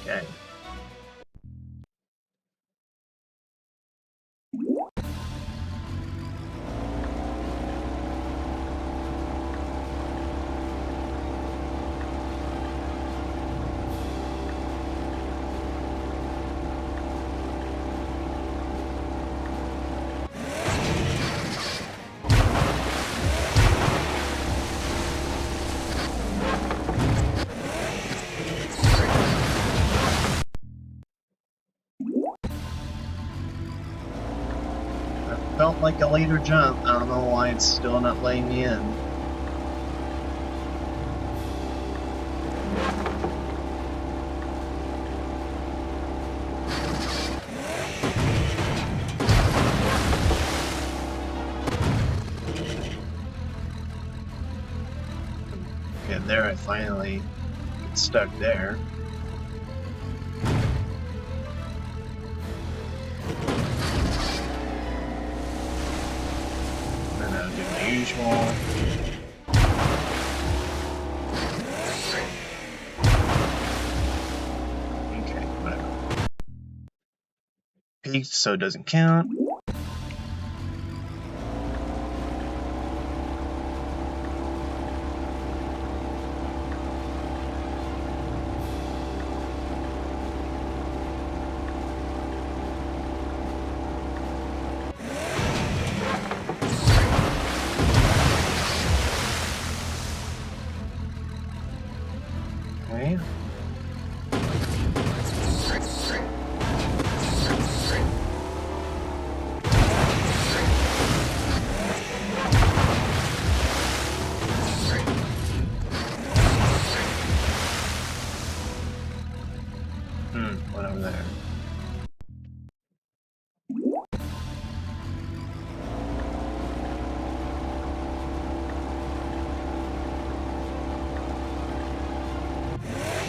Okay. like a later jump. I don't know why it's still not letting me in. Okay, there I finally get stuck there. Then I'll do my usual. Okay, whatever. Peaked, so it doesn't count. Okay. What over there?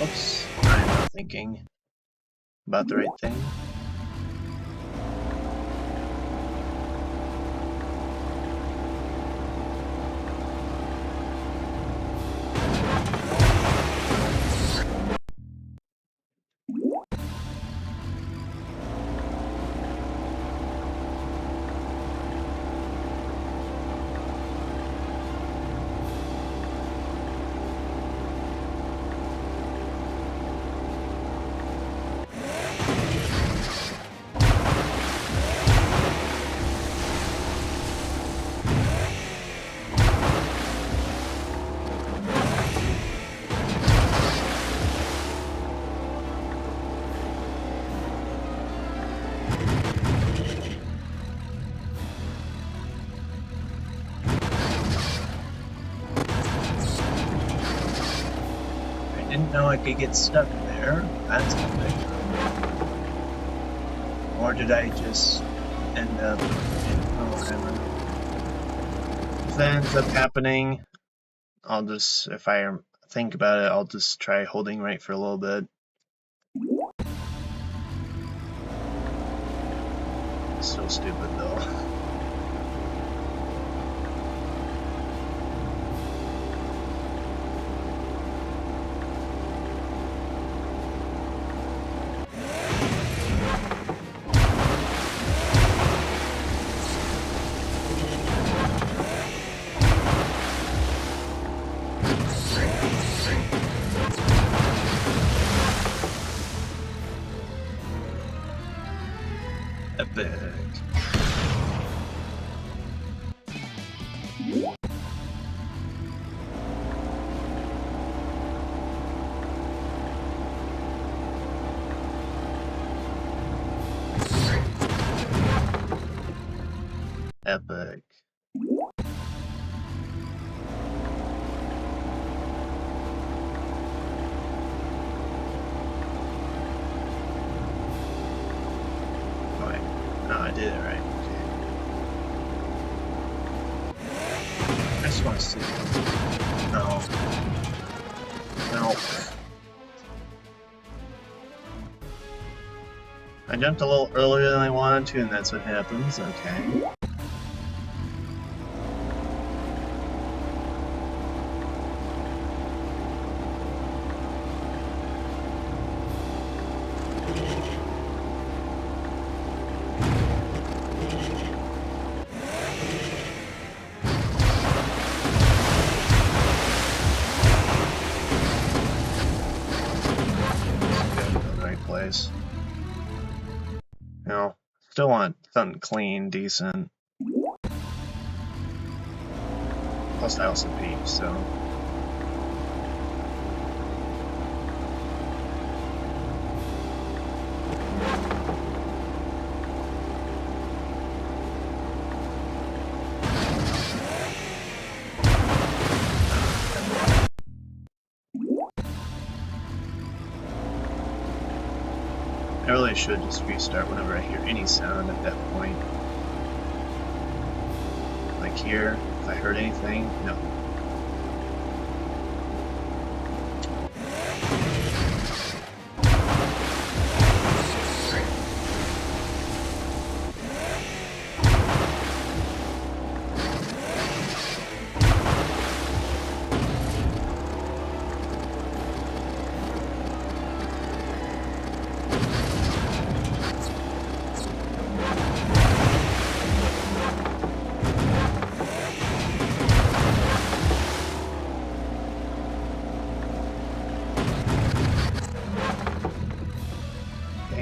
Oops, I'm not thinking about the right thing. Didn't know I could get stuck there. That's epic. Or did I just end up in whatever? If that ends up happening, I'll just, if I think about it, I'll just try holding right for a little bit. So stupid though. Epic. Epic. No, I did it right. Okay. I just want to see. No. No. I jumped a little earlier than I wanted to, and that's what happens. Okay. Place. You know, still want something clean, decent. Plus, I also peaked, so. really should just restart whenever I hear any sound at that point. Like here, if I heard anything, no.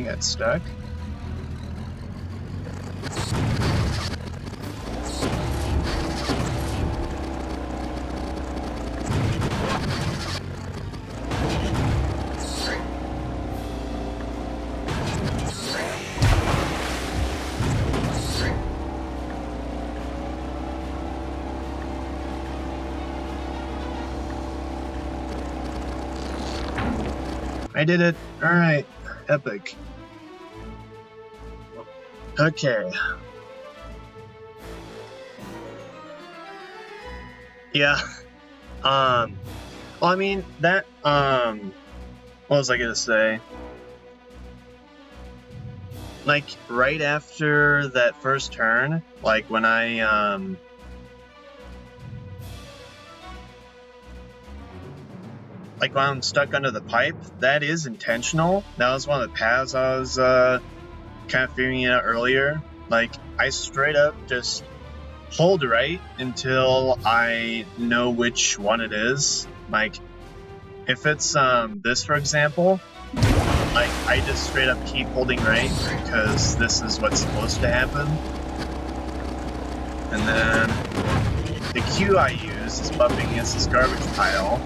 Got stuck. I did it. All right. Epic. Okay. Yeah. Well, I mean, that, what was I gonna say? Like, right after that first turn, like, when I, like, when I'm stuck under the pipe, that is intentional. That was one of the paths I was, kind of figuring it out earlier. Like, I straight up just hold right until I know which one it is. Like, if it's this, for example, like, I just straight up keep holding right because this is what's supposed to happen. And then the cue I use is bumping against this garbage pile.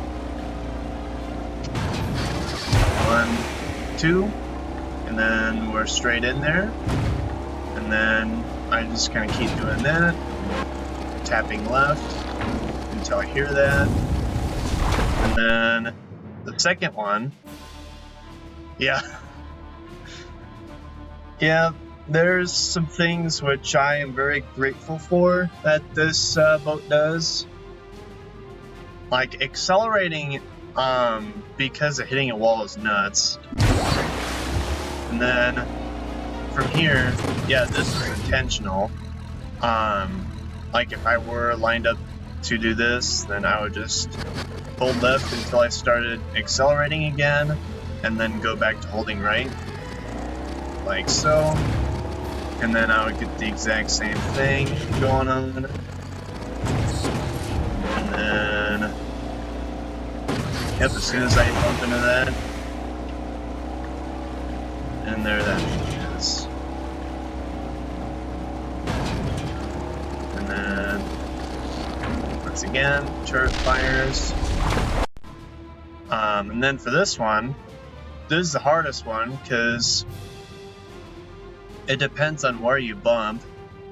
1, 2, and then we're straight in there. And then I just kind of keep doing that, tapping left until I hear that. And then the second one, yeah, there's some things which I am very grateful for that this boat does. Like, accelerating because of hitting a wall is nuts. And then from here, yeah, this is intentional. Like, if I were lined up to do this, then I would just hold left until I started accelerating again, and then go back to holding right, like so. And then I would get the exact same thing going on. And then, yep, as soon as I bump into that, and there that is. And then, once again, turret fires. And then for this one, this is the hardest one because it depends on where you bump,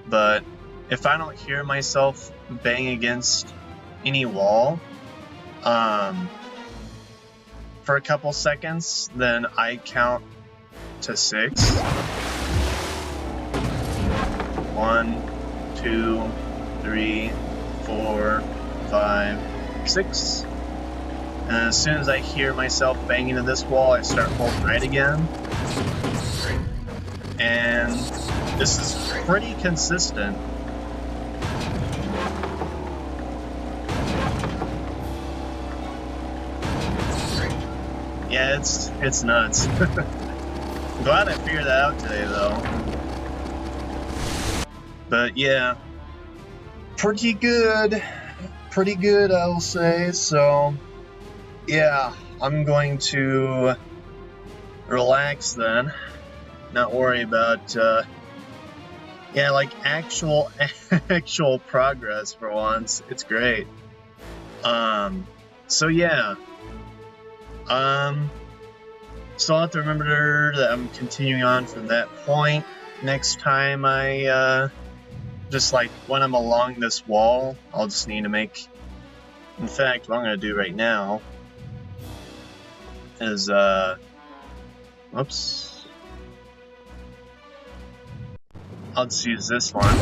but if I don't hear myself bang against any wall for a couple seconds, then I count to 6. 1, 2, 3, 4, 5, 6. And as soon as I hear myself bang into this wall, I start holding right again. And this is pretty consistent. Yeah, it's nuts. I'm glad I figured that out today, though. But yeah, pretty good, I will say. So yeah, I'm going to relax then, not worry about yeah, like actual progress for once. It's great. So yeah, so I'll have to remember that I'm continuing on from that point. Next time I just like when I'm along this wall, I'll just need to make, in fact, what I'm gonna do right now is whoops, I'll just use this one.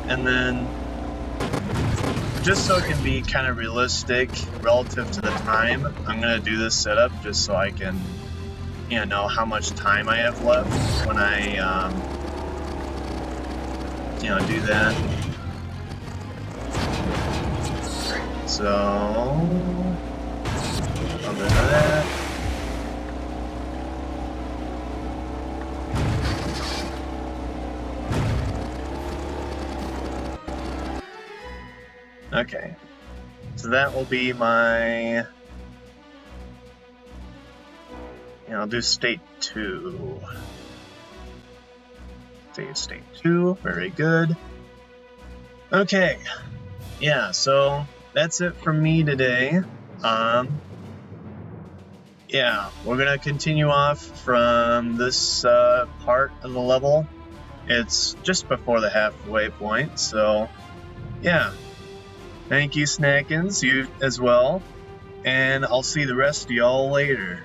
And then, just so it can be kind of realistic relative to the time, I'm going to do this setup just so I can, know how much time I have left when I, do that. So, I'll do that. Okay, so that will be my, I'll do state 2. State 2, very good. Okay, yeah, so that's it from me today. Yeah, we're gonna continue off from this part of the level. It's just before the halfway point, so yeah. Thank you, Snackins, you as well, and I'll see the rest of y'all later.